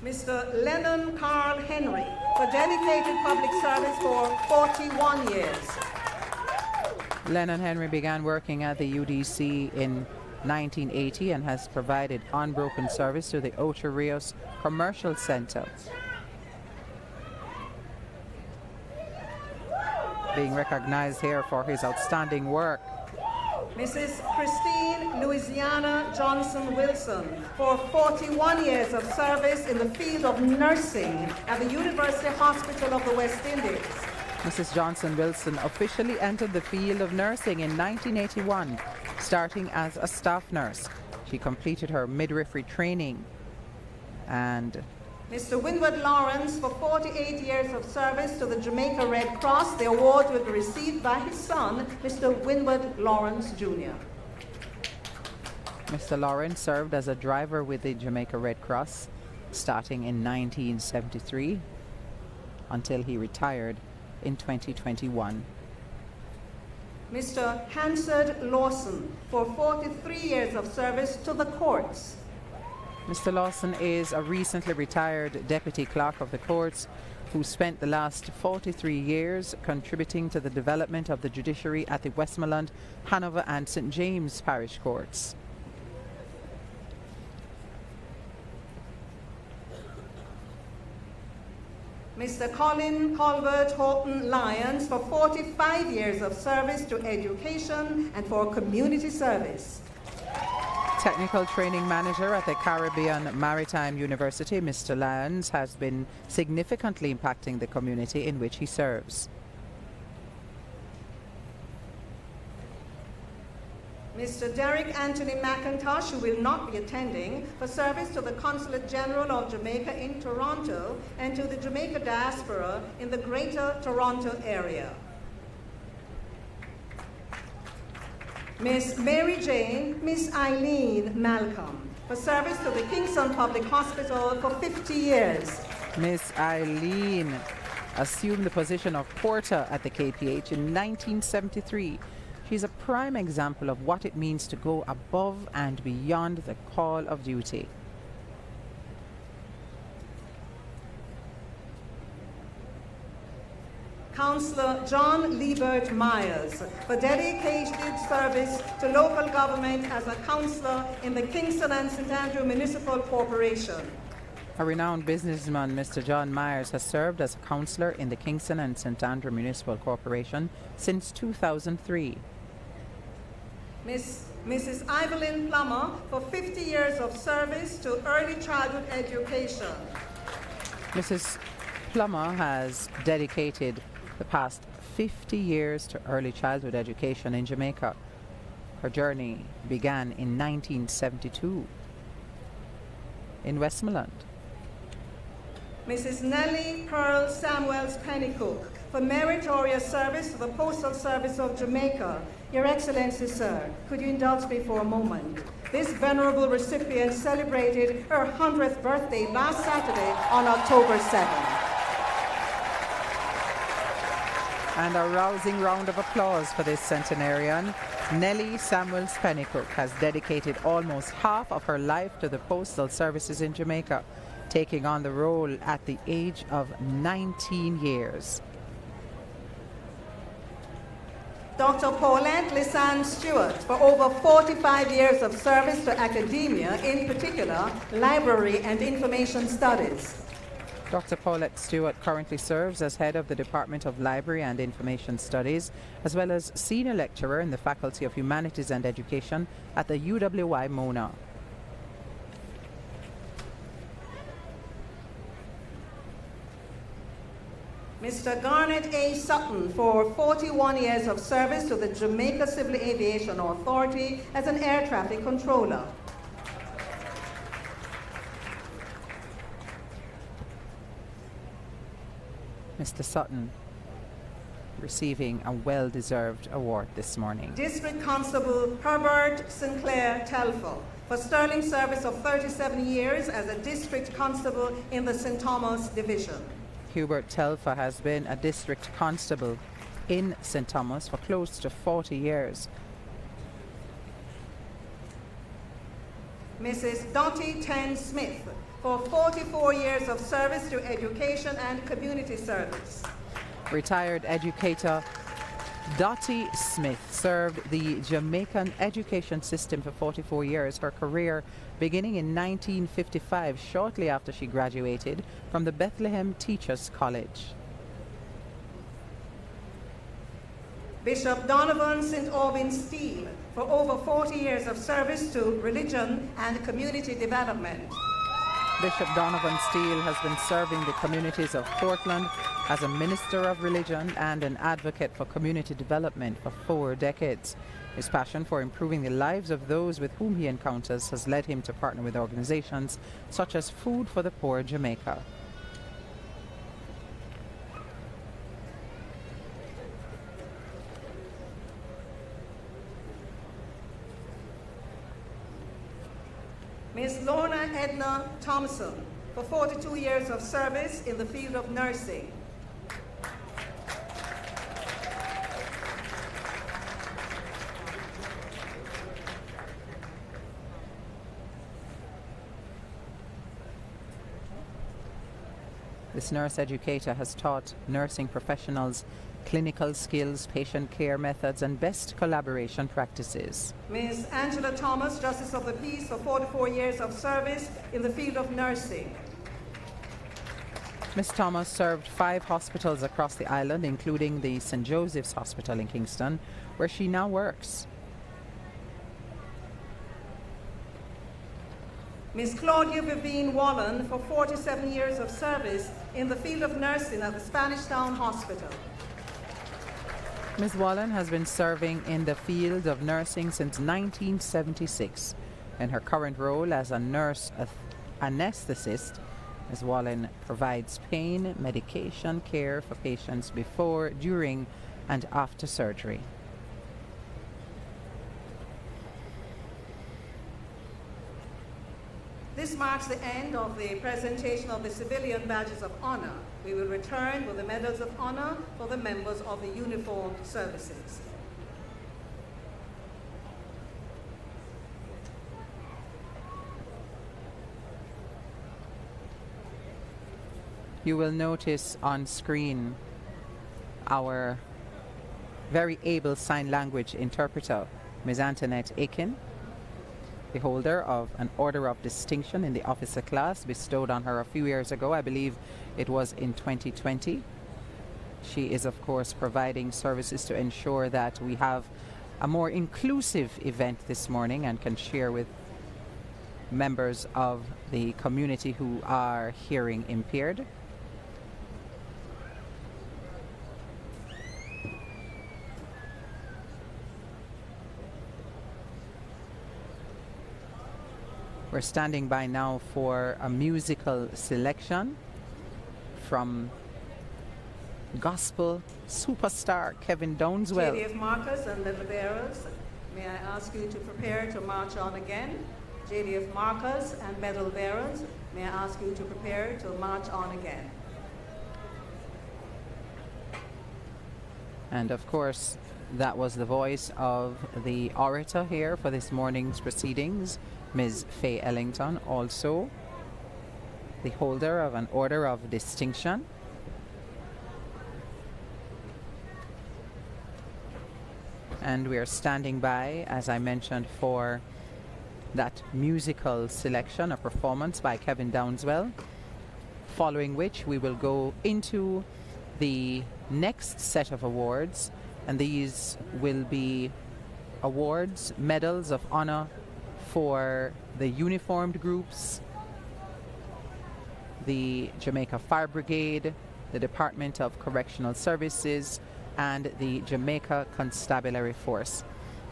Mr. Lennon Carl Henry, for dedicated public service for 41 years. Lennon Henry began working at the UDC in 1980 and has provided unbroken service to the Ocho Rios Commercial Center. Being recognized here for his outstanding work. Mrs. Christine Louisiana Johnson Wilson, for 41 years of service in the field of nursing at the University Hospital of the West Indies. Mrs. Johnson Wilson officially entered the field of nursing in 1981, starting as a staff nurse. She completed her midwifery training. And Mr. Winwood Lawrence, for 48 years of service to the Jamaica Red Cross. The award will be received by his son, Mr. Winwood Lawrence Jr. Mr. Lawrence served as a driver with the Jamaica Red Cross starting in 1973 until he retired in 2021. Mr. Hansard Lawson, for 43 years of service to the courts. Mr. Lawson is a recently retired deputy clerk of the courts who spent the last 43 years contributing to the development of the judiciary at the Westmoreland, Hanover and St. James parish courts. Mr. Colin Colbert Horton Lyons, for 45 years of service to education and for community service. Technical training manager at the Caribbean Maritime University, Mr. Lyons has been significantly impacting the community in which he serves. Mr. Derek Anthony McIntosh, who will not be attending, for service to the Consulate General of Jamaica in Toronto and to the Jamaica diaspora in the Greater Toronto area. Miss Mary Jane, Miss Eileen Malcolm, for service to the Kingston Public Hospital for 50 years. Miss Eileen assumed the position of porter at the KPH in 1973. She's a prime example of what it means to go above and beyond the call of duty. Councillor John Liebert Myers, for dedicated service to local government as a councillor in the Kingston and St. Andrew Municipal Corporation. A renowned businessman, Mr. John Myers, has served as a councillor in the Kingston and St. Andrew Municipal Corporation since 2003. Mrs. Evelyn Plummer, for 50 years of service to early childhood education. Mrs. Plummer has dedicated the past 50 years to early childhood education in Jamaica. Her journey began in 1972 in Westmoreland. Mrs. Nellie Pearl Samuels Pennycook, for meritorious service to the Postal Service of Jamaica. Your Excellency, sir, could you indulge me for a moment? This venerable recipient celebrated her 100th birthday last Saturday on October 7th. And a rousing round of applause for this centenarian. Nellie Samuels Pennycook has dedicated almost half of her life to the postal services in Jamaica, taking on the role at the age of 19 years. Dr. Paulette Lisanne Stewart, for over 45 years of service to academia, in particular, library and information studies. Dr. Paulette Stewart currently serves as head of the Department of Library and Information Studies, as well as senior lecturer in the Faculty of Humanities and Education at the UWI Mona. Mr. Garnet A. Sutton, for 41 years of service to the Jamaica Civil Aviation Authority as an air traffic controller. Mr. Sutton receiving a well-deserved award this morning. District Constable Herbert Sinclair Telfo for sterling service of 37 years as a District Constable in the St. Thomas Division. Hubert Telfa has been a district constable in St. Thomas for close to 40 years. Mrs. Dottie Ten Smith for 44 years of service to education and community service. Retired educator Dottie Smith served the Jamaican education system for 44 years, her career beginning in 1955, shortly after she graduated from the Bethlehem Teachers College. Bishop Donovan St. Aubin Steele for over 40 years of service to religion and community development. Bishop Donovan Steele has been serving the communities of Portland as a minister of religion and an advocate for community development for 4 decades. His passion for improving the lives of those with whom he encounters has led him to partner with organizations such as Food for the Poor Jamaica. Ms. Lorna Edna Thompson for 42 years of service in the field of nursing. This nurse educator has taught nursing professionals clinical skills, patient care methods, and best collaboration practices. Ms. Angela Thomas, Justice of the Peace, for 44 years of service in the field of nursing. Ms. Thomas served 5 hospitals across the island, including the St. Joseph's Hospital in Kingston, where she now works. Ms. Claudia Vivine Wallen for 47 years of service in the field of nursing at the Spanish Town Hospital. Ms. Wallen has been serving in the field of nursing since 1976. In her current role as a nurse anesthetist, Ms. Wallen provides pain medication care for patients before, during, and after surgery. This marks the end of the presentation of the civilian badges of honor. We will return with the medals of honor for the members of the uniformed services. You will notice on screen our very able sign language interpreter, Ms. Antoinette Aiken, the holder of an Order of Distinction in the officer class bestowed on her a few years ago. I believe it was in 2020. She is, of course, providing services to ensure that we have a more inclusive event this morning and can share with members of the community who are hearing impaired. We're standing by now for a musical selection from gospel superstar Kevin Downswell. JDF Marcus and medal bearers, may I ask you to prepare to march on again. JDF Marcus and medal bearers, may I ask you to prepare to march on again. And of course, that was the voice of the orator here for this morning's proceedings, Ms. Faye Ellington, also the holder of an Order of Distinction. And we are standing by, as I mentioned, for that musical selection, a performance by Kevin Downswell, following which we will go into the next set of awards, and these will be awards, medals of honor for the uniformed groups, the Jamaica Fire Brigade, the Department of Correctional Services, and the Jamaica Constabulary Force.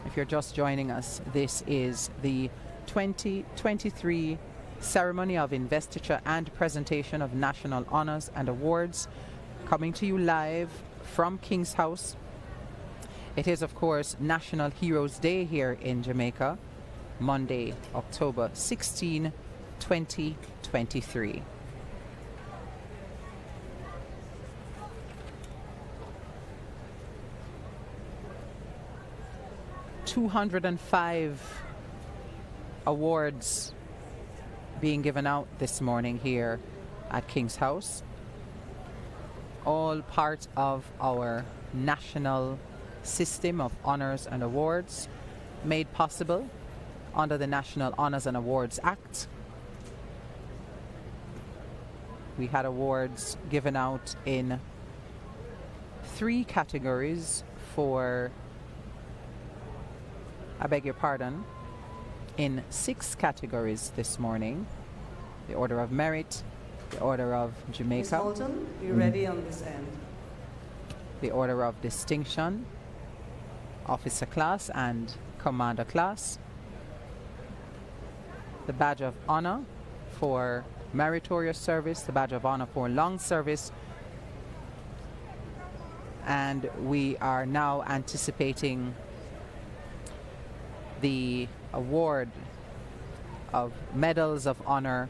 If you're just joining us, this is the 2023 ceremony of investiture and presentation of national honors and awards coming to you live from King's House. It is, of course, National Heroes Day here in Jamaica, Monday, October 16, 2023. $205 awards being given out this morning here at King's House, all part of our national system of honors and awards made possible under the National Honors and Awards Act. We had awards given out in 3 categories in 6 categories this morning: the Order of Merit, the Order of Jamaica. Ms. Holton, be ready on this end. The Order of Distinction, Officer Class and Commander Class. The Badge of Honor for Meritorious Service, the Badge of Honor for Long Service. And we are now anticipating the award of Medals of Honor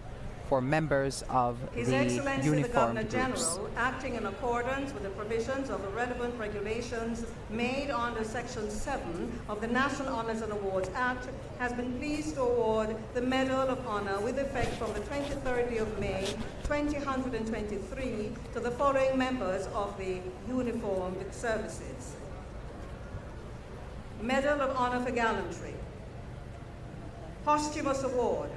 for members of His the Excellency the uniformed Governor groups. General, acting in accordance with the provisions of the relevant regulations made under Section 7 of the National Honors and Awards Act, has been pleased to award the Medal of Honor with effect from the 23rd of May, 2023, to the following members of the uniformed services. Medal of Honor for Gallantry. Posthumous Award.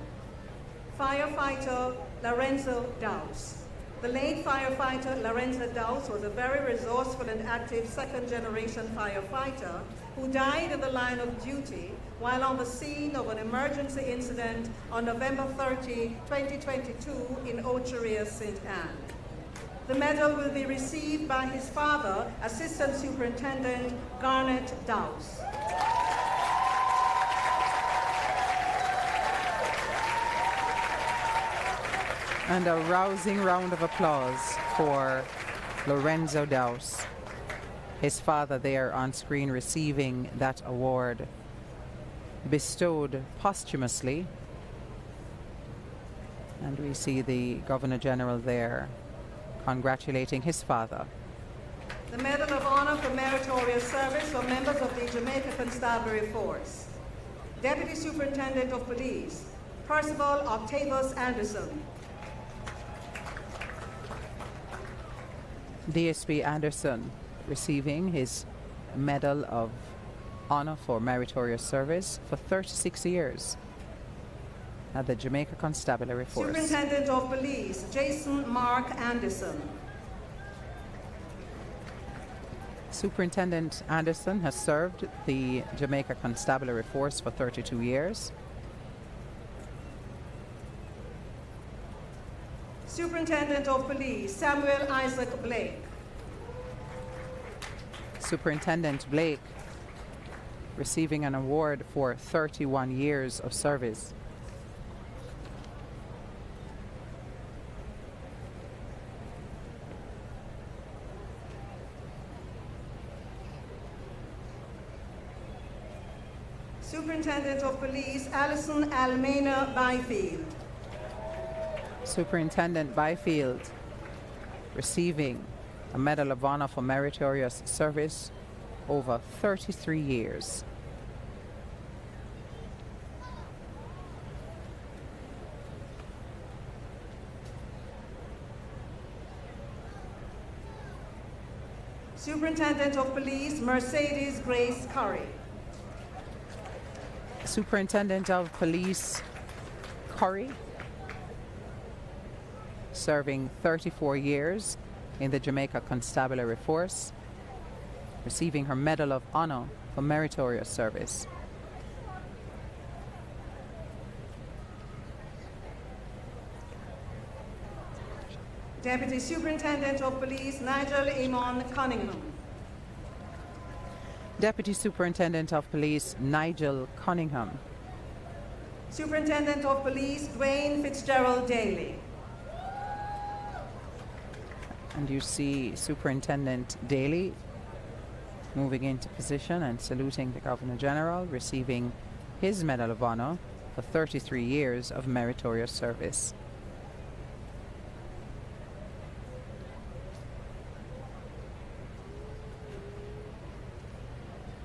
Firefighter Lorenzo Dowse. The late firefighter Lorenzo Dowse was a very resourceful and active second-generation firefighter who died in the line of duty while on the scene of an emergency incident on November 30, 2022 in Ocheria, St. Anne. The medal will be received by his father, Assistant Superintendent Garnet Dowse. And a rousing round of applause for Lorenzo Dowse, his father there on screen receiving that award, bestowed posthumously. And we see the Governor General there congratulating his father. The Medal of Honor for Meritorious Service for members of the Jamaica Constabulary Force. Deputy Superintendent of Police, Percival Octavius Anderson. DSP Anderson receiving his Medal of Honor for Meritorious Service for 36 years at the Jamaica Constabulary Force. Superintendent of Police, Jason Mark Anderson. Superintendent Anderson has served the Jamaica Constabulary Force for 32 years. Superintendent of Police, Samuel Isaac Blake. Superintendent Blake receiving an award for 31 years of service. Superintendent of Police, Alison Almena Byfield. Superintendent Byfield receiving a Medal of Honor for Meritorious Service over 33 years. Superintendent of Police, Mercedes Grace Curry. Superintendent of Police Curry, serving 34 years in the Jamaica Constabulary Force, receiving her Medal of Honor for Meritorious Service. Deputy Superintendent of Police, Nigel Amon Cunningham. Deputy Superintendent of Police, Nigel Cunningham. Superintendent of Police, Dwayne Fitzgerald Daly. And you see Superintendent Daly moving into position and saluting the Governor General, receiving his Medal of Honor for 33 years of meritorious service.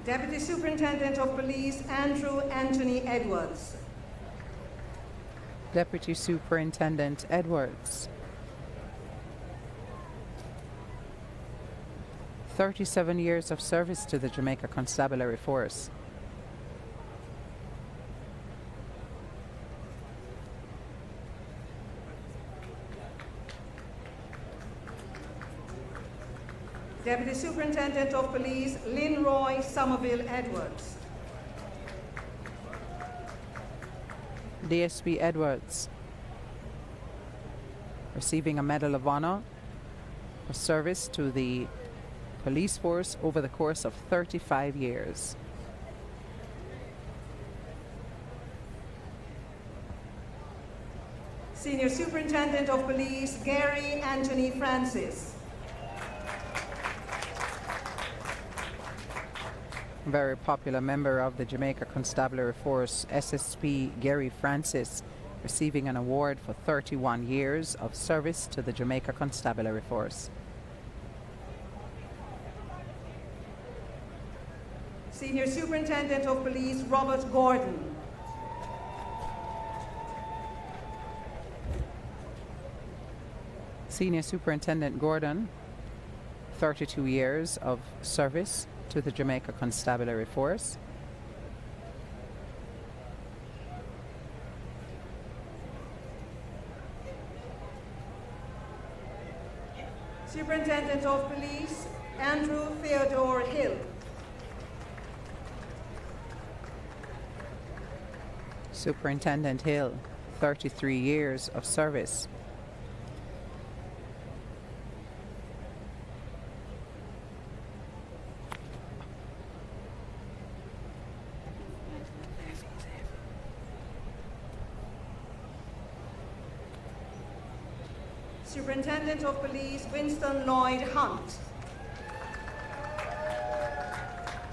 Deputy Superintendent of Police Andrew Anthony Edwards. Deputy Superintendent Edwards. 37 years of service to the Jamaica Constabulary Force. Deputy Superintendent of Police Linroy Somerville Edwards. DSP Edwards, receiving a Medal of Honor for service to the police force over the course of 35 years. Senior Superintendent of Police Gary Anthony Francis. Very popular member of the Jamaica Constabulary Force, SSP Gary Francis, receiving an award for 31 years of service to the Jamaica Constabulary Force. Senior Superintendent of Police Robert Gordon. Senior Superintendent Gordon, 32 years of service to the Jamaica Constabulary Force. Superintendent of Police Andrew Theodore Hill. Superintendent Hill, 33 years of service. Superintendent of Police Winston Lloyd Hunt.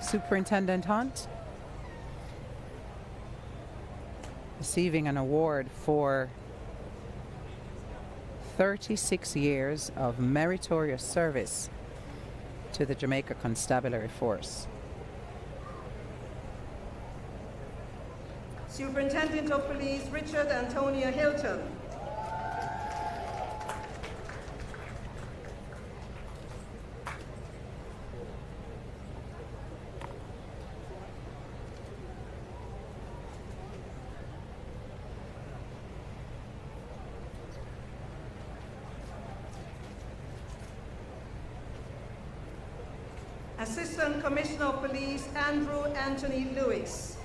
Superintendent Hunt, receiving an award for 36 years of meritorious service to the Jamaica Constabulary Force. Superintendent of Police Richard Antonio Hilton. Assistant Commissioner of Police Andrew Anthony Lewis.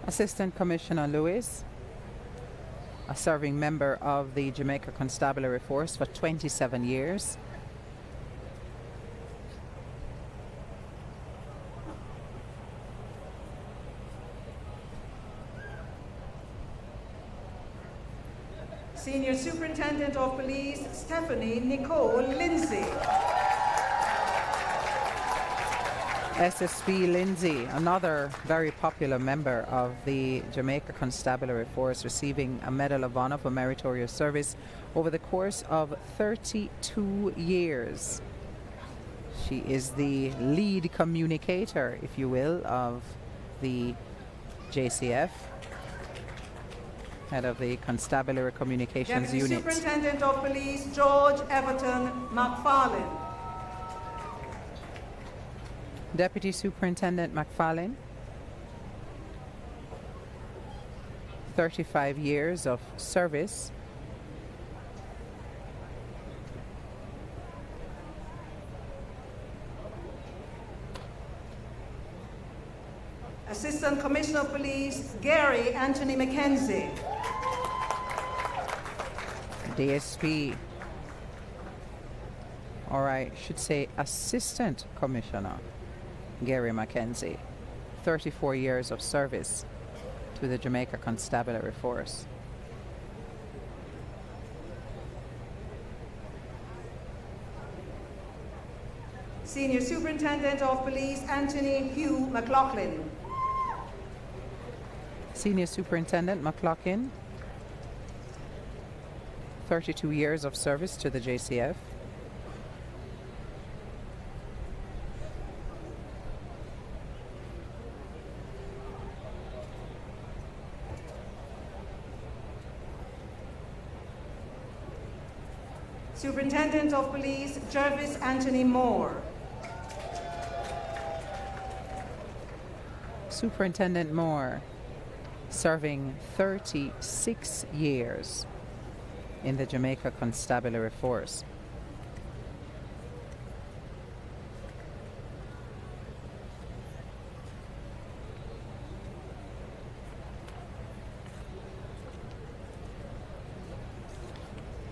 Assistant Commissioner Lewis, a serving member of the Jamaica Constabulary Force for 27 years. Senior Superintendent of Police Stephanie Nicole Lindsay. SSP Lindsay, another very popular member of the Jamaica Constabulary Force, receiving a Medal of Honor for meritorious service over the course of 32 years. She is the lead communicator, if you will, of the JCF, head of the Constabulary Communications Deputy Unit. Superintendent of Police George Everton McFarlane. Deputy Superintendent McFarlane, 35 years of service. Assistant Commissioner of Police Gary Anthony Mackenzie. DSP, or I should say Assistant Commissioner Gary Mackenzie, 34 years of service to the Jamaica Constabulary Force. Senior Superintendent of Police Anthony Hugh McLaughlin. Senior Superintendent McLaughlin, 32 years of service to the JCF. Superintendent of Police Jervis Anthony Moore. Superintendent Moore, serving 36 years in the Jamaica Constabulary Force.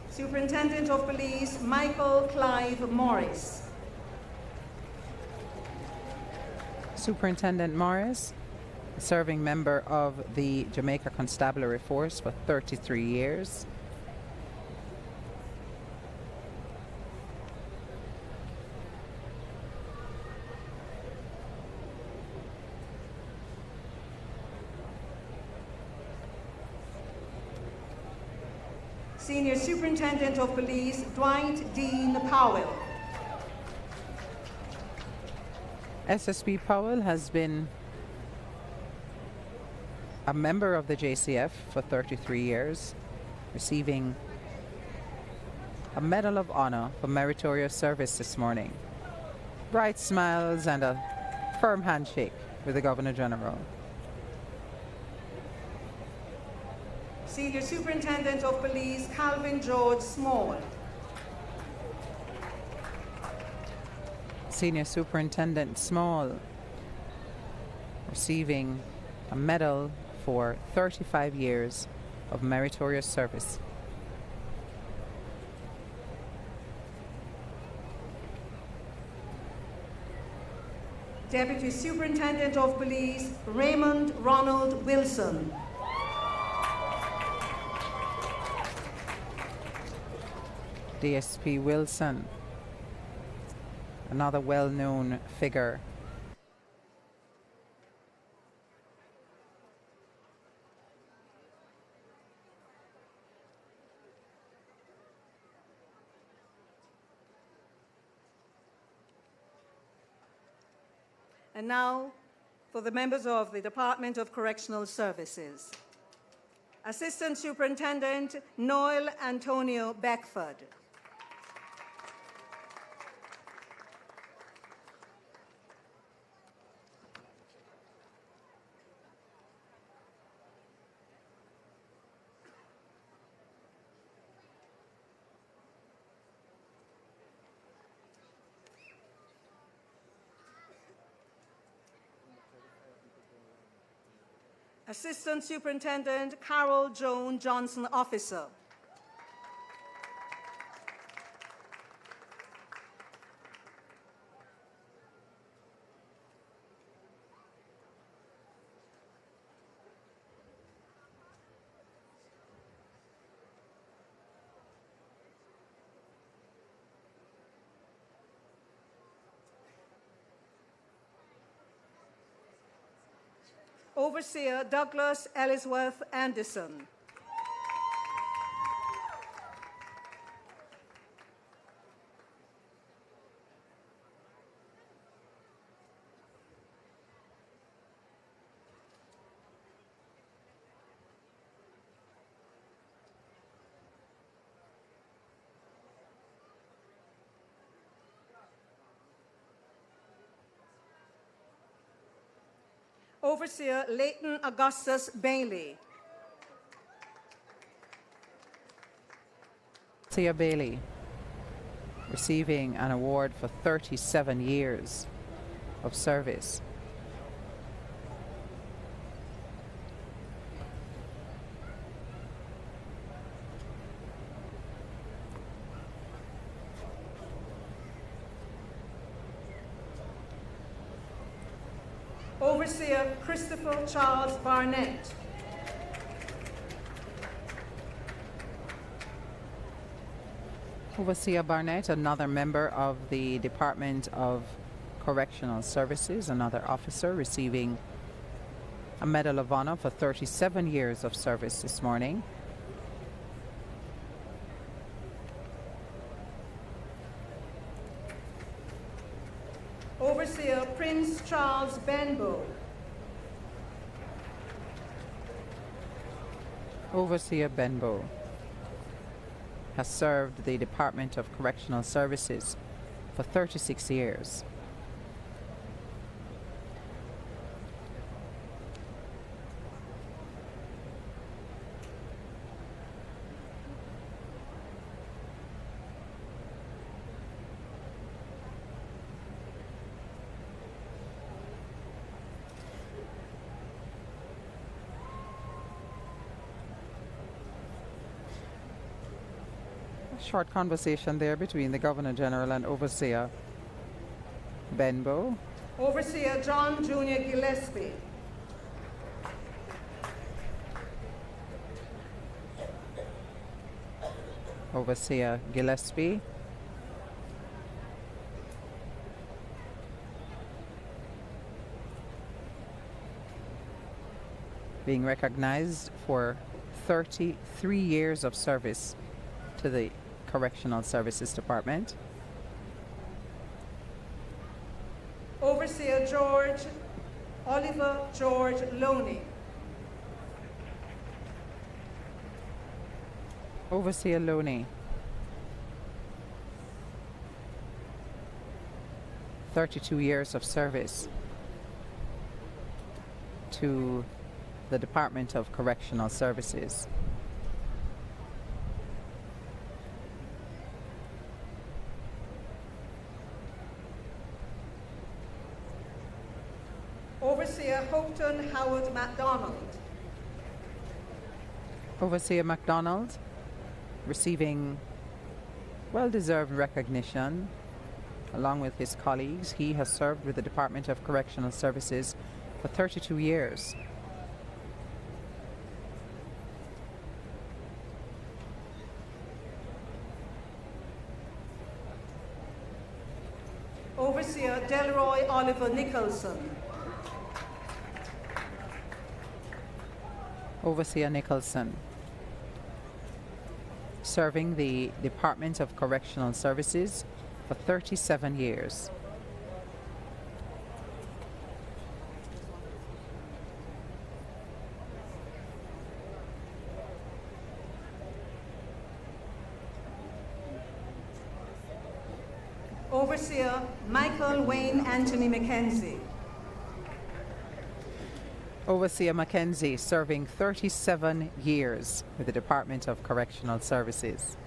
Superintendent of Police Michael Clive Morris. Superintendent Morris, a serving member of the Jamaica Constabulary Force for 33 years. Senior Superintendent of Police Dwight Dean Powell. SSP Powell has been a member of the JCF for 33 years, receiving a Medal of Honor for meritorious service this morning. Bright smiles and a firm handshake with the Governor General. Senior Superintendent of Police Calvin George Small. Senior Superintendent Small, receiving a medal for 35 years of meritorious service. Deputy Superintendent of Police Raymond Ronald Wilson. DSP Wilson, another well-known figure. And now for the members of the Department of Correctional Services. Assistant Superintendent Noel Antonio Beckford. Assistant Superintendent Carol Joan Johnson, Officer. Overseer Douglas Ellsworth Anderson. Overseer Leighton Augustus Bailey. Overseer Bailey, receiving an award for 37 years of service. Overseer Christopher Charles Barnett. Overseer Barnett, another member of the Department of Correctional Services, another officer receiving a Medal of Honor for 37 years of service this morning. Overseer Prince Charles Benbow. Overseer Benbow has served the Department of Correctional Services for 36 years. Short conversation there between the Governor General and Overseer Benbow. Overseer John Jr. Gillespie. Overseer Gillespie. Being recognized for 33 years of service to the Correctional Services Department. Overseer Oliver George Loney. Overseer Loney. 32 years of service to the Department of Correctional Services. Overseer Houghton Howard MacDonald. Overseer MacDonald receiving well-deserved recognition along with his colleagues. He has served with the Department of Correctional Services for 32 years. Overseer Delroy Oliver Nicholson. Overseer Nicholson, serving the Department of Correctional Services for 37 years. Overseer Michael Wayne Anthony Mackenzie. Overseer Mackenzie, serving 37 years with the Department of Correctional Services.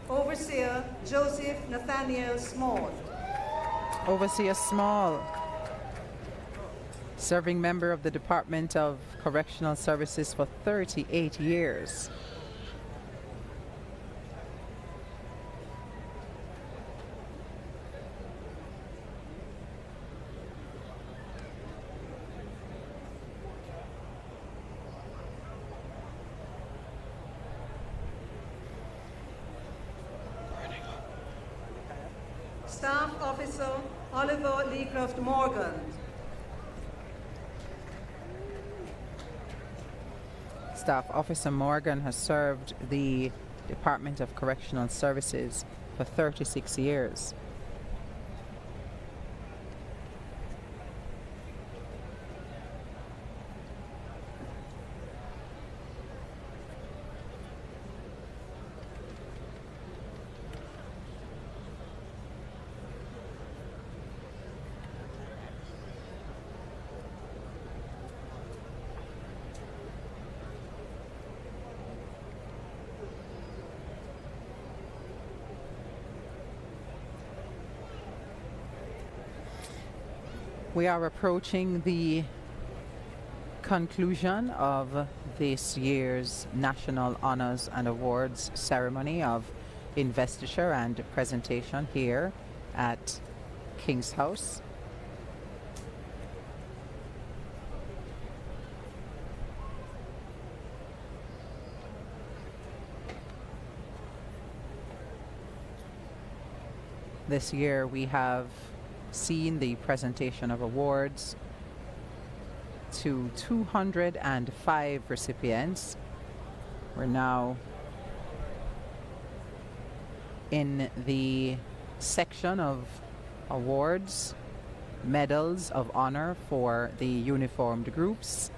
Overseer Joseph Nathaniel Small. Overseer Small, serving member of the Department of Correctional Services for 38 years. Staff Officer Oliver Leecroft Morgan. Staff Officer Morgan has served the Department of Correctional Services for 36 years. We are approaching the conclusion of this year's National Honors and Awards ceremony of investiture and presentation here at King's House. This year we have seen the presentation of awards to 205 recipients. We're now in the section of awards, medals of honor for the uniformed groups.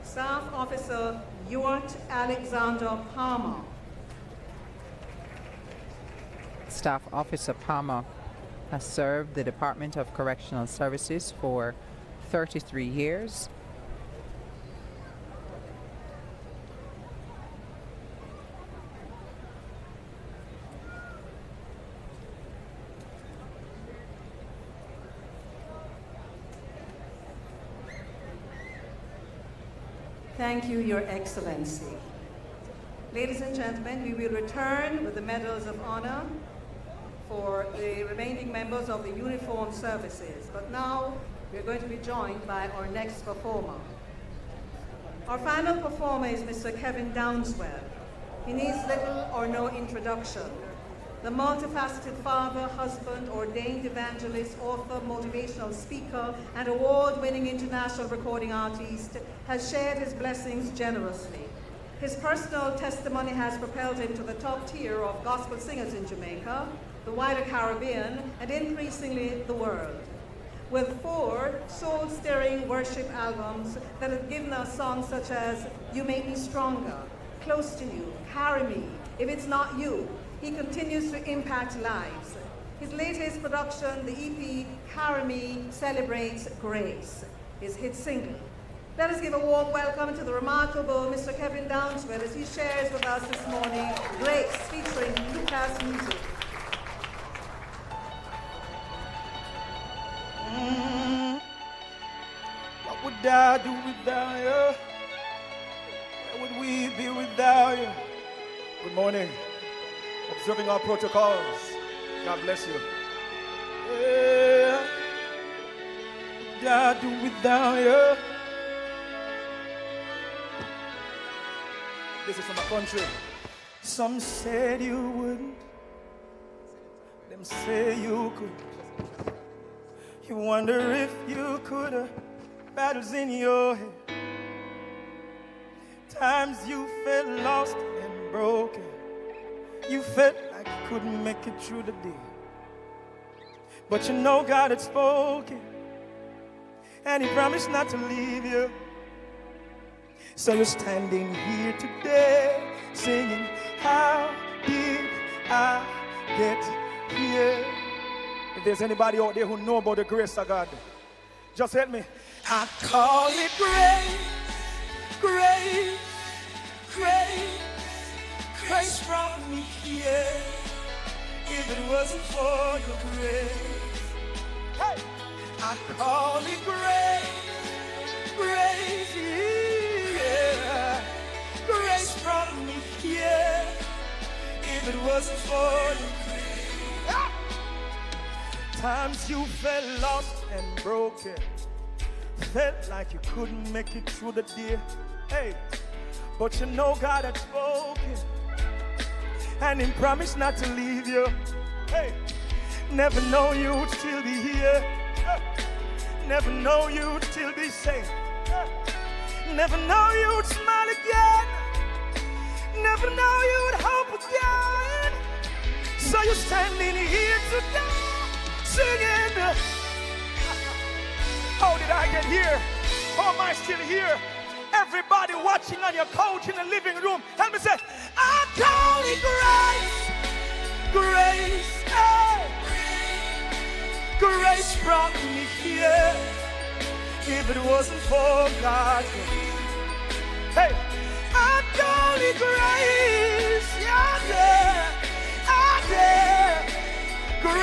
Staff Officer Ewart Alexander Palmer. Staff Officer Palmer has served the Department of Correctional Services for 33 years. Thank you, Your Excellency. Ladies and gentlemen, we will return with the medals of honor for the remaining members of the uniformed services. But now we're going to be joined by our next performer. Our final performer is Mr. Kevin Downswell. He needs little or no introduction. The multifaceted father, husband, ordained evangelist, author, motivational speaker, and award-winning international recording artist has shared his blessings generously. His personal testimony has propelled him to the top tier of gospel singers in Jamaica, the wider Caribbean, and increasingly the world. With 4 soul-stirring worship albums that have given us songs such as You Make Me Stronger, Close to You, Carry Me, If It's Not You, he continues to impact lives. His latest production, the EP Carry Me, celebrates grace, his hit single. Let us give a warm welcome to the remarkable Mr. Kevin Downswell as he shares with us this morning Grace featuring Lucas Music. What would I do without you? Where would we be without you? Good morning. Observing our protocols. God bless you. Yeah. What would I do without you? This is from my country. Some said you wouldn't. Them say you could. You wonder if you could. Battles in your head. Times you felt lost and broken. You felt like you couldn't make it through the day. But you know God had spoken. And He promised not to leave you. So you're standing here today singing, how did I get here? If there's anybody out there who know about the grace of God, just help me. I call it grace, grace, grace, grace brought me here. If it wasn't for your grace, hey, I call it grace, grace, yeah. Grace brought me here. If it wasn't for your grace, ah! Times you felt lost and broken. Felt like you couldn't make it through the day. Hey, but you know God had spoken. And He promised not to leave you. Hey, never know you'd still be here. Never know you'd still be safe. Never know you'd smile again. Never know you'd hope again. So you're standing here today singing. How did I get here? How am I still here? Everybody watching on your couch in the living room, help me say, I call it grace, grace, hey. Grace brought me here. If it wasn't for God,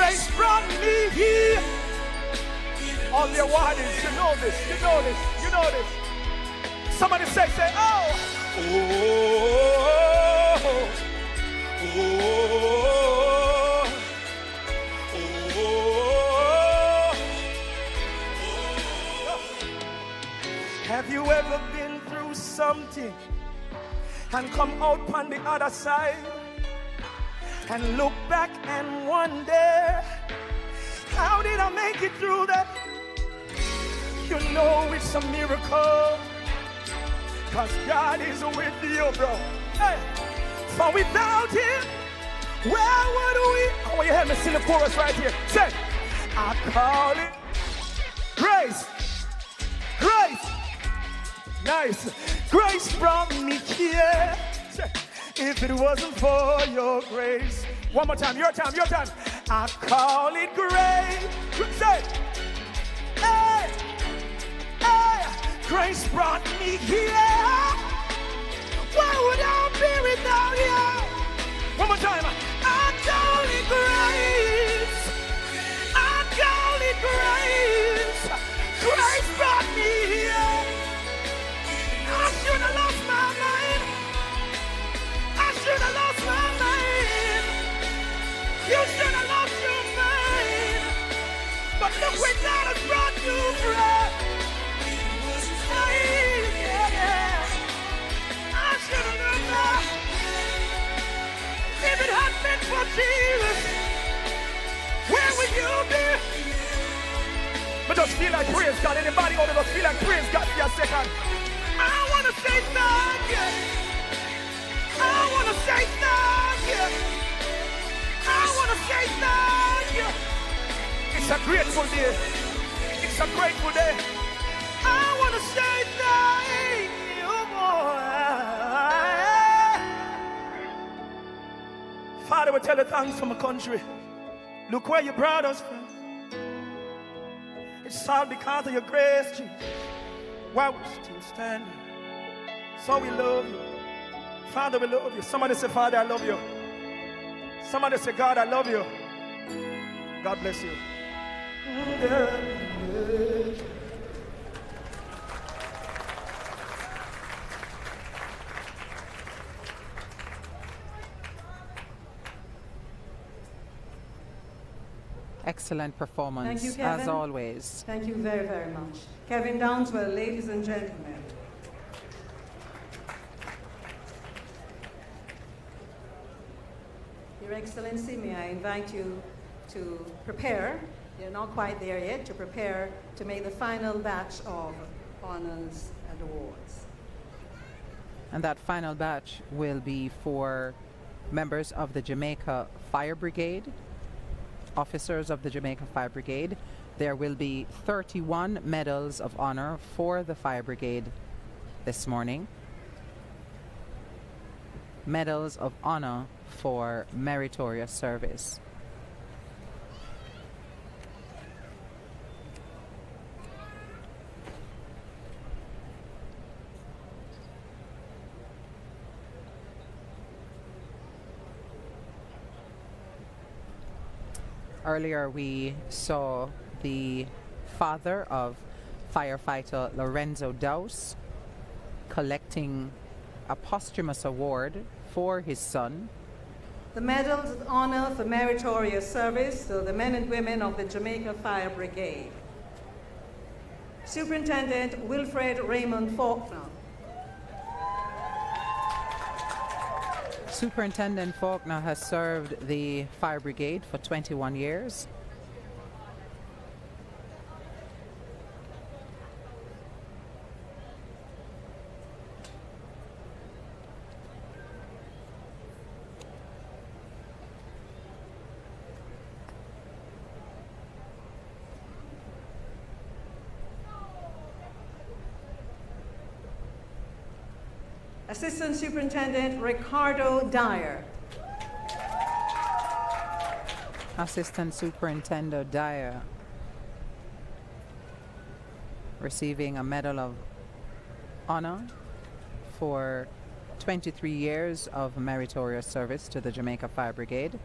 Grace brought me here. All the awardings, you know this, you know this, you know this. Somebody say, oh. Oh. Oh. Oh. Have you ever been through something and come out on the other side and look back and wonder, how did I make it through that? You know it's a miracle, cause God is with you, bro. Hey. For without him, where would we? I want you to help me sing the chorus right here. Say, I call it grace. Grace. Nice. Grace brought me here. Say, if it wasn't for your grace. One more time, your time, your time. I call it grace. Say, hey, hey, grace brought me here. Where would I be without you? One more time. I call it grace. I call it grace. Grace brought me here. I should have lost my mind. I should have lost my mind. You should have lost your mind. But look where God has brought you from. I should have known that. If it had been for Jesus, where would you be? But just feel like praise God. Anybody out there feel like praise God for a second? I want to say thank you. I want to say thank you. I want to say thank you. It's a grateful day. It's a grateful day. I want to say thank you, boy. Father, we tell you thanks for my country. Look where you brought us from. It's all because of your grace, Jesus. Why we're still standing. So we love you. Father, we love you. Somebody say, Father, I love you. Somebody say, God, I love you. God bless you. Excellent performance, Thank you, Kevin. as always. Thank you very, very much. Kevin Downswell, ladies and gentlemen. Your Excellency, may I invite you to prepare, you're not quite there yet, to prepare to make the final batch of honors and awards. And that final batch will be for members of the Jamaica Fire Brigade, officers of the Jamaica Fire Brigade. There will be 31 medals of honor for the Fire Brigade this morning. Medals of honor for meritorious service. Earlier we saw the father of firefighter Lorenzo Dowse collecting a posthumous award for his son. The medals of honor for meritorious service to the men and women of the Jamaica Fire Brigade. Superintendent Wilfred Raymond Faulkner. Superintendent Faulkner has served the Fire Brigade for 21 years. Assistant Superintendent Ricardo Dyer. Assistant Superintendent Dyer receiving a Medal of Honor for 23 years of meritorious service to the Jamaica Fire Brigade.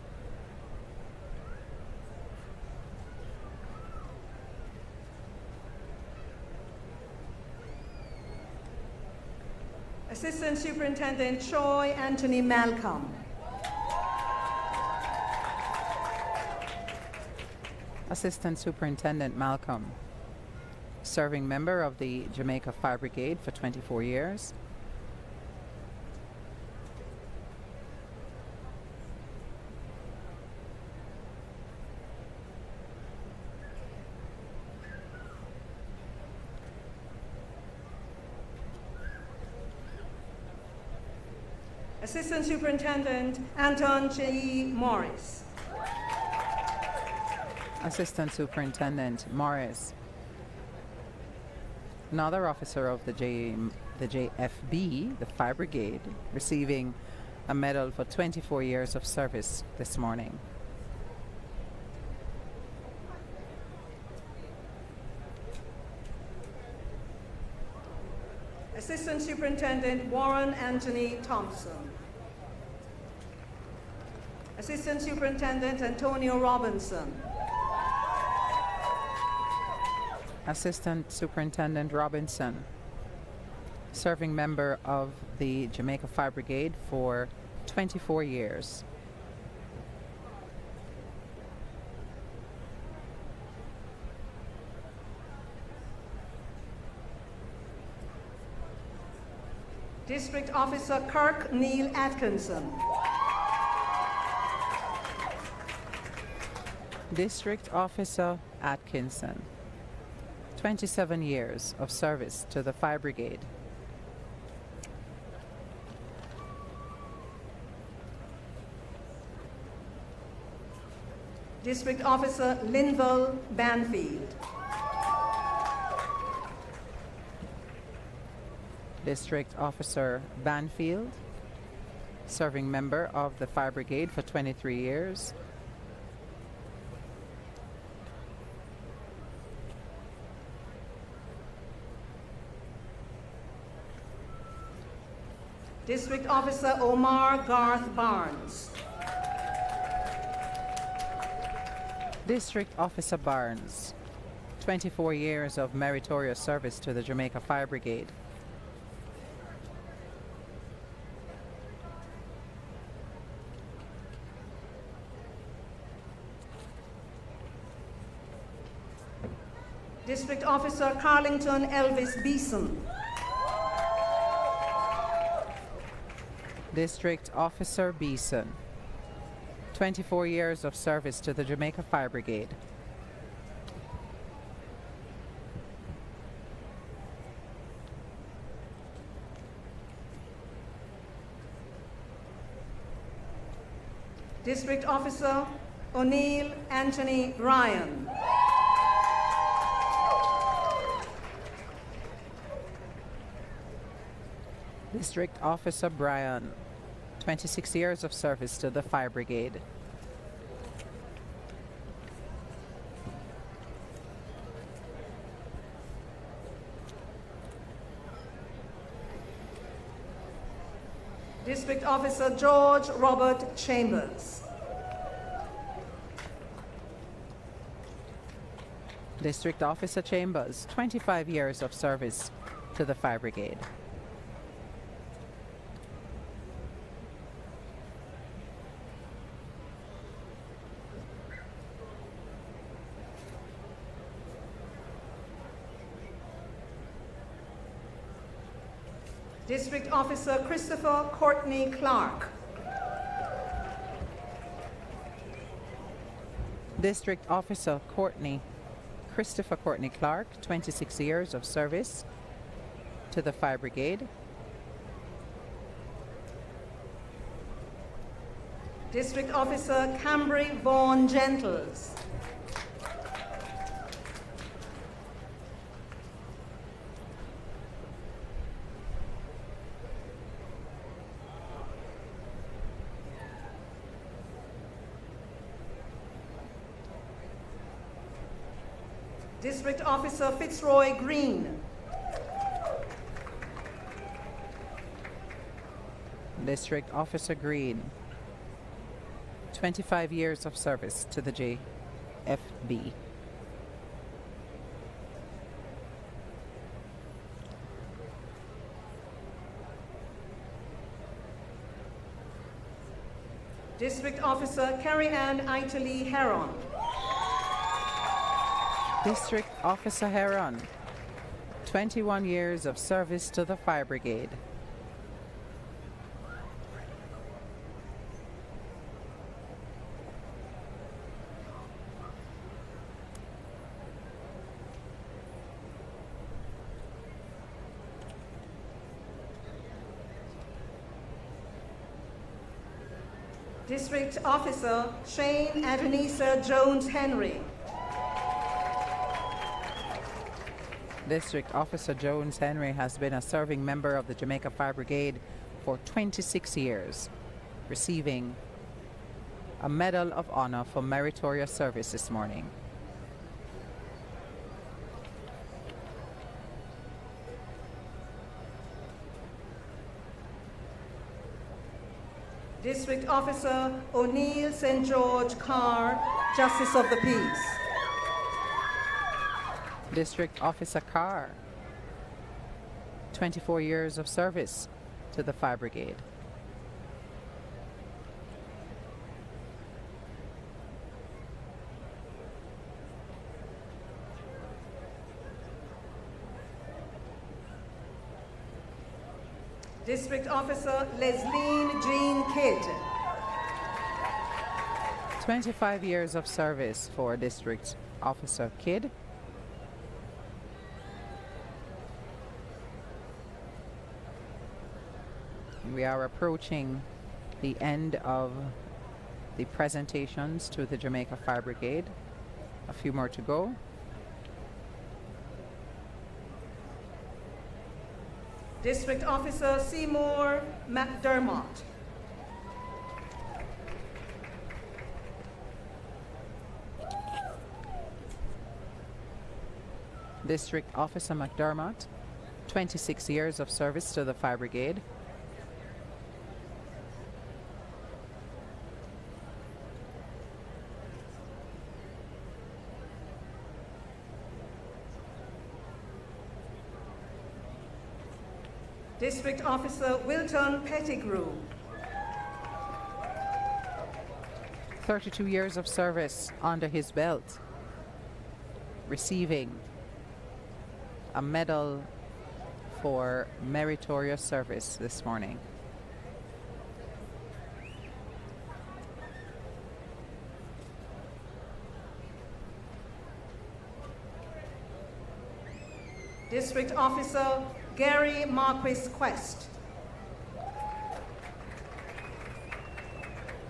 Assistant Superintendent Troy Anthony Malcolm. Assistant Superintendent Malcolm, serving member of the Jamaica Fire Brigade for 24 years. Assistant Superintendent Anton J. Morris. Assistant Superintendent Morris, another officer of the JFB, the Fire Brigade, receiving a medal for 24 years of service this morning. Assistant Superintendent Warren Anthony Thompson. Assistant Superintendent Antonio Robinson. Assistant Superintendent Robinson, serving member of the Jamaica Fire Brigade for 24 years. District Officer Kirk Neil Atkinson. District Officer Atkinson, 27 years of service to the Fire Brigade. District Officer Linville Banfield. District Officer Banfield, serving member of the Fire Brigade for 23 years. District Officer Omar Garth Barnes. District Officer Barnes, 24 years of meritorious service to the Jamaica Fire Brigade. District Officer Carlington Elvis Beeson. District Officer Beeson, 24 years of service to the Jamaica Fire Brigade. District Officer O'Neill Anthony Ryan. District Officer Brian, 26 years of service to the Fire Brigade. District Officer George Robert Chambers. District Officer Chambers, 25 years of service to the Fire Brigade. District Officer Christopher Courtney Clark. District Officer Christopher Courtney Clark, 26 years of service to the Fire Brigade. District Officer Cambry Vaughan Gentles. District Officer Fitzroy Green. District Officer Green, 25 years of service to the JFB. District Officer Carrie Ann Italy Heron. District Officer Heron, 21 years of service to the Fire Brigade. District Officer Shane Adonisa Jones Henry. District Officer Jones Henry has been a serving member of the Jamaica Fire Brigade for 26 years, receiving a Medal of Honor for meritorious service this morning. District Officer O'Neill St. George Carr, Justice of the Peace. District Officer Carr, 24 years of service to the Fire Brigade. District Officer Lesline Jean Kidd. 25 years of service for District Officer Kidd. We are approaching the end of the presentations to the Jamaica Fire Brigade. A few more to go. District Officer Seymour McDermott. District Officer McDermott, 26 years of service to the Fire Brigade. District Officer Wilton Pettigrew. 32 years of service under his belt, receiving a medal for meritorious service this morning. District Officer Gary Marquis Quest.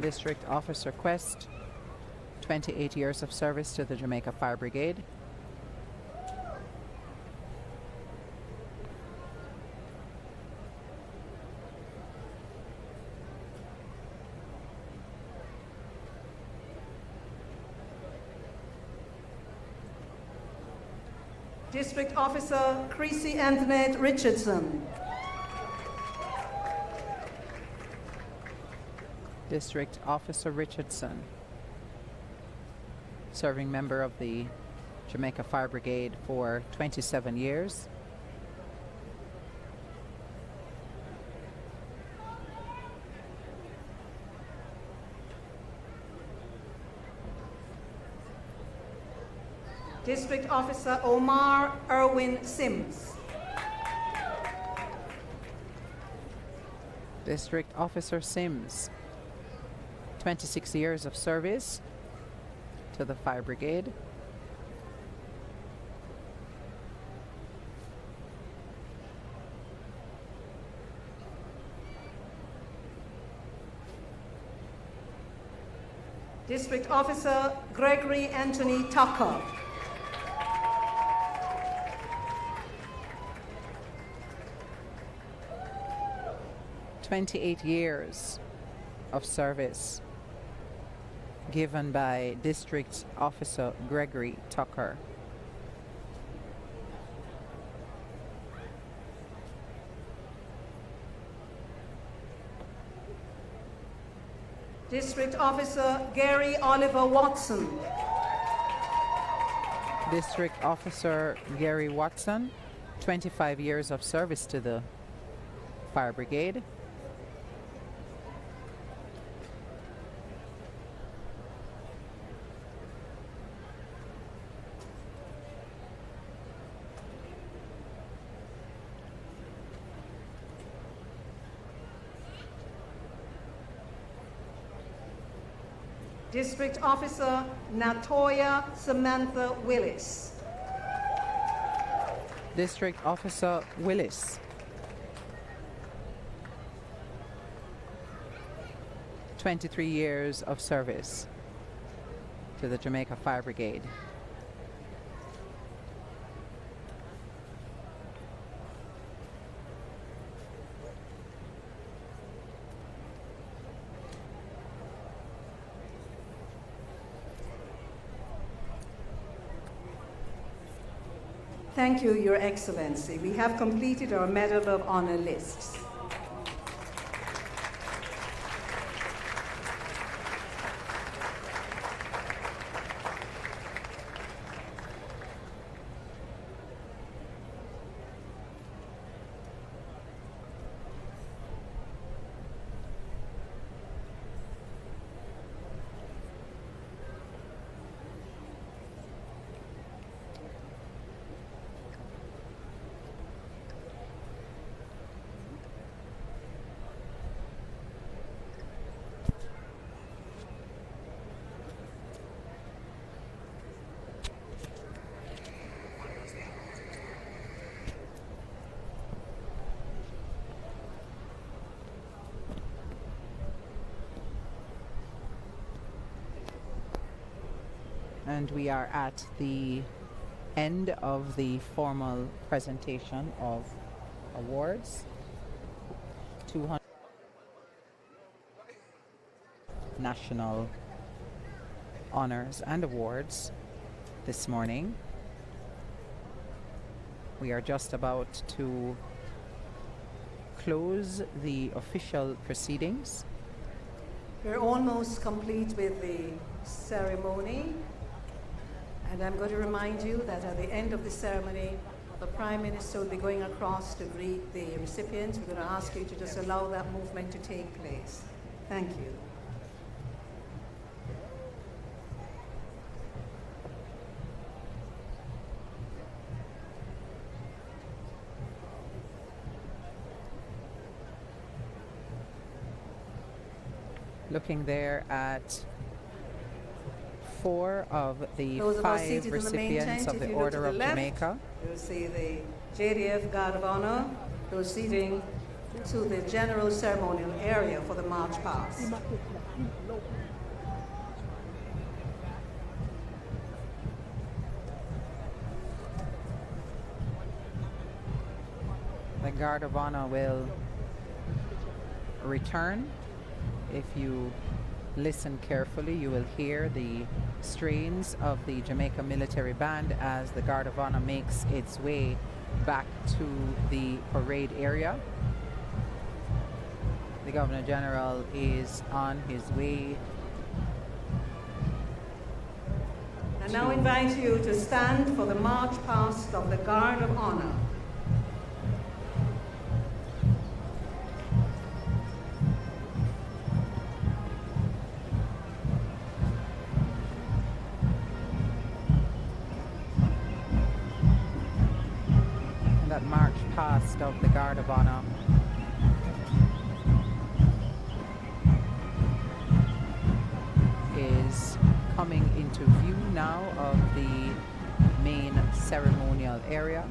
District Officer Quest, 28 years of service to the Jamaica Fire Brigade. District Officer Chrissy Antoinette Richardson. District Officer Richardson, serving member of the Jamaica Fire Brigade for 27 years. District Officer Omar Irwin Sims. District Officer Sims, 26 years of service to the Fire Brigade. District Officer Gregory Anthony Tucker. "28 years of service given by District Officer Gregory Tucker. District Officer Gary Oliver Watson. District Officer Gary Watson, 25 years of service to the Fire Brigade. District Officer Natoya Samantha Willis. District Officer Willis. 23 years of service to the Jamaica Fire Brigade. Thank you, Your Excellency. We have completed our Medal of Honor lists. And we are at the end of the formal presentation of awards. 200 national honors and awards this morning. We are just about to close the official proceedings. We're almost complete with the ceremony. And I'm going to remind you that at the end of the ceremony, the Prime Minister will be going across to greet the recipients. We're going to ask you to just allow that movement to take place. Thank you. Looking there at 4 of the Those of us 5 seated in the main recipients tent, of if the you look Order to of the left, Jamaica. you'll see the JDF Guard of Honor proceeding to the general ceremonial area for the march past. The Guard of Honor will return. If you listen carefully, you will hear the strains of the Jamaica Military Band as the Guard of Honor makes its way back to the parade area. The Governor General is on his way. I now invite you to stand for the march past of the Guard of Honor. That march past of the Guard of Honor is coming into view now of the main ceremonial area.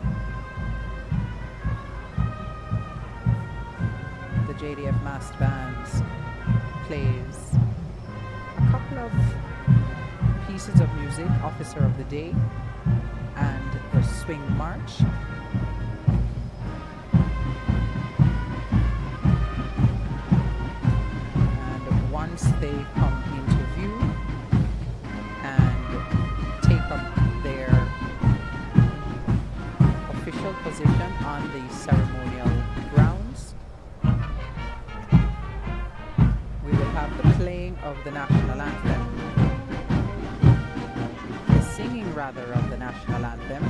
The JDF massed bands plays a couple of pieces of music, Officer of the Day and the Swing March. Once they come into view and take up their official position on the ceremonial grounds, we will have the playing of the national anthem, the singing rather of the national anthem.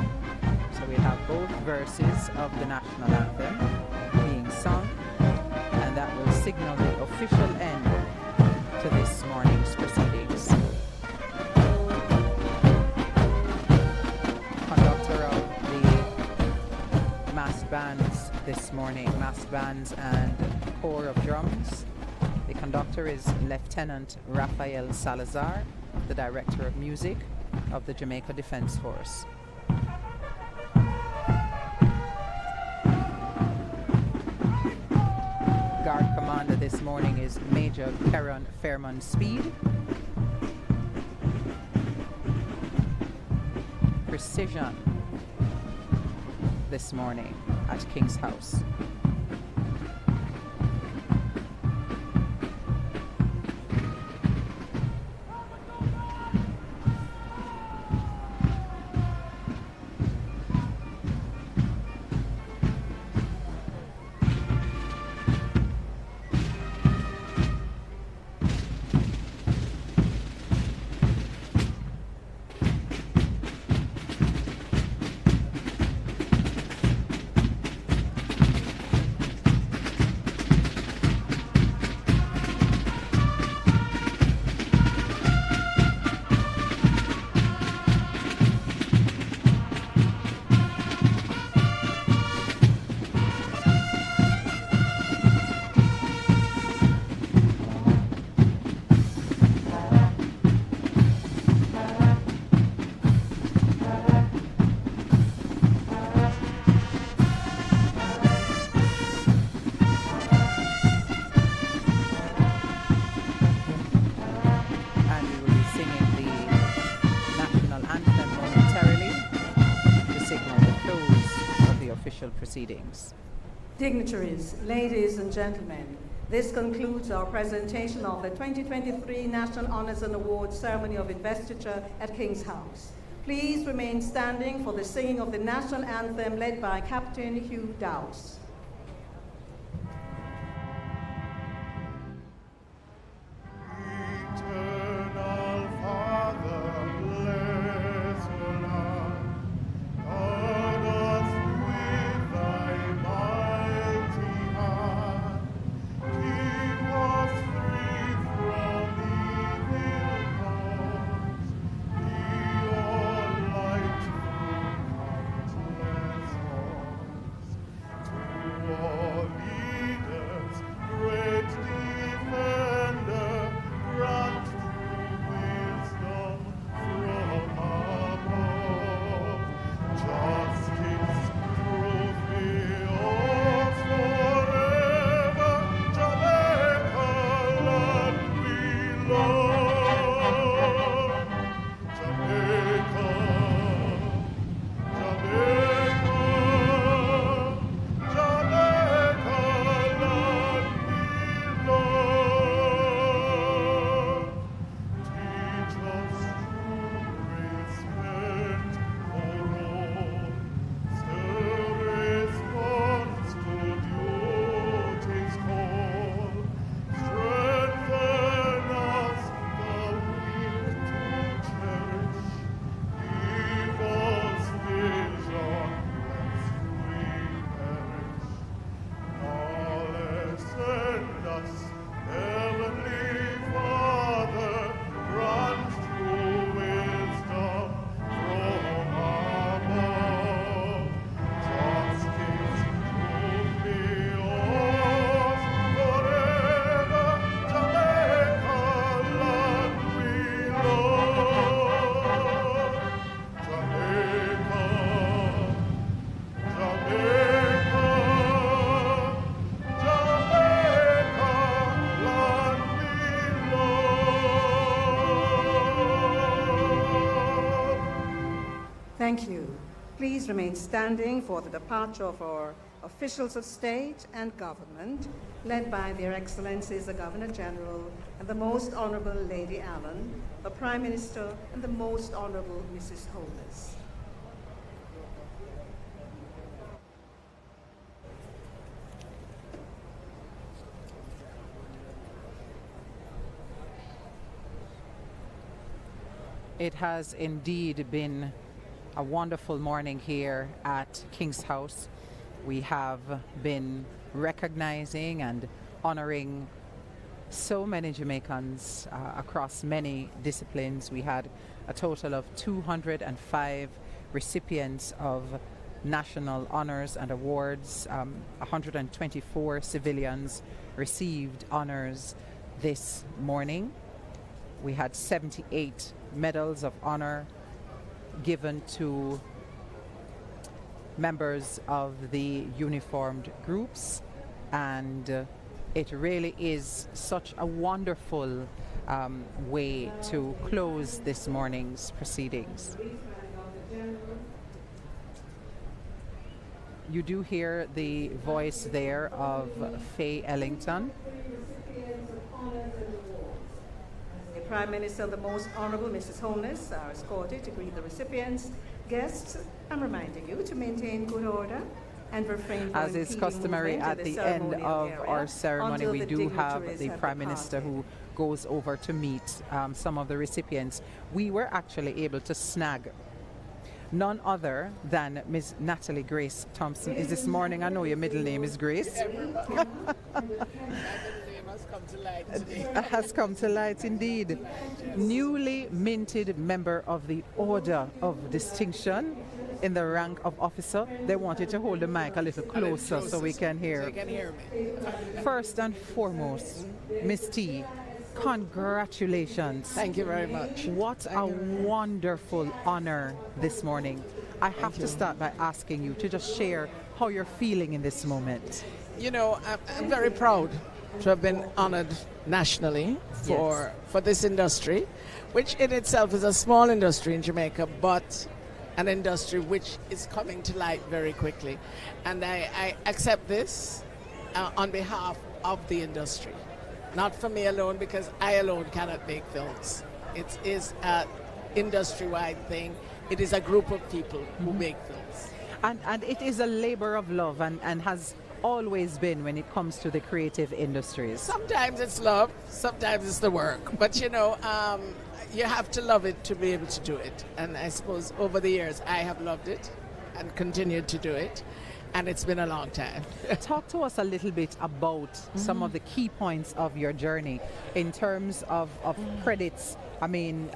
So we'll have both verses of the national anthem being sung, and that will signal the official end to this morning's proceedings. Conductor of the massed bands this morning, massed bands and corps of drums, The conductor is Lieutenant Rafael Salazar, the Director of Music of the Jamaica Defense Force. Guard commander this morning is Major Karen Fairman Speed. Precision this morning at King's House. Proceedings. Dignitaries, ladies and gentlemen, this concludes our presentation of the 2023 National Honours and Awards Ceremony of Investiture at King's House. Please remain standing for the singing of the national anthem led by Captain Hugh Dowse. Thank you. Please remain standing for the departure of our officials of state and government, led by their Excellencies the Governor General and the Most Honorable Lady Allen, the Prime Minister and the Most Honorable Mrs. Holness. It has indeed been a wonderful morning here at King's House. We have been recognizing and honoring so many Jamaicans across many disciplines. We had a total of 205 recipients of national honors and awards. 124 civilians received honors this morning. We had 78 medals of honor given to members of the uniformed groups, and it really is such a wonderful way to close this morning's proceedings. You do hear the voice there of Faye Ellington. The Prime Minister and the Most Honourable Mrs. Holness are escorted to greet the recipients. Guests, I'm reminding you to maintain good order and refrain from as is customary at the end of our ceremony. We do have the Prime Minister who goes over to meet some of the recipients. We were actually able to snag none other than Ms. Natalie Grace Thompson. Is this morning? I know your middle name is Grace. Has come to light indeed. Newly minted member of the Order of Distinction in the rank of officer. They wanted to hold the mic a little closer so we can hear. So you can hear me. First and foremost, Miss T, congratulations. Thank you very much. What a wonderful honor this morning. I have to start by asking you to just share how you're feeling in this moment. You know, I'm very proud to have been honored nationally for this industry, which in itself is a small industry in Jamaica, but an industry which is coming to light very quickly. And I accept this on behalf of the industry. Not for me alone, because I alone cannot make films. It is an industry-wide thing. It is a group of people who make films. And it is a labor of love and has always been when it comes to the creative industries. Sometimes it's love, sometimes it's the work. But you know, you have to love it to be able to do it. And I suppose over the years I have loved it and continued to do it. And it's been a long time. Talk to us a little bit about some of the key points of your journey in terms of credits. I mean,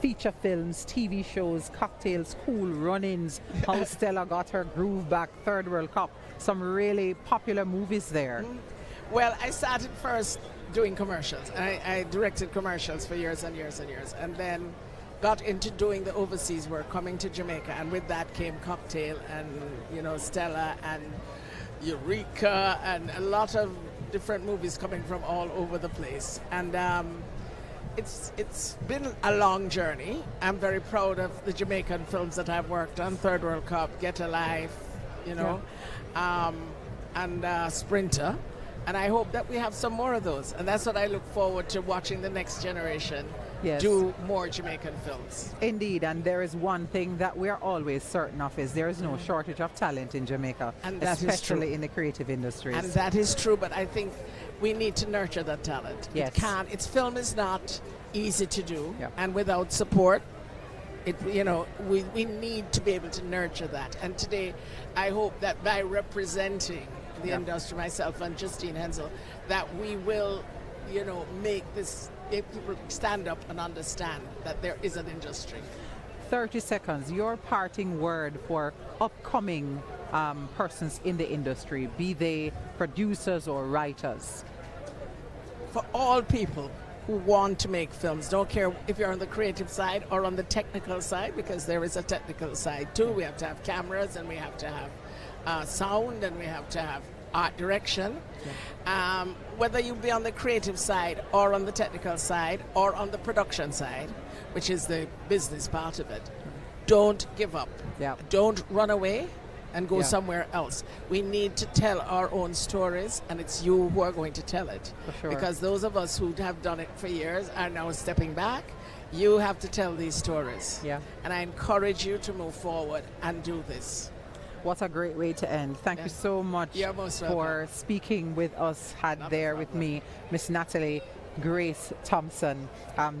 feature films, TV shows, cocktails, cool run-ins, how Stella got her groove back, Third World Cup, some really popular movies there. Well, I started first doing commercials. I directed commercials for years and years and years, and then got into doing the overseas work, coming to Jamaica, and with that came Cocktail and, you know, Stella and Eureka and a lot of different movies coming from all over the place. And it's been a long journey. I'm very proud of the Jamaican films that I've worked on, Third World Cup, Get Alive, you know, and Sprinter. And I hope that we have some more of those. And that's what I look forward to, watching the next generation do more Jamaican films. Indeed, and there is one thing that we're always certain of, is there is no shortage of talent in Jamaica, and that especially in the creative industries. And that is true, but I think we need to nurture that talent. Yes. Film is not easy to do, and without support, we need to be able to nurture that. And today, I hope that by representing the industry, myself and Justine Hensel, that we will, make people stand up and understand that there is an industry. 30 seconds, your parting word for upcoming persons in the industry, be they producers or writers. For all people who want to make films, don't care if you're on the creative side or on the technical side, because there is a technical side too. We have to have cameras, and we have to have sound, and we have to have art direction. Whether you be on the creative side or on the technical side or on the production side, which is the business part of it, don't give up. Don't run away and go somewhere else. We need to tell our own stories, and it's you who are going to tell it. For sure. Because those of us who have done it for years are now stepping back. You have to tell these stories. And I encourage you to move forward and do this. What a great way to end. Thank you so much for speaking with us. With me, Miss Natalie Grace Thompson,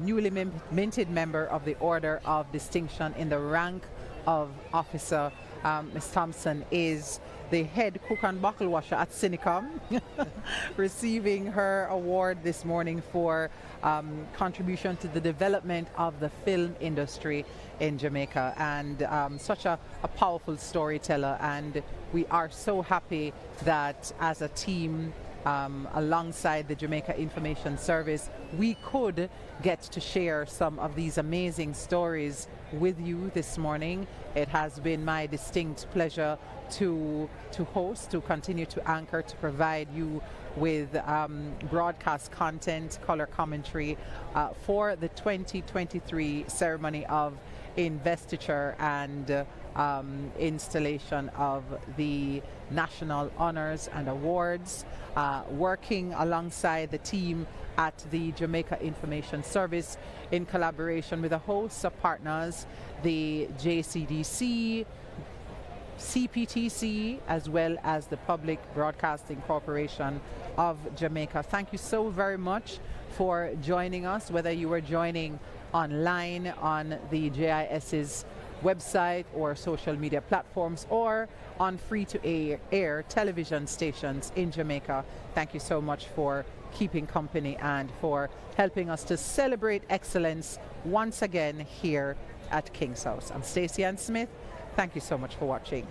newly minted member of the Order of Distinction in the rank of officer. Ms. Thompson is the head cook and bottle washer at Cinicom, receiving her award this morning for contribution to the development of the film industry in Jamaica, and such a powerful storyteller. And we are so happy that as a team alongside the Jamaica Information Service, we could get to share some of these amazing stories with you this morning. It has been my distinct pleasure to host, to continue to anchor, to provide you with broadcast content, color commentary for the 2023 ceremony of investiture and installation of the National Honors and Awards, working alongside the team at the Jamaica Information Service in collaboration with a host of partners, the JCDC, CPTC, as well as the Public Broadcasting Corporation of Jamaica. Thank you so very much for joining us, whether you were joining online on the JIS's website or social media platforms or on free-to-air television stations in Jamaica. Thank you so much for keeping company and for helping us to celebrate excellence once again here at King's House. I'm Stacey Ann Smith. Thank you so much for watching.